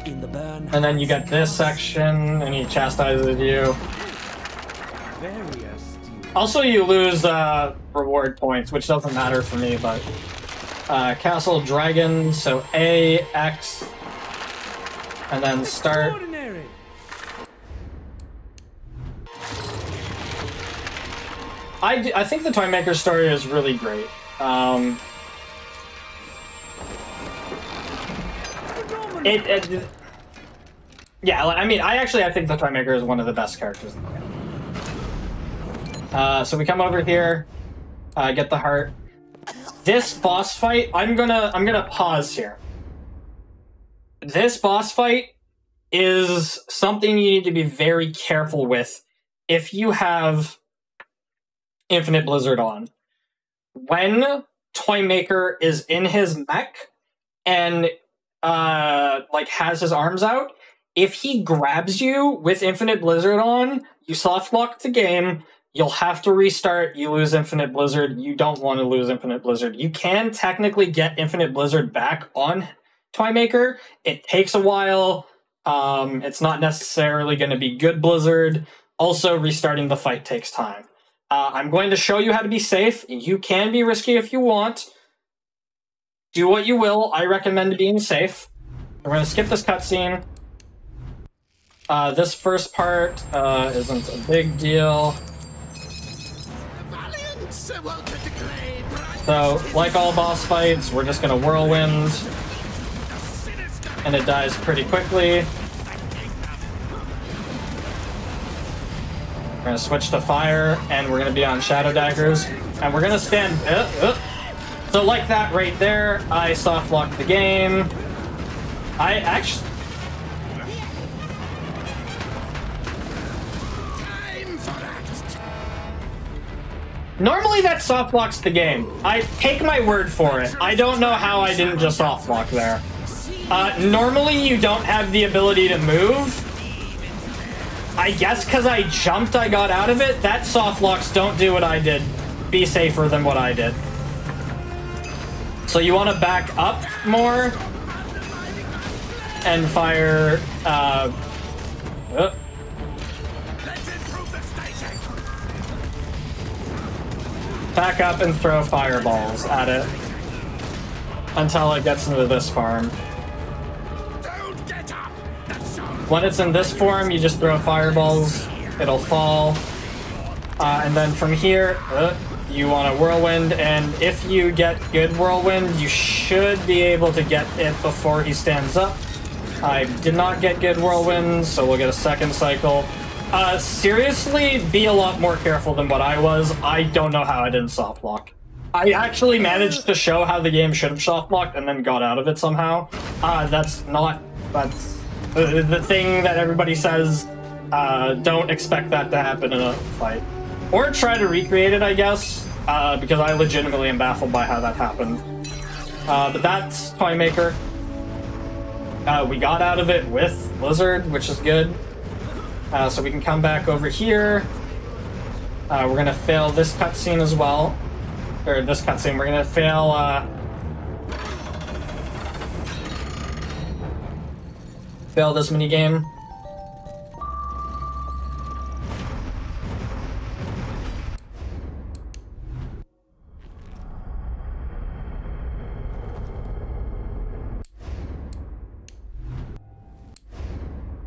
in the burn. And then you get this section, and he chastises you. Very esteemed. Also, you lose reward points, which doesn't matter for me, but Castle Dragon, so A, X, and then start. Extraordinary. I think the Toymaker story is really great. Yeah, I mean, I think the Toymaker is one of the best characters in the game. So we come over here, get the heart. This boss fight, I'm gonna pause here. This boss fight is something you need to be very careful with if you have Infinite Blizzard on. When Toymaker is in his mech and like has his arms out, if he grabs you with Infinite Blizzard on, you soft lock the game, you'll have to restart, you lose Infinite Blizzard. You don't want to lose Infinite Blizzard. You can technically get Infinite Blizzard back on Toymaker. It takes a while. It's not necessarily going to be good Blizzard. Also, restarting the fight takes time. I'm going to show you how to be safe. You can be risky if you want. Do what you will. I recommend being safe. We're going to skip this cutscene. This first part isn't a big deal. So, like all boss fights, we're just going to whirlwind. And it dies pretty quickly. We're going to switch to fire, and we're going to be on Shadow Daggers. And we're going to stand... So like that right there, I soft locked the game. I actually... Normally that soft locks the game. I take my word for it. I don't know how I didn't just soft lock there. Normally you don't have the ability to move. I guess because I jumped, I got out of it. That soft locks don't do what I did. Be safer than what I did. So you want to back up more and fire. Back up and throw fireballs at it until it gets into this farm. When it's in this form, you just throw fireballs, it'll fall. And then from here, you want a whirlwind, and if you get good whirlwind, you should be able to get it before he stands up. I did not get good whirlwind, so we'll get a second cycle. Seriously, be a lot more careful than what I was. I don't know how I didn't soft lock. I actually managed to show how the game should have soft locked and then got out of it somehow. That's the thing that everybody says. Don't expect that to happen in a fight. Or try to recreate it, I guess, because I legitimately am baffled by how that happened. But that's Toymaker. We got out of it with Blizzard, which is good. So we can come back over here. We're gonna fail this cutscene as well. Or this cutscene, we're gonna fail, fail this minigame.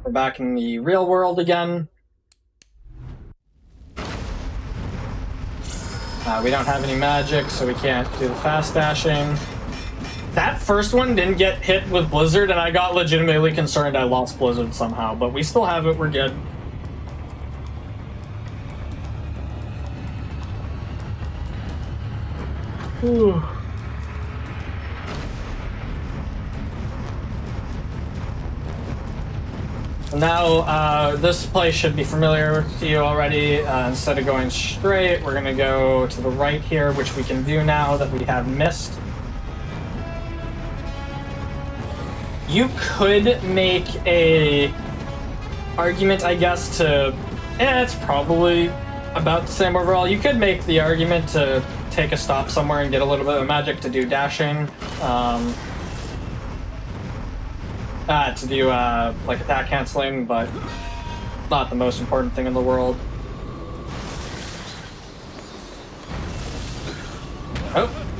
We're back in the real world again. We don't have any magic, so we can't do the fast dashing. That first one didn't get hit with Blizzard, and I got legitimately concerned I lost Blizzard somehow, but we still have it, we're good. Whew. Now, this place should be familiar to you already. Instead of going straight, we're going to go to the right here, which we can do now that we have missed. You could make a argument, I guess, to... it's probably about the same overall. You could make the argument to take a stop somewhere and get a little bit of magic to do dashing. To do, like, attack canceling, but not the most important thing in the world.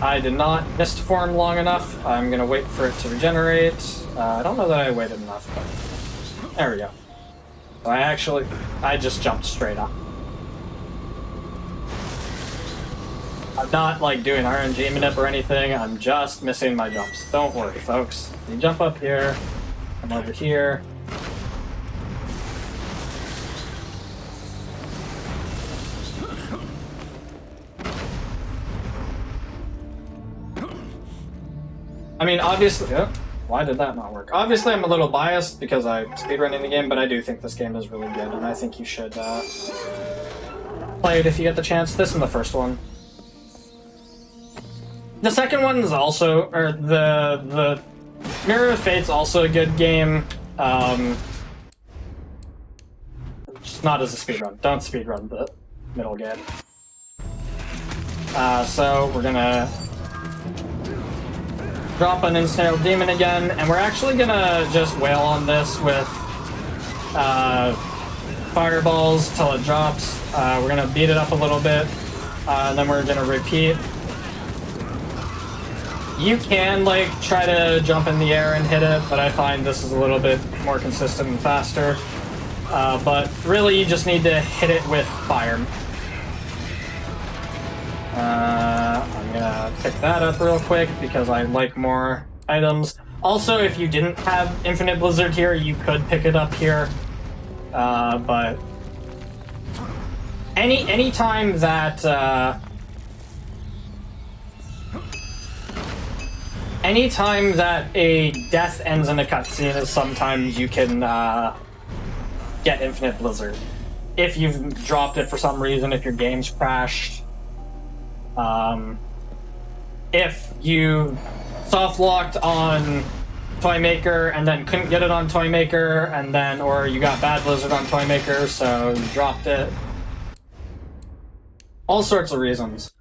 I did not mist form long enough. I'm gonna wait for it to regenerate. I don't know that I waited enough, but there we go. So I just jumped straight up. I'm not like doing RNG manip or anything, I'm just missing my jumps. Don't worry, folks. You jump up here, come over here. I mean, obviously, why did that not work? Obviously, I'm a little biased because I'm speedrunning the game, but I do think this game is really good, and I think you should play it if you get the chance. This and the first one. The second one is also, or the Mirror of Fate's also a good game. Just not as a speedrun. Don't speedrun the middle game. So we're gonna drop an ensnared demon again, and we're actually gonna just wail on this with fireballs till it drops. We're gonna beat it up a little bit, and then we're gonna repeat. You can like try to jump in the air and hit it, but I find this is a little bit more consistent and faster. But really, you just need to hit it with fire. I'm gonna pick that up real quick because I like more items. Also, if you didn't have Infinite Blizzard here, you could pick it up here. But anytime that anytime that a death ends in a cutscene is sometimes you can get Infinite Blizzard. If you've dropped it for some reason, if your game's crashed. If you soft-locked on Toymaker and then couldn't get it on Toymaker, and then, or you got Bad Blizzard on Toymaker, so you dropped it. All sorts of reasons.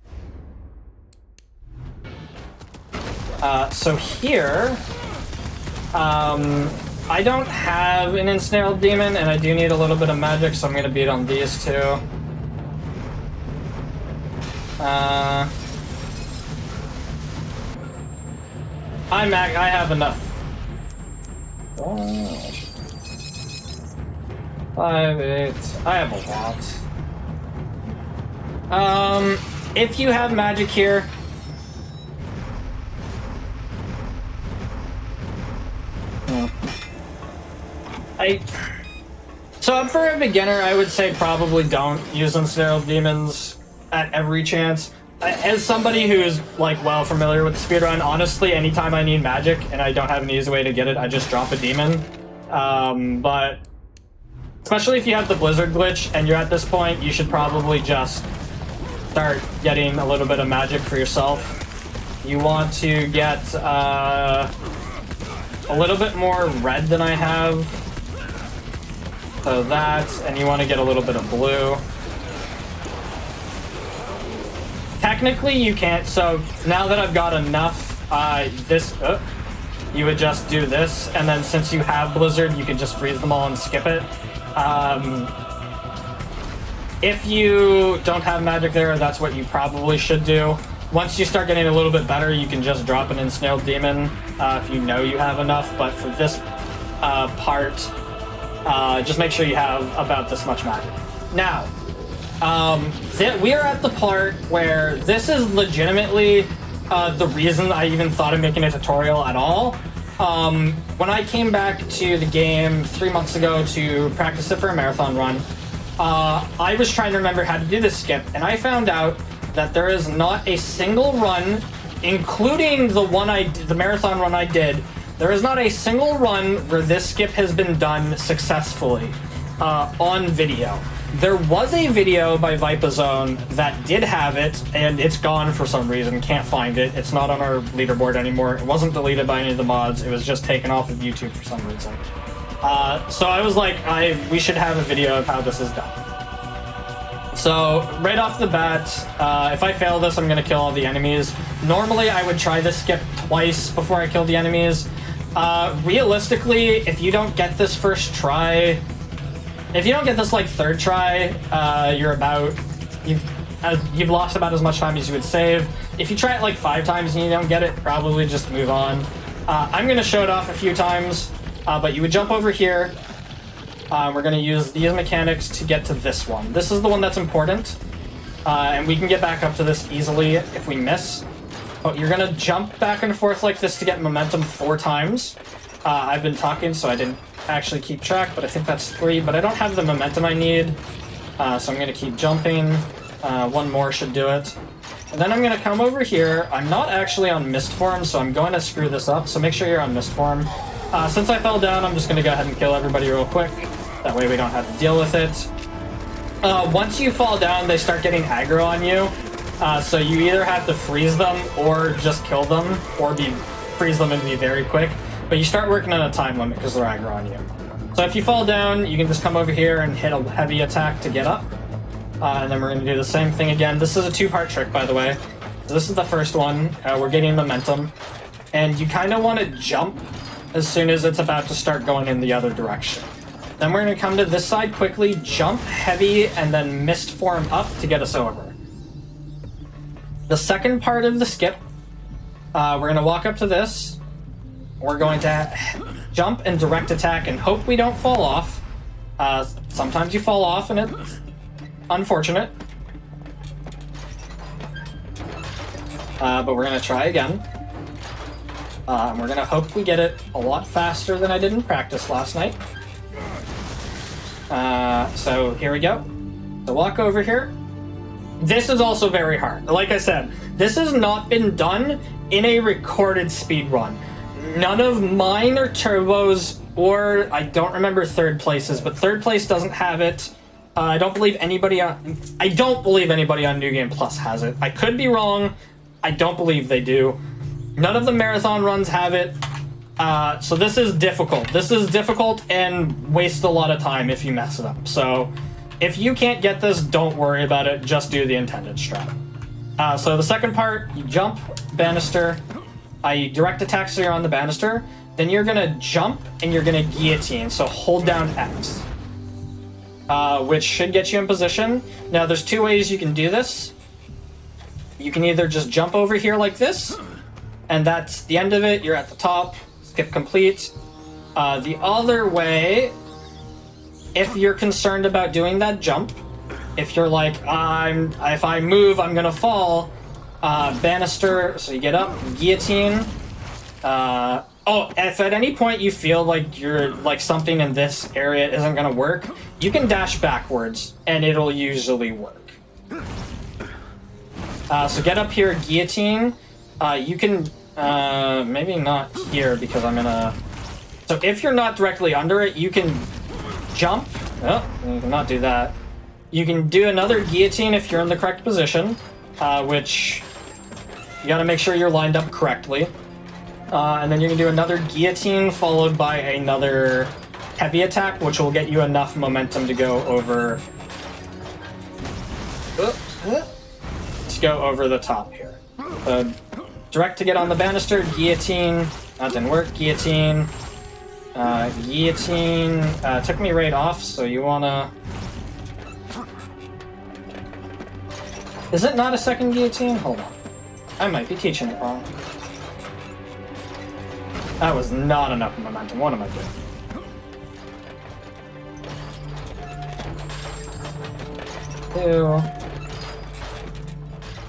So here, I don't have an ensnared demon, and I do need a little bit of magic, so I'm gonna beat on these two. I have enough. 5, 8. I have a lot. If you have magic here, so for a beginner, I would say probably don't use ensnared demons at every chance. As somebody who's like well familiar with the speedrun, honestly, anytime I need magic and I don't have an easy way to get it, I just drop a demon. But especially if you have the blizzard glitch and you're at this point, you should probably just start getting a little bit of magic for yourself. You want to get a little bit more red than I have. So that, and you want to get a little bit of blue. Technically, you can't, so now that I've got enough, you would just do this, and then since you have Blizzard, you can just freeze them all and skip it. If you don't have magic there, that's what you probably should do. Once you start getting a little bit better, you can just drop an ensnared demon if you know you have enough, but for this part, just make sure you have about this much magic. Now, we are at the part where this is legitimately the reason I even thought of making a tutorial at all. When I came back to the game 3 months ago to practice it for a marathon run, I was trying to remember how to do this skip, and I found out that there is not a single run, including the marathon run I did, there is not a single run where this skip has been done successfully on video. There was a video by Vipazone that did have it, and it's gone for some reason. Can't find it. It's not on our leaderboard anymore. It wasn't deleted by any of the mods. It was just taken off of YouTube for some reason. So I was like, we should have a video of how this is done. So right off the bat, if I fail this, I'm going to kill all the enemies. Normally, I would try this skip twice before I kill the enemies. Realistically, if you don't get this first try... If you don't get this, like, third try, you've lost about as much time as you would save. If you try it like 5 times and you don't get it, probably just move on. I'm going to show it off a few times, but you would jump over here. We're going to use these mechanics to get to this one. This is the one that's important, and we can get back up to this easily if we miss. Oh, you're going to jump back and forth like this to get momentum 4 times. I've been talking, so I didn't actually keep track, but I think that's 3, but I don't have the momentum I need, so I'm going to keep jumping. 1 more should do it. And then I'm going to come over here. I'm not actually on mist form, so I'm going to screw this up, so make sure you're on mist form. Since I fell down, I'm just going to go ahead and kill everybody real quick. That way we don't have to deal with it. Once you fall down, they start getting aggro on you. So you either have to freeze them or just kill them, or freeze them and be very quick. But you start working on a time limit because they're aggro on you. So if you fall down, you can just come over here and hit a heavy attack to get up. And then we're going to do the same thing again. This is a 2-part trick, by the way. So this is the first one. We're getting momentum. And you kind of want to jump as soon as it's about to start going in the other direction. Then we're going to come to this side quickly, jump heavy, and then mist form up to get us over. The second part of the skip, we're going to walk up to this. We're going to jump and direct attack and hope we don't fall off. Sometimes you fall off and it's unfortunate. But we're going to try again. We're going to hope we get it a lot faster than I did in practice last night. So here we go. So walk over here. This is also very hard. Like I said, this has not been done in a recorded speed run. None of mine are turbos, or I don't remember 3rd places, but 3rd place doesn't have it. I don't believe anybody on New Game Plus has it. I could be wrong. I don't believe they do. None of the marathon runs have it. So this is difficult. This is difficult and wastes a lot of time if you mess it up. So if you can't get this, don't worry about it. Just do the intended strat. So the second part, you jump, banister. You direct attack so you're on the banister. Then you're going to jump and you're going to guillotine. So hold down X. Which should get you in position. Now there's 2 ways you can do this. You can either just jump over here like this, and that's the end of it. You're at the top. Skip complete. The other way, if you're concerned about doing that jump, if you're like, if I move, I'm gonna fall, banister, so you get up, guillotine. If at any point you feel like you're like something in this area isn't gonna work, you can dash backwards, and it'll usually work. So get up here, guillotine. You can, maybe not here because I'm gonna... So if you're not directly under it, you can jump. Oh, you cannot do that. You can do another guillotine if you're in the correct position, which you gotta make sure you're lined up correctly. And then you can do another guillotine followed by another heavy attack, which will get you enough momentum to go over... to go over the top here. Direct to get on the banister, guillotine. That didn't work. Guillotine. Guillotine. Took me right off, so you wanna... Is it not a second guillotine? Hold on. I might be teaching it wrong. That was not enough momentum. What am I doing? Two.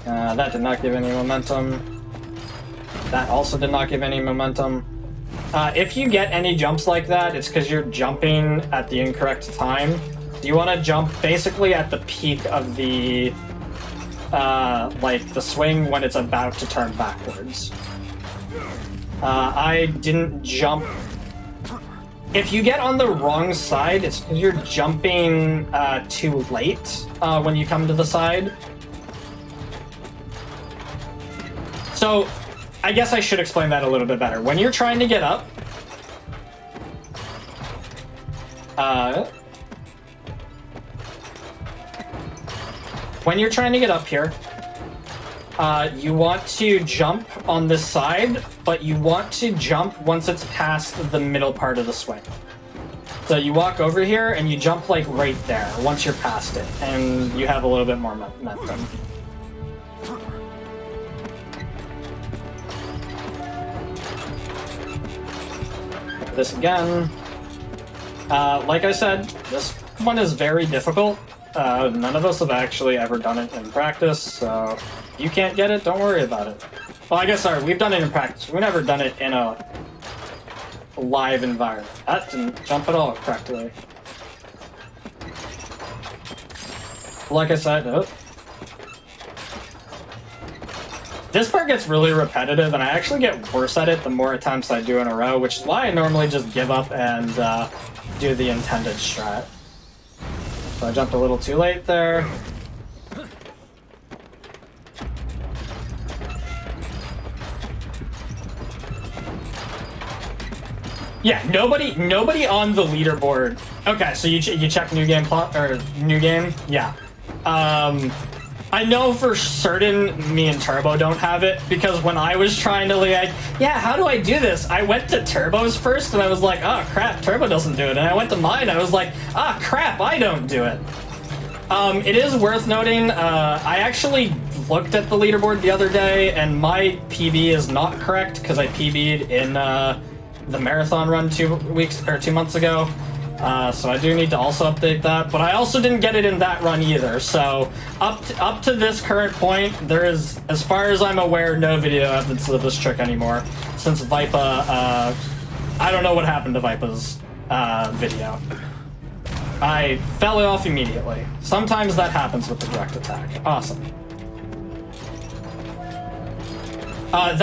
That did not give any momentum. That also did not give any momentum. If you get any jumps like that, it's because you're jumping at the incorrect time. You want to jump basically at the peak of the, like, the swing when it's about to turn backwards. I didn't jump... If you get on the wrong side, it's because you're jumping too late when you come to the side. So, I guess I should explain that a little bit better. When you're trying to get up... when you're trying to get up here, you want to jump on this side, but you want to jump once it's past the middle part of the swing. So you walk over here and you jump like right there once you're past it, and you have a little bit more momentum. This again. Like I said, this one is very difficult. None of us have actually ever done it in practice, so if you can't get it, don't worry about it. Well, I guess, sorry, we've done it in practice. We've never done it in a live environment. That didn't jump at all correctly. Like I said, this part gets really repetitive, and I actually get worse at it the more attempts I do in a row, which is why I normally just give up and do the intended strat. So I jumped a little too late there. Yeah, nobody on the leaderboard. Okay, so you check new game plot or new game? Yeah. I know for certain me and Turbo don't have it, because when I was trying to like, yeah, how do I do this? I went to Turbo's first and I was like, oh crap, Turbo doesn't do it. And I went to mine, I was like, ah crap, I don't do it. It is worth noting, I actually looked at the leaderboard the other day and my PB is not correct because I PB'd in the marathon run 2 months ago. So I do need to also update that, but I also didn't get it in that run either. So up to this current point, there is, as far as I'm aware, no video evidence of this trick anymore, since Vipa, I don't know what happened to Vipa's video. I fell off immediately. Sometimes that happens with the direct attack. Awesome.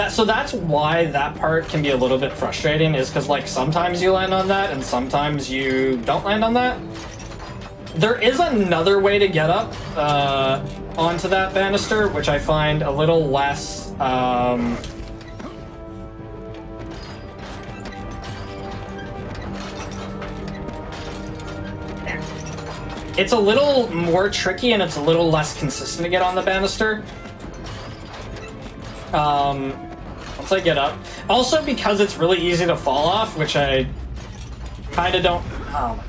So that's why that part can be a little bit frustrating, is because like sometimes you land on that and sometimes you don't land on that. There is another way to get up onto that banister, which I find a little less it's a little more tricky and it's a little less consistent to get on the banister. Once I get up. Also because it's really easy to fall off, which I kind of don't... Oh my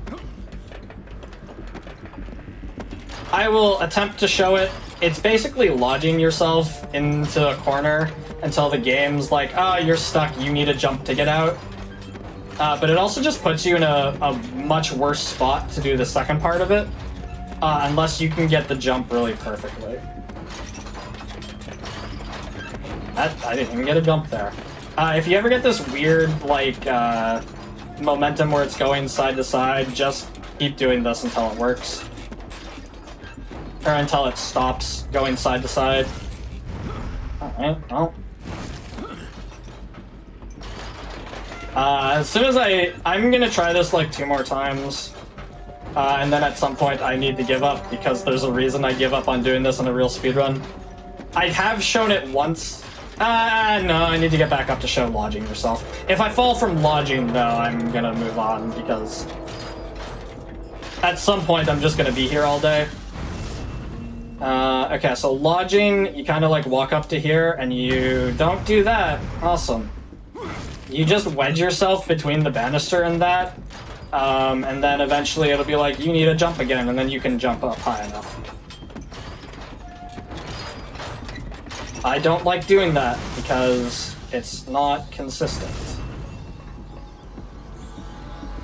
god. I will attempt to show it. It's basically lodging yourself into a corner until the game's like, oh, you're stuck, you need a jump to get out. But it also just puts you in a much worse spot to do the second part of it, unless you can get the jump really perfectly. I didn't even get a jump there. If you ever get this weird, like, momentum where it's going side to side, just keep doing this until it works. Or until it stops going side to side. Alright, well. As soon as I'm gonna try this like 2 more times. And then at some point I need to give up, because there's a reason I give up on doing this in a real speedrun. I have shown it once. No, I need to get back up to show lodging yourself. If I fall from lodging, though, I'm gonna move on, because at some point I'm just gonna be here all day. Okay, so lodging, you kind of like walk up to here, and you don't do that. Awesome. You just wedge yourself between the banister and that, and then eventually it'll be like, you need a jump again, and then you can jump up high enough. I don't like doing that because it's not consistent.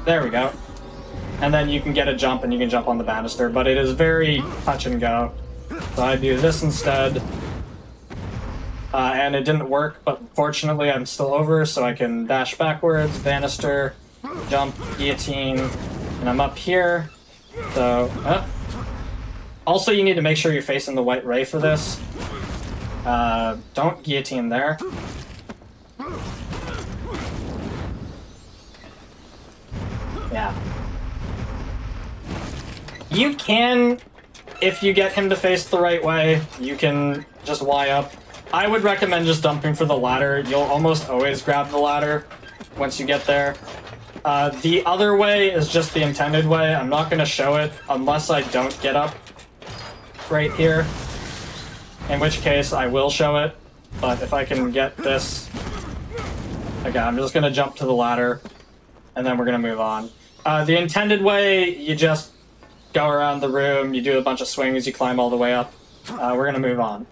There we go. And then you can get a jump and you can jump on the banister, but it is very touch and go. So I do this instead. And it didn't work, but fortunately I'm still over, so I can dash backwards, banister, jump, guillotine, and I'm up here. So, also you need to make sure you're facing the white ray for this. Don't guillotine there. Yeah. You can, if you get him to face the right way, you can just Y up. I would recommend just dumping for the ladder. You'll almost always grab the ladder once you get there. The other way is just the intended way. I'm not going to show it unless I don't get up right here. In which case, I will show it, but if I can get this... Okay, I'm just gonna jump to the ladder. and then we're going to move on. The intended way, you just go around the room, you do a bunch of swings, you climb all the way up. We're going to move on.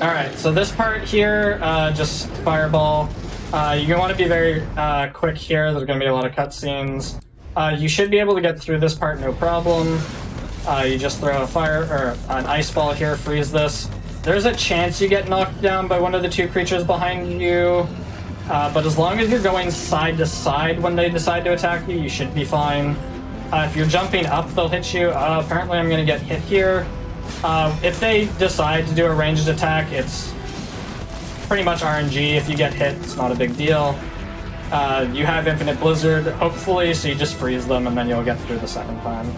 Alright, so this part here, just fireball. You want to be very quick here. There's going to be a lot of cutscenes. You should be able to get through this part no problem. You just throw a fire or an ice ball here, freeze this. There's a chance you get knocked down by one of the two creatures behind you, but as long as you're going side to side when they decide to attack you, you should be fine. If you're jumping up, they'll hit you. Apparently I'm going to get hit here. If they decide to do a ranged attack, it's pretty much RNG. If you get hit, it's not a big deal. You have Infinite Blizzard, hopefully, so you just freeze them and then you'll get through the second time.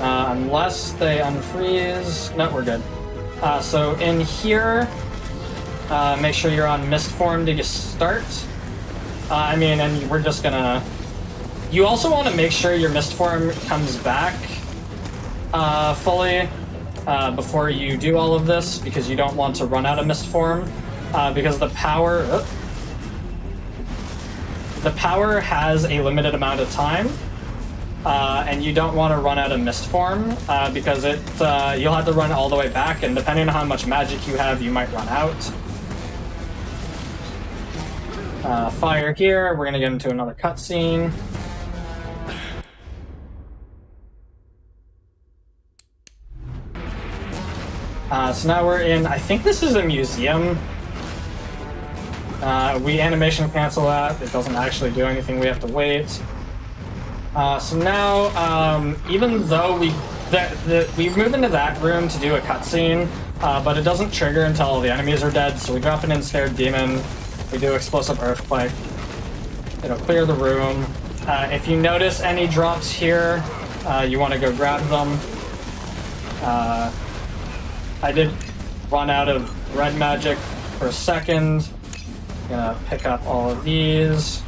Unless they unfreeze. No, we're good. So in here, make sure you're on mist form to start. And we're just gonna... You also want to make sure your mist form comes back fully before you do all of this, because you don't want to run out of mist form, because the power has a limited amount of time. And you don't want to run out of mist form, because you'll have to run all the way back, and depending on how much magic you have, you might run out. Fire here, we're gonna get into another cutscene. So now we're in, I think this is a museum. We animation cancel that, it doesn't actually do anything, we have to wait. So now, even though we move into that room to do a cutscene, but it doesn't trigger until all the enemies are dead, so we drop an ensnared demon, we do explosive earthquake, it'll clear the room. If you notice any drops here, you want to go grab them. I did run out of red magic for a second. I'm gonna pick up all of these.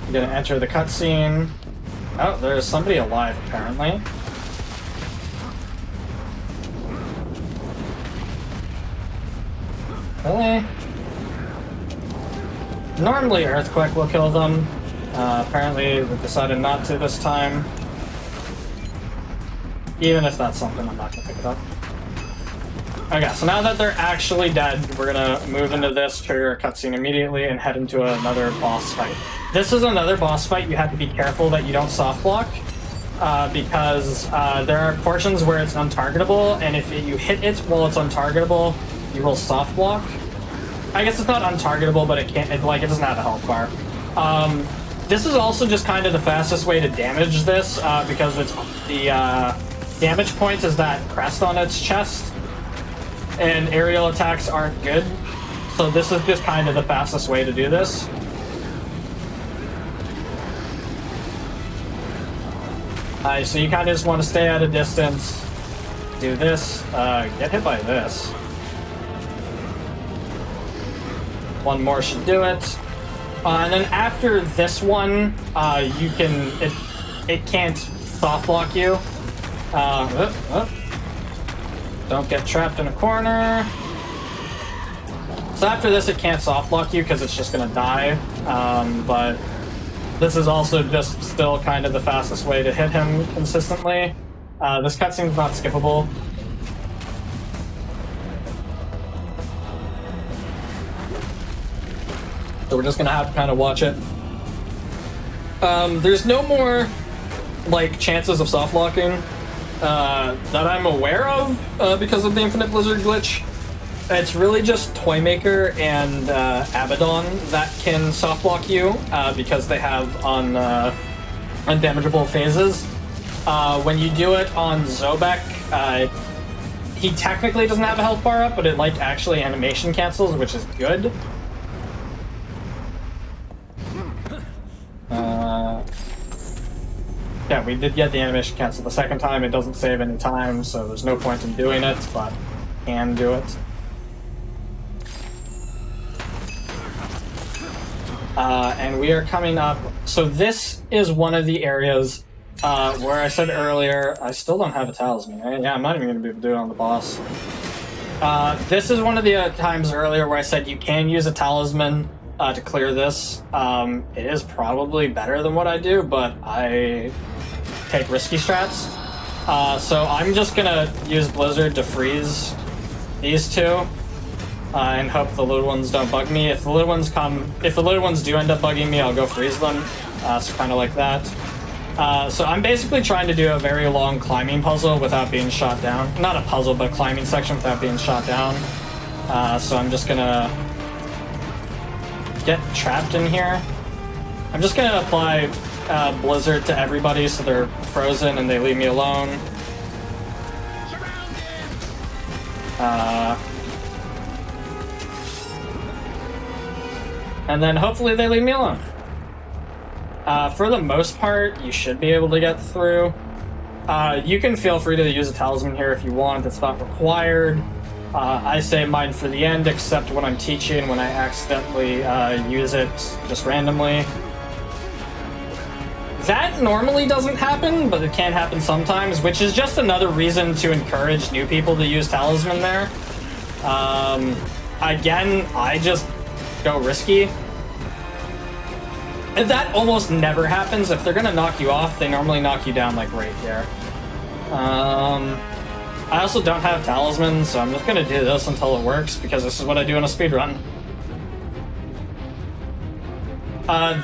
I'm gonna enter the cutscene. Oh, there's somebody alive, apparently. Really? Normally Earthquake will kill them. Apparently we decided not to this time. Even if that's something, I'm not gonna pick it up. Okay, so now that they're actually dead, we're gonna move into this, trigger a cutscene immediately, and head into another boss fight. This is another boss fight. You have to be careful that you don't soft block, because there are portions where it's untargetable, and if you hit it while it's untargetable, you will soft block. I guess it's not untargetable, but it doesn't have a health bar. This is also just kind of the fastest way to damage this, because it's the damage point is that crest on its chest, and aerial attacks aren't good, so this is just kind of the fastest way to do this. So you kind of just want to stay at a distance, do this, get hit by this. One more should do it. And then after this one, it can't soft block you. Don't get trapped in a corner. So after this, it can't soft block you because it's just gonna die. But this is also just still kind of the fastest way to hit him consistently. This cutscene's not skippable. So we're just gonna have to kind of watch it. There's no more chances of soft locking that I'm aware of because of the Infinite Blizzard glitch. It's really just Toymaker and Abaddon that can soft block you because they have undamageable phases. When you do it on Zobek, he technically doesn't have a health bar up, but it actually animation cancels, which is good. Yeah, we did get the animation cancel the second time. It doesn't save any time, so there's no point in doing it, but can do it. And we are coming up. So this is one of the areas where I said earlier, I still don't have a talisman. Yeah, I'm not even going to be able to do it on the boss. This is one of the times earlier where I said you can use a talisman to clear this. It is probably better than what I do, but I take risky strats. So I'm just gonna use Blizzard to freeze these two and hope the little ones don't bug me. If the little ones do end up bugging me, I'll go freeze them. So kind of like that. So I'm basically trying to do a very long climbing puzzle without being shot down. Not a puzzle, but a climbing section without being shot down. So I'm just gonna get trapped in here. I'm just gonna apply Blizzard to everybody so they're frozen and they leave me alone. And then hopefully they leave me alone. For the most part, you should be able to get through. You can feel free to use a talisman here if you want. It's not required. I save mine for the end, except when I'm teaching, when I accidentally use it just randomly. That normally doesn't happen, but it can happen sometimes, which is just another reason to encourage new people to use talisman there. Again, I just go risky. And that almost never happens. If they're gonna knock you off, they normally knock you down like right here. I also don't have talisman, so I'm just gonna do this until it works, because this is what I do in a speedrun.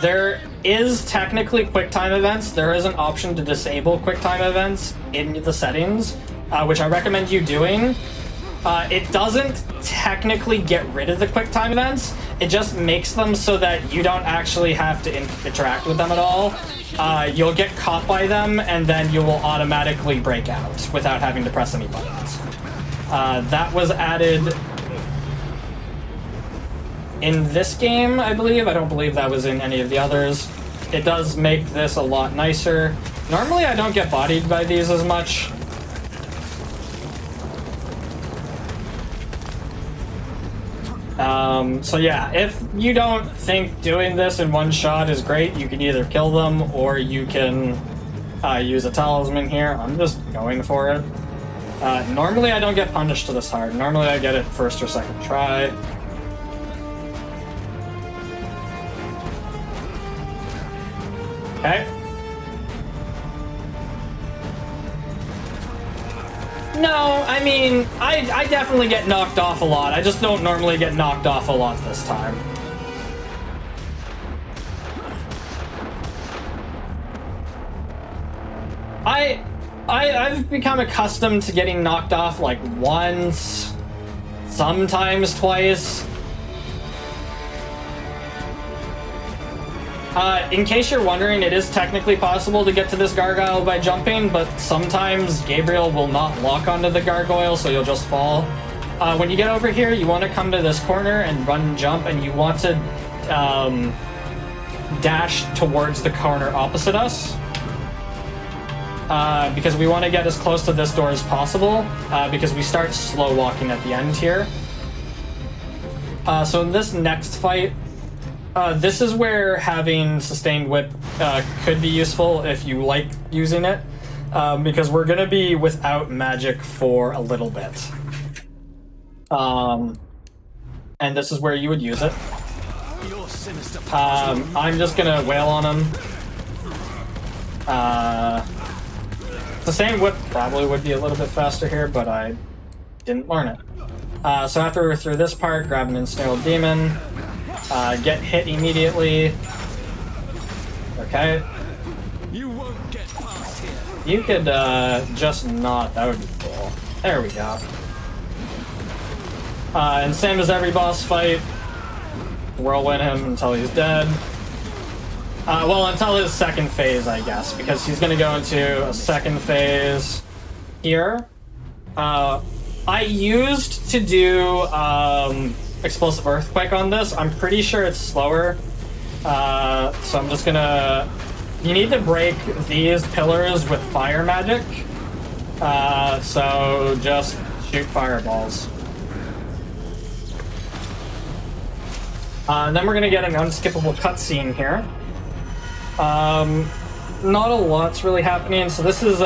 There is technically QuickTime events. There is an option to disable QuickTime events in the settings, which I recommend you doing. It doesn't technically get rid of the QuickTime events. It just makes them so that you don't actually have to interact with them at all. You'll get caught by them, and then you will automatically break out without having to press any buttons. That was added in this game, I believe. I don't believe that was in any of the others. It does make this a lot nicer. Normally I don't get bodied by these as much. So yeah, if you don't think doing this in one shot is great, you can either kill them or you can use a talisman here. I'm just going for it. Normally I don't get punished this hard. Normally I get it first or second try. Okay. No, I mean, I definitely get knocked off a lot. I just don't normally get knocked off a lot this time. I've become accustomed to getting knocked off like once, sometimes twice. In case you're wondering, it is technically possible to get to this gargoyle by jumping, but sometimes Gabriel will not lock onto the gargoyle, so you'll just fall. When you get over here, you want to come to this corner and run and jump, and you want to dash towards the corner opposite us. Because we want to get as close to this door as possible, because we start slow walking at the end here. So in this next fight, this is where having sustained whip could be useful if you like using it, because we're going to be without magic for a little bit. And this is where you would use it. I'm just going to wail on him. The same whip probably would be a little bit faster here, but I didn't learn it. So after we're through this part, grab an ensnared demon. Get hit immediately. Okay. You won't get past here. You could just not. That would be cool. There we go. And same as every boss fight, whirlwind him until he's dead. Well, until his second phase, I guess, because he's going to go into a second phase here. I used to do Explosive Earthquake on this. I'm pretty sure it's slower. So I'm just gonna... You need to break these pillars with fire magic. So just shoot fireballs. And then we're gonna get an unskippable cutscene here. Not a lot's really happening. So this is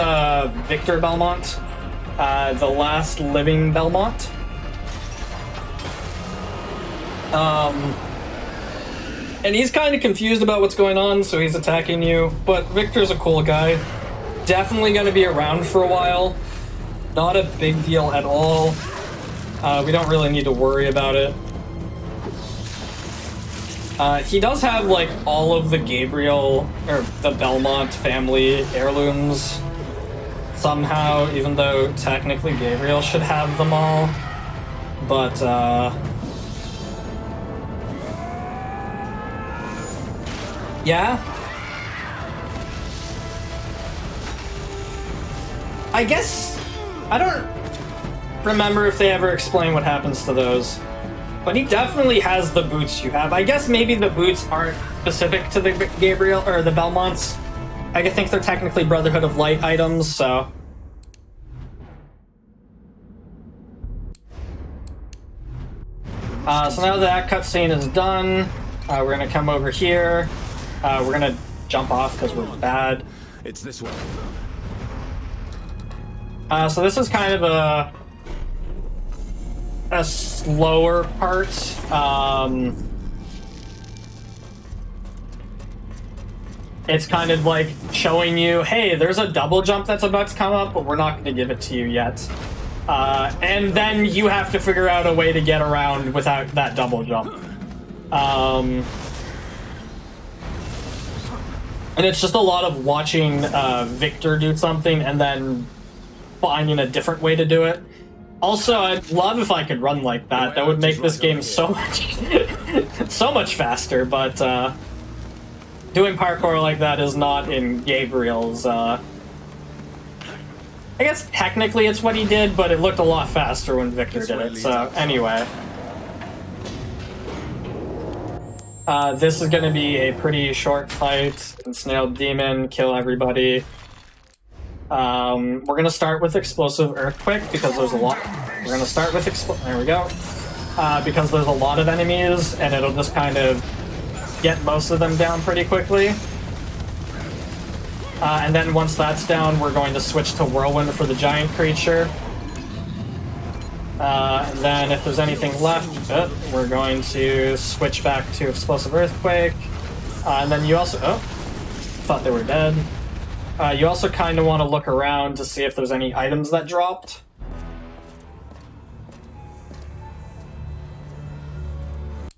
Victor Belmont, the last living Belmont. And he's kind of confused about what's going on, so he's attacking you. But Victor's a cool guy. Definitely going to be around for a while. Not a big deal at all. We don't really need to worry about it. He does have, like, all of the Gabriel, or the Belmont family heirlooms somehow, even though technically Gabriel should have them all. But, yeah. I guess, I don't remember if they ever explain what happens to those. But he definitely has the boots you have. I guess maybe the boots aren't specific to the Gabriel, or the Belmonts. I think they're technically Brotherhood of Light items, so... So now that cutscene is done, we're gonna come over here. We're gonna jump off because we're bad. It's this way. So this is kind of a slower part. It's kind of like showing you, hey, there's a double jump that's about to come up, but we're not going to give it to you yet. And then you have to figure out a way to get around without that double jump. And it's just a lot of watching Victor do something and then finding a different way to do it. Also, I'd love if I could run like that. That would make this game so much, so much faster, but doing parkour like that is not in Gabriel's, I guess technically it's what he did, but it looked a lot faster when Victor did it, so anyway. This is going to be a pretty short fight. Snail Demon, kill everybody. We're going to start with Explosive Earthquake because there's a lot. We're going to start with there we go. Because there's a lot of enemies and it'll just kind of get most of them down pretty quickly. And then once that's down, we're going to switch to Whirlwind for the giant creature. And then if there's anything left, we're going to switch back to Explosive Earthquake. And then you also... Oh, thought they were dead. You also kind of want to look around to see if there's any items that dropped.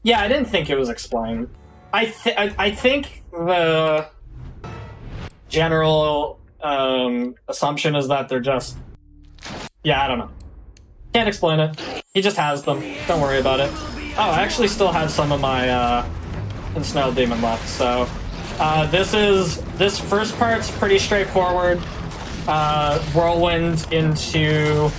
Yeah, I didn't think it was explained. I think the general assumption is that they're just... Yeah, I don't know. Can't explain it. He just has them. Don't worry about it. Oh, I actually still have some of my Ensnailed Demon left, so... this first part's pretty straightforward. Whirlwind into...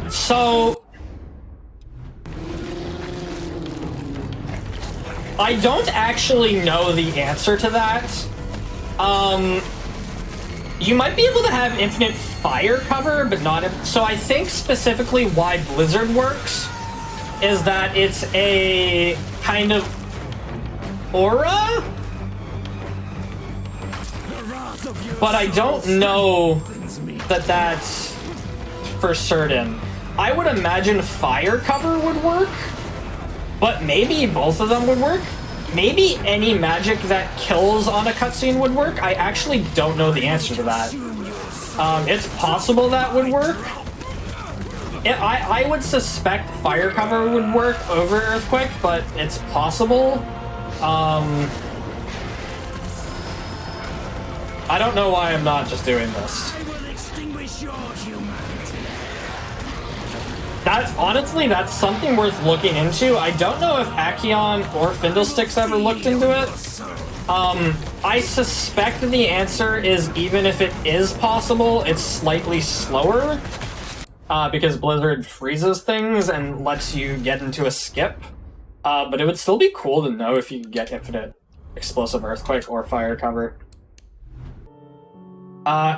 So... I don't actually know the answer to that. You might be able to have infinite fire cover, but not... So I think specifically why Blizzard works is that it's a kind of aura? But I don't know that that's for certain. I would imagine fire cover would work, but maybe both of them would work. Maybe any magic that kills on a cutscene would work. I actually don't know the answer to that. It's possible that would work. I would suspect fire cover would work over Earthquake, but it's possible. I don't know why I'm not just doing this. That's something worth looking into. I don't know if Akion or Fiddlesticks ever looked into it. I suspect the answer is even if it is possible, it's slightly slower. Because Blizzard freezes things and lets you get into a skip. But it would still be cool to know if you could get infinite Explosive Earthquake or fire cover.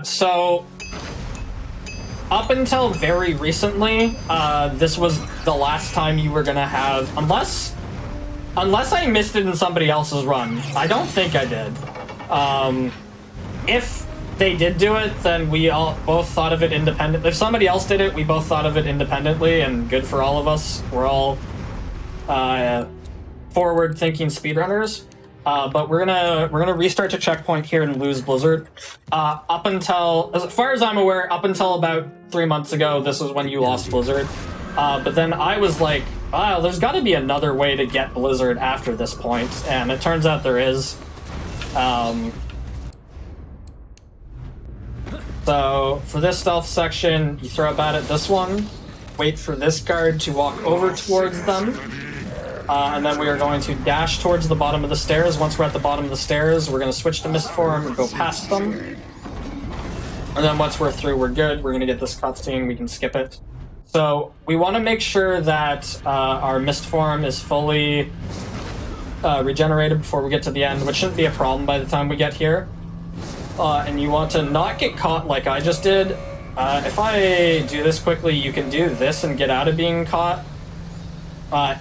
So... Up until very recently, this was the last time you were gonna have... Unless I missed it in somebody else's run. I don't think I did. If they did do it, then we all both thought of it independent. If somebody else did it, we both thought of it independently, and good for all of us. We're all forward-thinking speedrunners. But we're gonna restart to checkpoint here and lose Blizzard. Up until, as far as I'm aware, up until about 3 months ago, this was when you lost Blizzard. But then I was like, wow, there's got to be another way to get Blizzard after this point, and it turns out there is. So for this stealth section, you throw a bat at this one, wait for this guard to walk over towards them. And then we are going to dash towards the bottom of the stairs. Once we're at the bottom of the stairs, we're going to switch to mist form and go past them. And then once we're through, we're good. We're going to get this cutscene. We can skip it. So we want to make sure that our mist form is fully regenerated before we get to the end, which shouldn't be a problem by the time we get here. And you want to not get caught like I just did. If I do this quickly, you can do this and get out of being caught.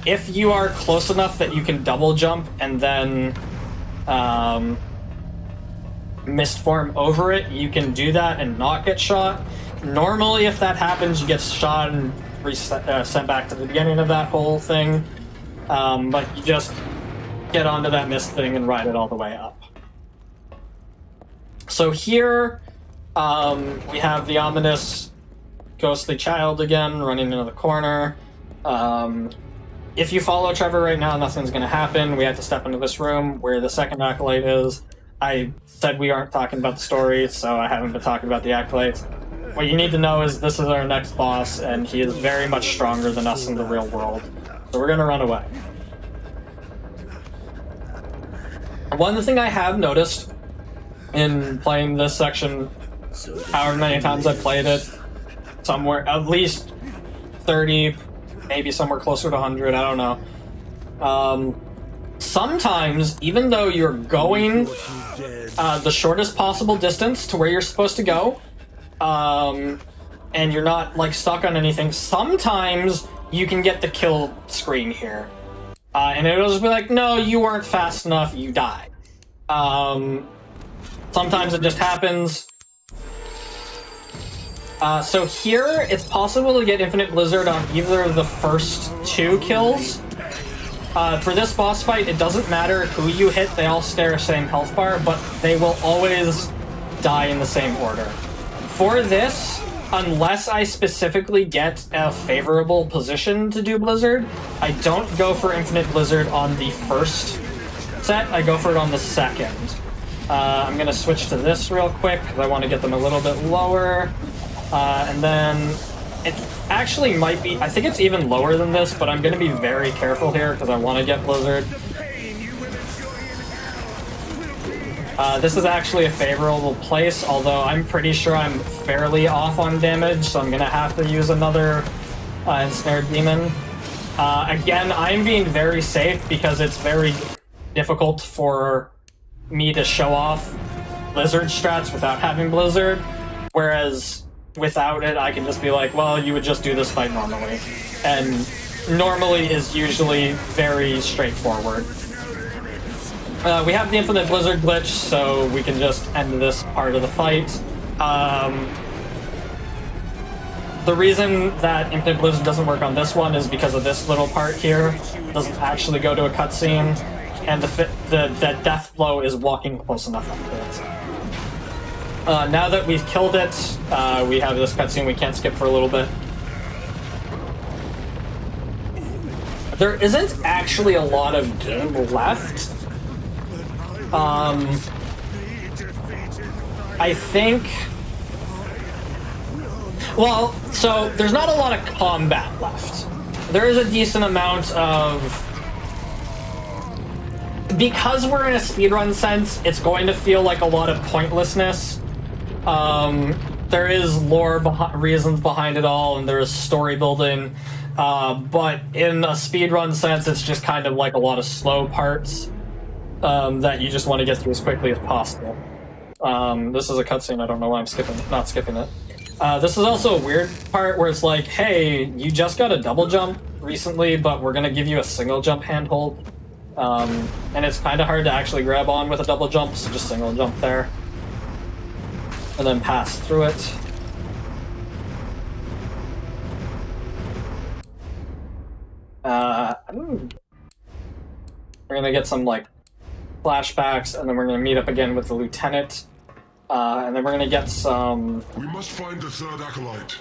If you are close enough that you can double jump and then mist form over it, you can do that and not get shot. Normally, if that happens, you get shot and sent back to the beginning of that whole thing. But you just get onto that mist thing and ride it all the way up. So here, we have the ominous ghostly child again running into the corner. If you follow Trevor right now, nothing's going to happen. We have to step into this room where the second acolyte is. I said we aren't talking about the story, so I haven't been talking about the acolytes. What you need to know is this is our next boss, and he is very much stronger than us in the real world. So we're going to run away. One thing I have noticed in playing this section, however many times I've played it, somewhere, at least 30, maybe somewhere closer to 100, I don't know. Sometimes, even though you're going the shortest possible distance to where you're supposed to go, and you're not like stuck on anything, sometimes you can get the kill screen here. And it'll just be like, no, you weren't fast enough, you die. Sometimes it just happens. So here, it's possible to get Infinite Blizzard on either of the first 2 kills. For this boss fight, it doesn't matter who you hit, they all share the same health bar, but they will always die in the same order. For this, unless I specifically get a favorable position to do Blizzard, I don't go for Infinite Blizzard on the first set, I go for it on the second. I'm going to switch to this real quick, because I want to get them a little bit lower. And then it actually might be, I think it's even lower than this, but I'm going to be very careful here because I want to get Blizzard. This is actually a favorable place, although I'm pretty sure I'm fairly off on damage, so I'm going to have to use another Ensnared Demon. Again, I'm being very safe because it's very difficult for me to show off Blizzard strats without having Blizzard, whereas without it, I can just be like, well, you would just do this fight normally. And normally is usually very straightforward. We have the Infinite Blizzard glitch, so we can just end this part of the fight. The reason that Infinite Blizzard doesn't work on this one is because of this little part here. It doesn't actually go to a cutscene, and the death blow is walking close enough up to it. Now that we've killed it, we have this cutscene we can't skip for a little bit. There isn't actually a lot of game left. I think... Well, so there's not a lot of combat left. There is a decent amount of... Because we're in a speedrun sense, it's going to feel like a lot of pointlessness. There is lore reasons behind it all, and there is story building, but in a speedrun sense, it's just kind of like a lot of slow parts that you just want to get through as quickly as possible. This is a cutscene, I don't know why I'm not skipping it. This is also a weird part where it's like, hey, you just got a double jump recently, but we're going to give you a single jump handhold. And it's kind of hard to actually grab on with a double jump, so just single jump there. and then pass through it. We're gonna get some like flashbacks, and then we're gonna meet up again with the lieutenant, and then we're gonna get some. We must find the third acolyte.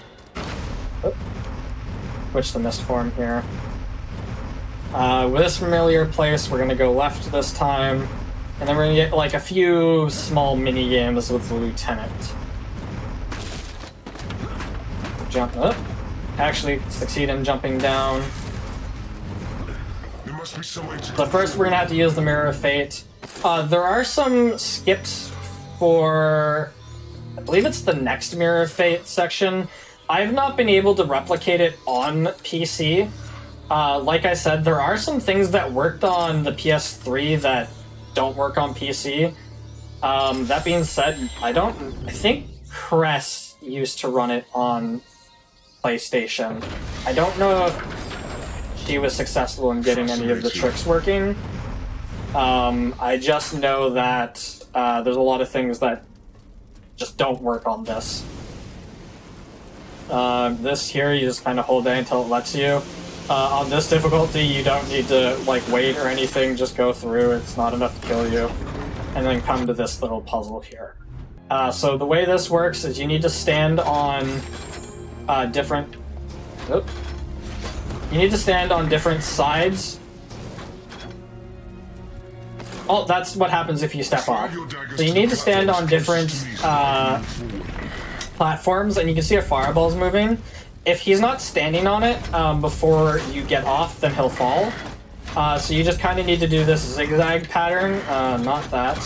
Switch the mist form here. With this familiar place, we're gonna go left this time, and then we're gonna get like a few small mini games with the lieutenant. Jump up. Actually, succeed in jumping down. There must be some way to. So first, we're gonna have to use the Mirror of Fate. There are some skips for, I believe it's the next Mirror of Fate section. I've not been able to replicate it on PC. Like I said, there are some things that worked on the PS3 that don't work on PC. That being said, I think Cress used to run it on PlayStation. I don't know if she was successful in getting any of the tricks working. I just know that there's a lot of things that just don't work on this. This here, you just kind of hold down until it lets you. On this difficulty, you don't need to like wait or anything, just go through, it's not enough to kill you. And then come to this little puzzle here. So the way this works is you need to stand on different... Oops. You need to stand on different sides. Oh, that's what happens if you step off. So you need to stand on different platforms, and you can see a fireball's moving. If he's not standing on it before you get off, then he'll fall. So you just kind of need to do this zigzag pattern, not that.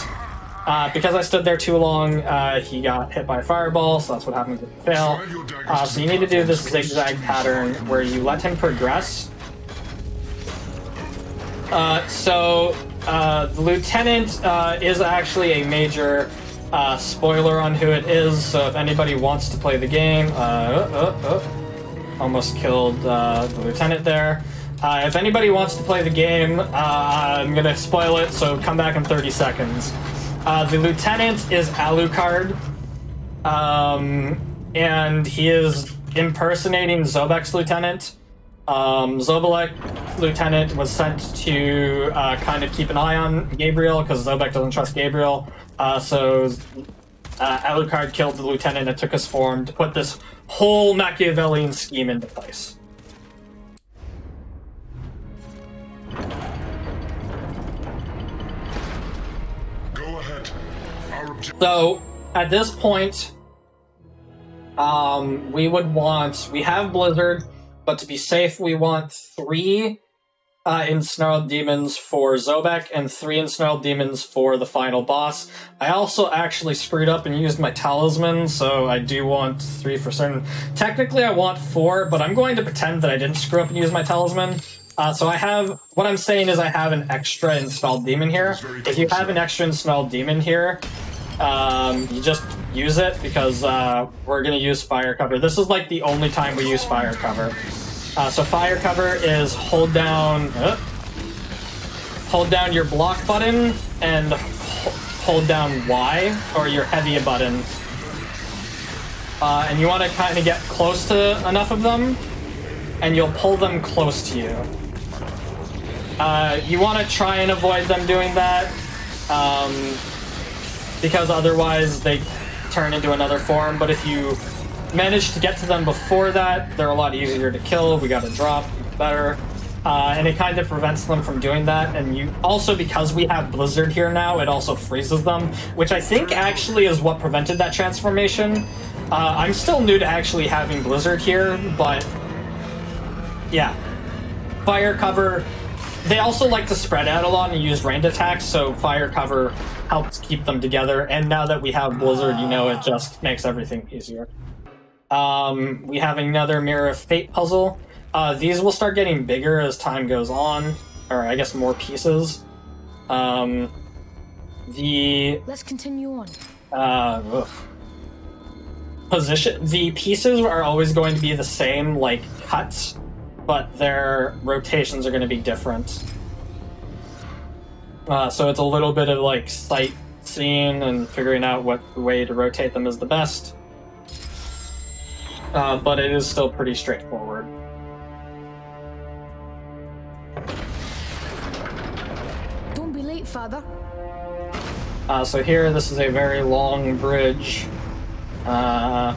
Because I stood there too long, he got hit by a fireball, so that's what happens if you fail. So you need to do this zigzag pattern where you let him progress. The lieutenant is actually a major spoiler on who it is, so if anybody wants to play the game, almost killed the lieutenant there. If anybody wants to play the game, I'm gonna spoil it, so come back in 30 seconds. The lieutenant is Alucard, and he is impersonating Zobek's lieutenant. Zobek's lieutenant was sent to kind of keep an eye on Gabriel, because Zobek doesn't trust Gabriel. So Alucard killed the lieutenant and took his form to put this whole Machiavellian scheme into place. Go ahead. So at this point, we have Blizzard, but to be safe, we want 3 ensnarled demons for Zobek and 3 ensnarled demons for the final boss. I also actually screwed up and used my talisman, so I do want 3 for certain. Technically, I want 4, but I'm going to pretend that I didn't screw up and use my talisman. So I have, what I'm saying is I have an extra installed demon here. If you have an extra installed demon here, you just use it, because we're going to use fire cover. This is like the only time we use fire cover. So fire cover is hold down your block button and hold down Y, or your heavy button. And you want to kind of get close to enough of them, and you'll pull them close to you. You want to try and avoid them doing that, because otherwise they turn into another form. But if you manage to get to them before that, they're a lot easier to kill. We got a drop, better. And it kind of prevents them from doing that. And you also, because we have Blizzard here now, it also freezes them, which I think actually is what prevented that transformation. I'm still new to actually having Blizzard here, but yeah. Fire cover. They also like to spread out a lot and use ranged attacks, so fire cover helps keep them together. And now that we have Blizzard, you know, it just makes everything easier. We have another Mirror of Fate puzzle. These will start getting bigger as time goes on, or I guess more pieces. Let's continue on. The pieces are always going to be the same, like cuts, but their rotations are going to be different. So it's a little bit of like slight seeing and figuring out what way to rotate them is the best. But it is still pretty straightforward. Don't be late, Father. So here, this is a very long bridge. Well,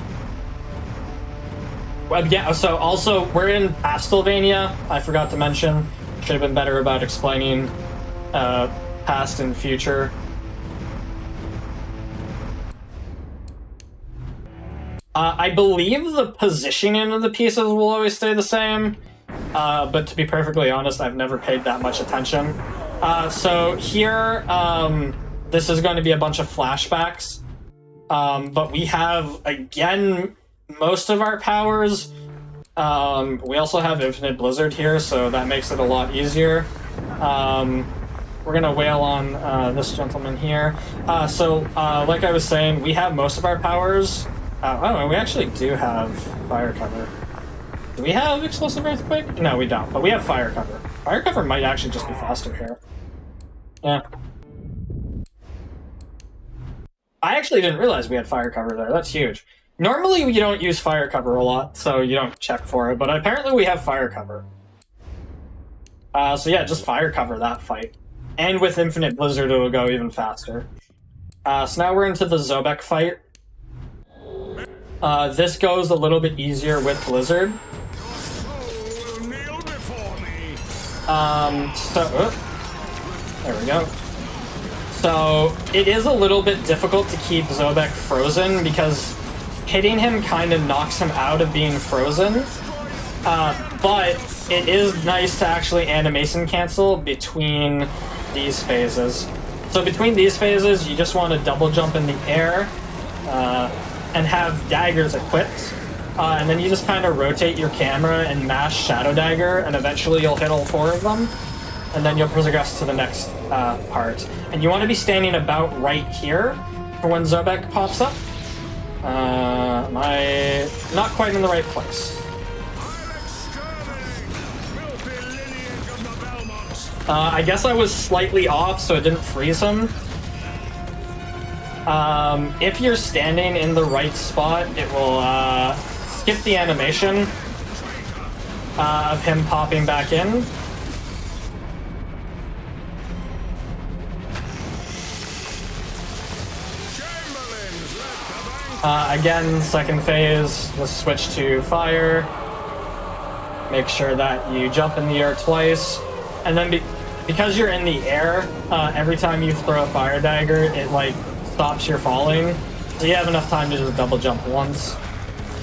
yeah, so also, we're in Castlevania, I forgot to mention. Should have been better about explaining past and future. I believe the positioning of the pieces will always stay the same, but to be perfectly honest, I've never paid that much attention. So here, this is going to be a bunch of flashbacks, but we have, again, most of our powers. We also have Infinite Blizzard here, so that makes it a lot easier. We're gonna wail on this gentleman here. Like I was saying, we have most of our powers. Oh, we actually do have fire cover. Do we have Explosive Earthquake? No, we don't, but we have fire cover. Fire cover might actually just be faster here. Yeah. I actually didn't realize we had fire cover there. That's huge. Normally, you don't use fire cover a lot, so you don't check for it, but apparently we have fire cover. So yeah, just fire cover that fight. And with Infinite Blizzard, it'll go even faster. So now we're into the Zobek fight. This goes a little bit easier with Blizzard. There we go. So, it is a little bit difficult to keep Zobek frozen because hitting him kind of knocks him out of being frozen. But it is nice to actually animation cancel between these phases. So between these phases, you just want to double jump in the air and have daggers equipped. And then you just kind of rotate your camera and mash Shadow Dagger, and eventually you'll hit all 4 of them. And then you'll progress to the next part. And you want to be standing about right here for when Zobek pops up. Am I not quite in the right place? I guess I was slightly off, so it didn't freeze him. If you're standing in the right spot, it will skip the animation of him popping back in. Again, second phase, let's switch to fire. Make sure that you jump in the air twice. And then because you're in the air, every time you throw a fire dagger, it like stops your falling. So you have enough time to just double jump once.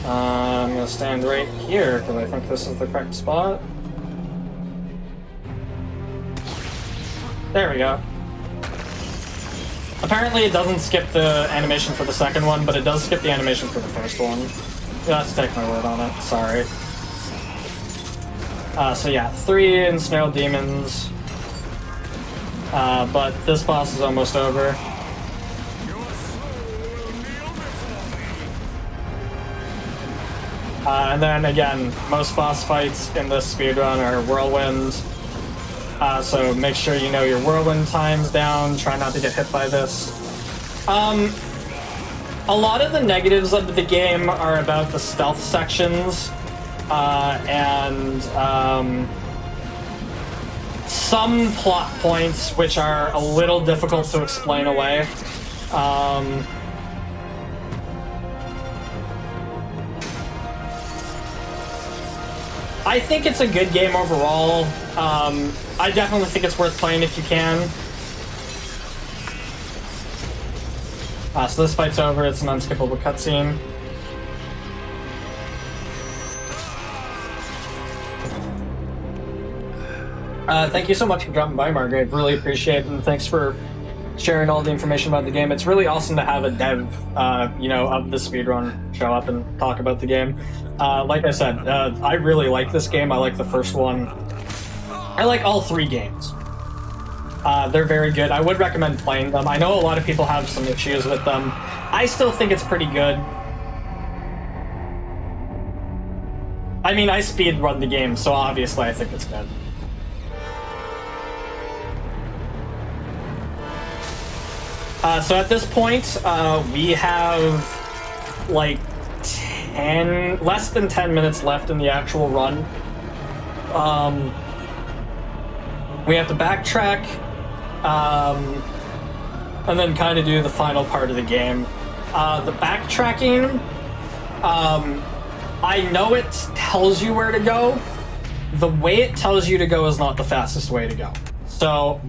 I'm gonna stand right here because I think this is the correct spot. There we go. Apparently it doesn't skip the animation for the second one, but it does skip the animation for the first one. You'll have to take my word on it, sorry. So yeah, 3 ensnared demons. But this boss is almost over. And then again, most boss fights in this speedrun are whirlwind. So make sure you know your whirlwind times down, try not to get hit by this. A lot of the negatives of the game are about the stealth sections, and some plot points which are a little difficult to explain away. I think it's a good game overall. I definitely think it's worth playing if you can. So this fight's over, it's an unskippable cutscene. Thank you so much for dropping by, Margaret. Really appreciate it, and thanks for sharing all the information about the game. It's really awesome to have a dev, you know, of the speedrun show up and talk about the game. Like I said, I really like this game. I like the first one. I like all 3 games. They're very good. I would recommend playing them. I know a lot of people have some issues with them. I still think it's pretty good. I mean, I speedrun the game, so obviously I think it's good. So at this point, we have like less than 10 minutes left in the actual run. We have to backtrack, and then kind of do the final part of the game. The backtracking, I know it tells you where to go. The way it tells you to go is not the fastest way to go. So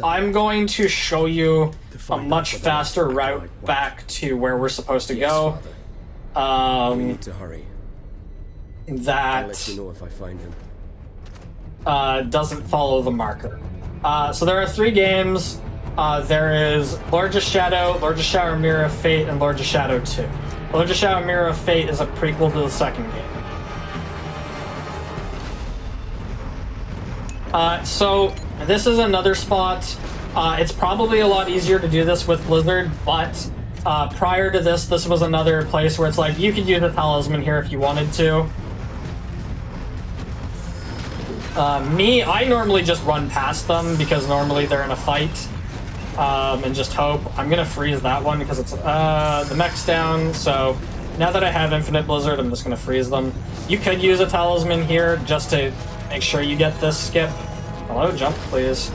I'm going to show you a much faster route back to where we're supposed to go. We need to hurry. That I'll let you know if I find him. Doesn't follow the marker. So there are 3 games. There is Largest Shadow, Largest Shadow Mirror of Fate, and Largest Shadow 2. Largest Shadow Mirror of Fate is a prequel to the second game. So this is another spot. It's probably a lot easier to do this with Blizzard, but prior to this, this was another place where it's like, you could use a talisman here if you wanted to. I normally just run past them because normally they're in a fight, and just hope. I'm gonna freeze that one because it's the mech's down, so now that I have Infinite Blizzard, I'm just gonna freeze them. You could use a talisman here just to make sure you get this skip. Hello, jump please.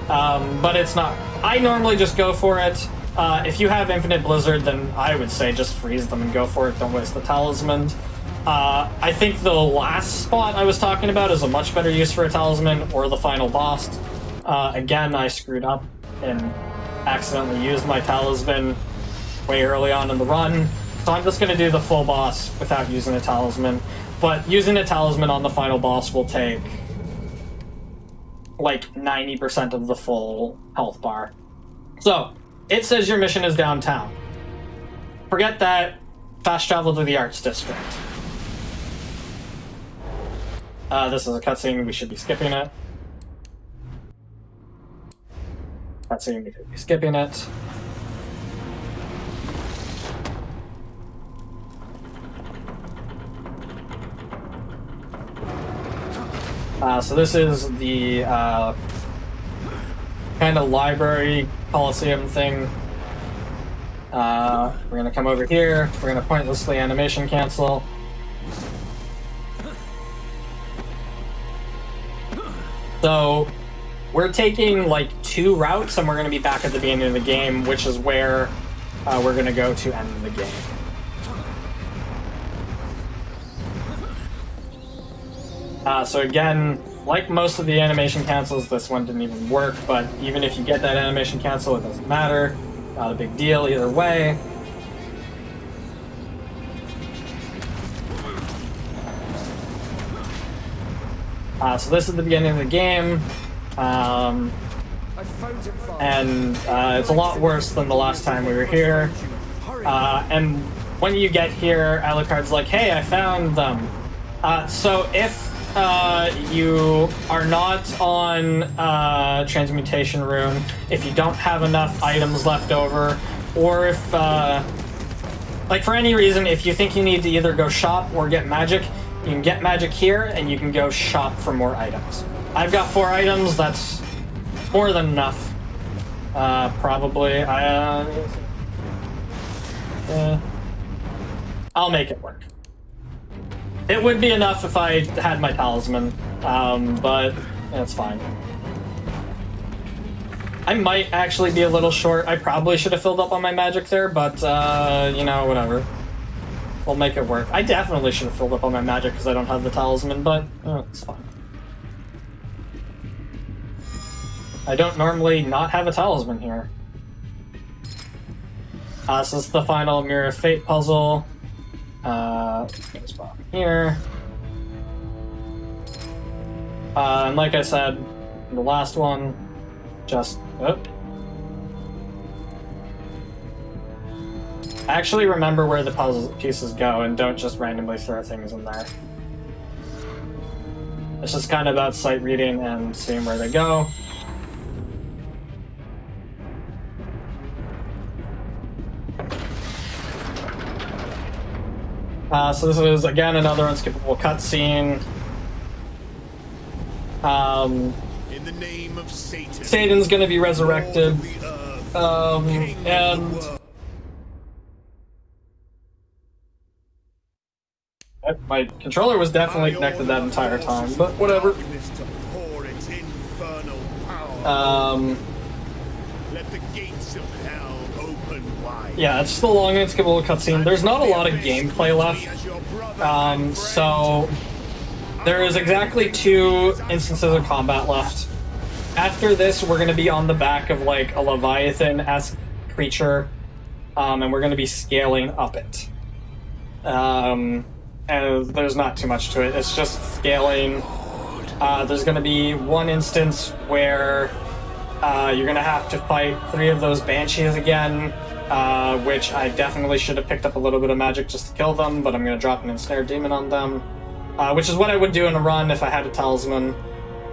But it's not. I normally just go for it. If you have Infinite Blizzard, then I would say just freeze them and go for it. Don't waste the talisman. I think the last spot I was talking about is a much better use for a talisman, or the final boss. Again, I screwed up and accidentally used my talisman way early on in the run, so I'm just going to do the full boss without using a talisman. But using a talisman on the final boss will take like 90% of the full health bar. So, it says your mission is downtown. Forget that. Fast travel to the Arts District. This is a cutscene, we should be skipping it. Cutscene, we should be skipping it. So this is the kind of library coliseum thing. We're gonna come over here, we're gonna pointlessly animation cancel. So we're taking like 2 routes and we're gonna be back at the beginning of the game, which is where we're gonna go to end the game. So again, like most of the animation cancels, this one didn't even work, but even if you get that animation cancel, it doesn't matter. Not a big deal either way. So this is the beginning of the game, and it's a lot worse than the last time we were here. And when you get here, Alucard's like, hey, I found them. So if you are not on Transmutation Rune, if you don't have enough items left over, or if, like for any reason, if you think you need to either go shop or get magic, you can get magic here, and you can go shop for more items. I've got 4 items, that's more than enough. Probably. I'll make it work. It would be enough if I had my talisman, but it's fine. I might actually be a little short. I probably should have filled up on my magic there, but, you know, whatever. We'll make it work. I definitely should have filled up on my magic because I don't have the talisman, but it's fine. I don't normally not have a talisman here. So this is the final Mirror of Fate puzzle. Let's spot here. And like I said, the last one, just... Oh. Actually remember where the puzzle pieces go and don't just randomly throw things in there. It's just kind of about sight reading and seeing where they go. So this is, again, another unskippable cutscene. In the name of Satan, Satan's gonna be resurrected. the earth And my controller was definitely connected that entire time, but whatever. Let the gates of hell open wide. Yeah, it's just a long and skippable cutscene. There's not a lot of gameplay left. So there is exactly 2 instances of combat left. After this, we're going to be on the back of like a Leviathan-esque creature, and we're going to be scaling up it. And there's not too much to it. It's just scaling. There's going to be one instance where you're going to have to fight 3 of those Banshees again, which I definitely should have picked up a little bit of magic just to kill them, but I'm going to drop an Ensnared Demon on them, which is what I would do in a run if I had a Talisman.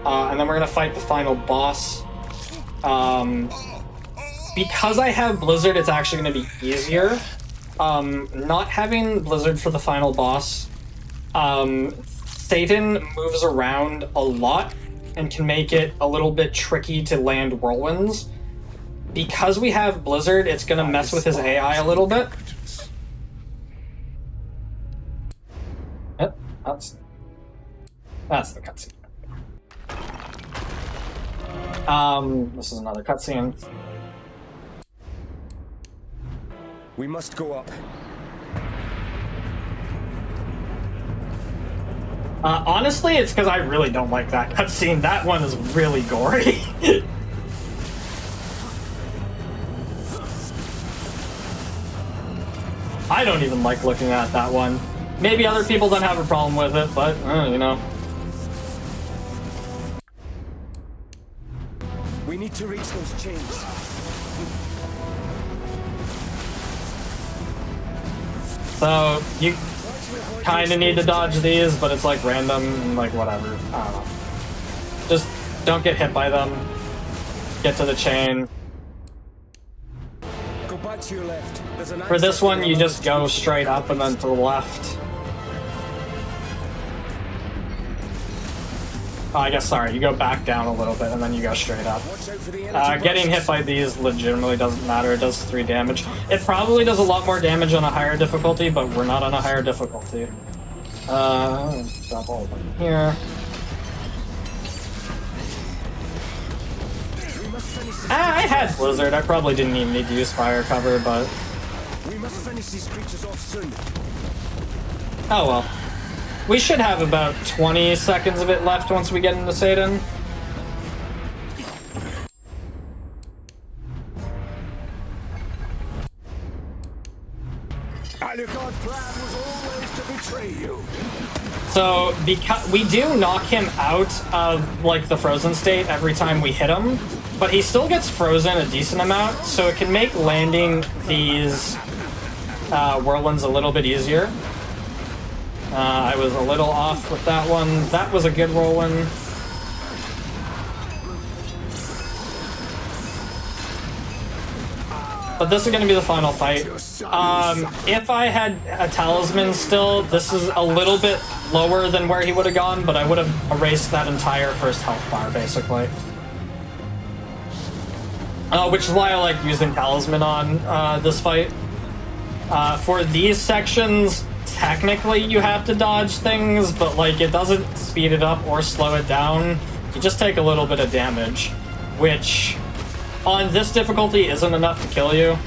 And then we're going to fight the final boss. Because I have Blizzard, it's actually going to be easier. Not having Blizzard for the final boss, Satan moves around a lot and can make it a little bit tricky to land whirlwinds. Because we have Blizzard, it's going to mess with his AI a little bit. Yep, that's the cutscene. This is another cutscene. We must go up. Honestly, it's because I really don't like that cutscene. That one is really gory. I don't even like looking at that one. Maybe other people don't have a problem with it, but, you know. We need to reach those chains. So, you kind of need to dodge these, but it's like random and like whatever. I don't know. Just don't get hit by them. Get to the chain. Go back to your left. There's an For this one, you just go straight up and then to the left. Oh, I guess, sorry, you go back down a little bit and then you go straight up. Getting hit by these legitimately doesn't matter. It does 3 damage. It probably does a lot more damage on a higher difficulty, but we're not on a higher difficulty. Drop all of them here. I had Blizzard. I probably didn't even need to use fire cover, but... We must finish these creatures off soon. Oh well. We should have about 20 seconds of it left once we get into Satan. God's plan was always to betray you. So, because we do knock him out of, like, the frozen state every time we hit him, but he still gets frozen a decent amount, so it can make landing these whirlwinds a little bit easier. I was a little off with that one. That was a good whirlwind. But this is going to be the final fight. If I had a talisman still, this is a little bit lower than where he would have gone, but I would have erased that entire first health bar, basically. Which is why I like using talisman on this fight. For these sections, technically you have to dodge things, but like it doesn't speed it up or slow it down. You just take a little bit of damage, which on this difficulty isn't enough to kill you.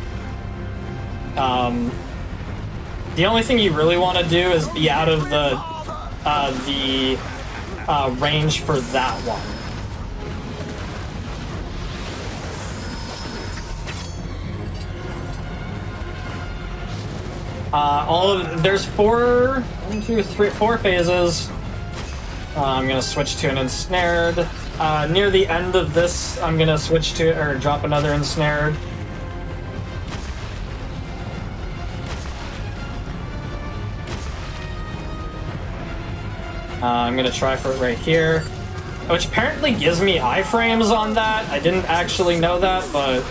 The only thing you really want to do is be out of the range for that one. There's 4 phases. I'm gonna switch to an ensnared. Near the end of this, I'm gonna switch to, or drop another ensnared. I'm gonna try for it right here, which apparently gives me iframes on that. I didn't actually know that, but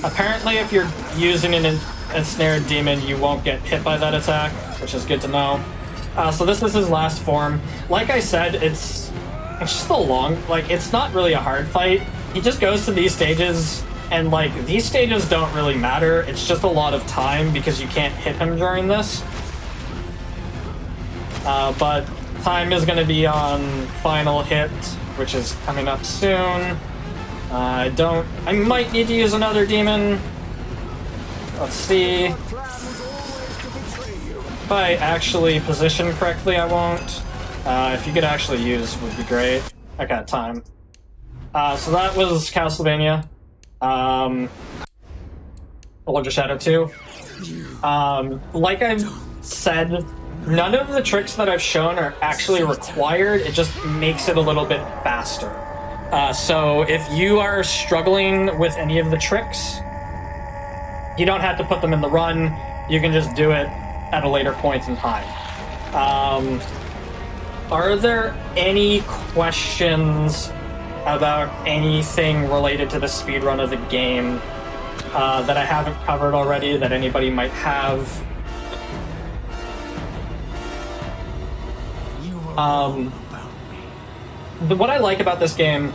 apparently if you're using an ensnared demon, you won't get hit by that attack, which is good to know. So this is his last form. Like I said, it's just a long, like, it's not really a hard fight. He just goes to these stages and like these stages don't really matter. It's just a lot of time because you can't hit him during this. But time is going to be on final hit, which is coming up soon. I might need to use another demon. Let's see. If I actually position correctly, I won't. If you could actually use, would be great. Okay, time. So that was Castlevania. Lord of Shadow 2. Like I've said, none of the tricks that I've shown are actually required. It just makes it a little bit faster. So if you are struggling with any of the tricks, you don't have to put them in the run. You can just do it at a later point in time. Are there any questions about anything related to the speedrun of the game that I haven't covered already that anybody might have? What I like about this game,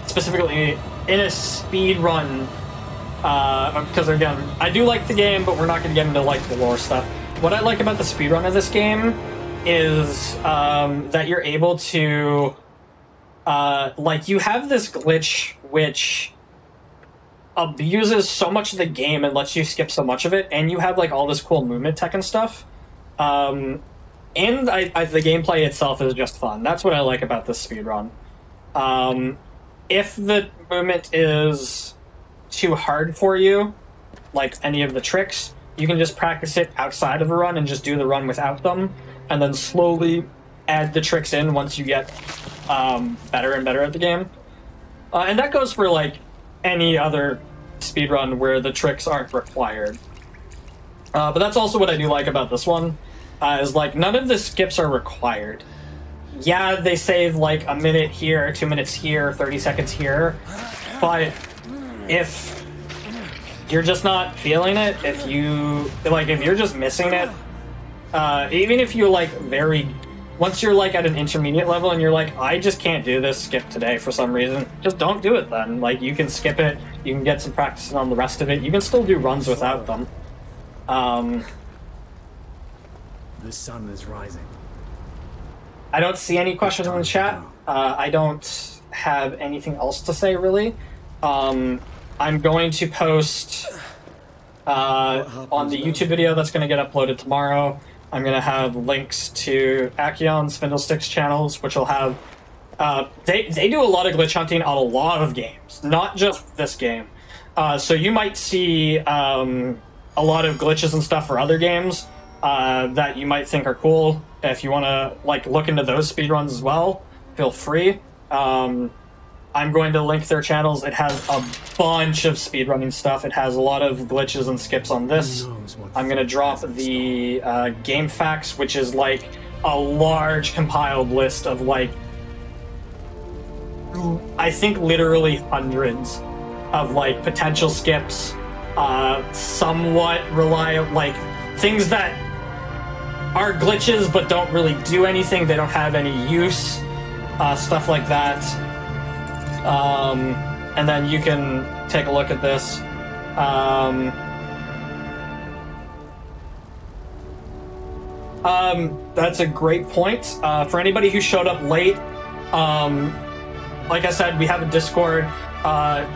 specifically in a speedrun, because again, I do like the game, but we're not going to get into like the lore stuff. What I like about the speedrun of this game is that you're able to, like, you have this glitch which abuses so much of the game and lets you skip so much of it, and you have like all this cool movement tech and stuff. And the gameplay itself is just fun. That's what I like about this speedrun. If the movement is too hard for you, like any of the tricks, you can just practice it outside of a run and just do the run without them, and then slowly add the tricks in once you get better and better at the game. And that goes for like any other speedrun where the tricks aren't required. But that's also what I do like about this one, is like none of the skips are required. Yeah, they save like a minute here, 2 minutes here, 30 seconds here, but if you're just not feeling it, if you're just missing it, even if you like once you're like at an intermediate level and you're like, I just can't do this skip today for some reason, just don't do it then. Like, you can skip it, you can get some practice on the rest of it, you can still do runs without them. The sun is rising. I don't see any questions in the chat. I don't have anything else to say, really. I'm going to post on the YouTube video that's going to get uploaded tomorrow. I'm going to have links to Akion's Fiddlesticks channels, which will have... they do a lot of glitch hunting on a lot of games, not just this game. So you might see a lot of glitches and stuff for other games that you might think are cool. If you want to like look into those speedruns as well, feel free. I'm going to link their channels. It has a bunch of speedrunning stuff. It has a lot of glitches and skips on this. I'm going to drop the game facts, which is like a large compiled list of like, I think literally hundreds of like potential skips, somewhat reliable, like things that are glitches but don't really do anything. They don't have any use, stuff like that. And then you can take a look at this. That's a great point. For anybody who showed up late, like I said, we have a Discord.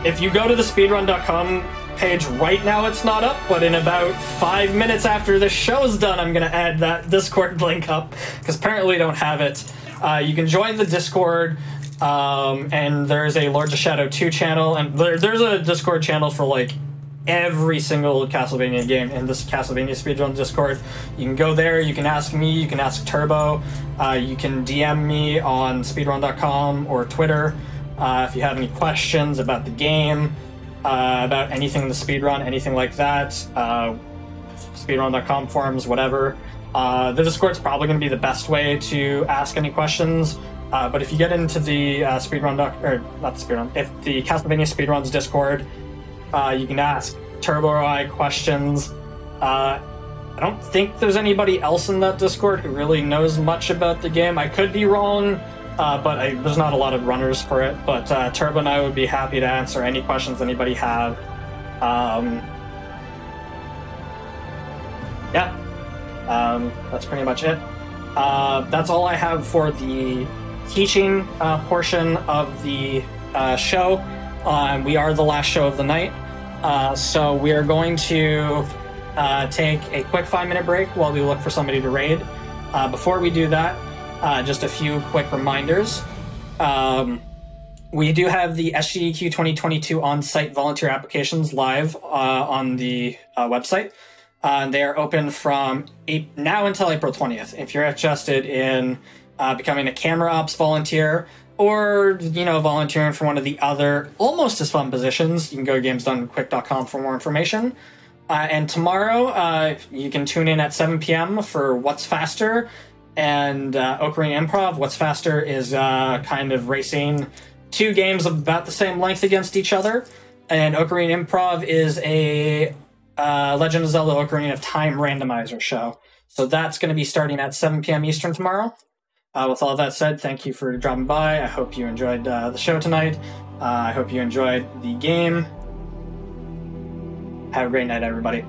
If you go to the speedrun.com page right now, it's not up, but in about 5 minutes after this show's done, I'm going to add that Discord link up, because apparently we don't have it. You can join the Discord. And there's a Lords of Shadow 2 channel, and there's a Discord channel for like every single Castlevania game in this Castlevania Speedrun Discord. You can go there, you can ask me, you can ask Turbo, you can DM me on speedrun.com or Twitter if you have any questions about the game, about anything in the speedrun, anything like that, speedrun.com forums, whatever. The Discord's probably going to be the best way to ask any questions. But if you get into the if the Castlevania Speedruns Discord, you can ask Turbo or I questions. I don't think there's anybody else in that Discord who really knows much about the game. I could be wrong, but there's not a lot of runners for it. But Turbo and I would be happy to answer any questions anybody have That's pretty much it. That's all I have for the teaching portion of the show. We are the last show of the night, so we are going to take a quick 5-minute break while we look for somebody to raid. Before we do that, just a few quick reminders. We do have the SGDQ 2022 on-site volunteer applications live on the website. They are open from now until April 20th. If you're interested in becoming a camera ops volunteer or, volunteering for one of the other almost as fun positions, you can go to gamesdonequick.com for more information. And tomorrow, you can tune in at 7 p.m. for What's Faster and Ocarina Improv. What's Faster is kind of racing two games of about the same length against each other. And Ocarina Improv is a Legend of Zelda Ocarina of Time randomizer show. So that's going to be starting at 7 p.m. Eastern tomorrow. With all that said, thank you for dropping by. I hope you enjoyed the show tonight. I hope you enjoyed the game. Have a great night, everybody.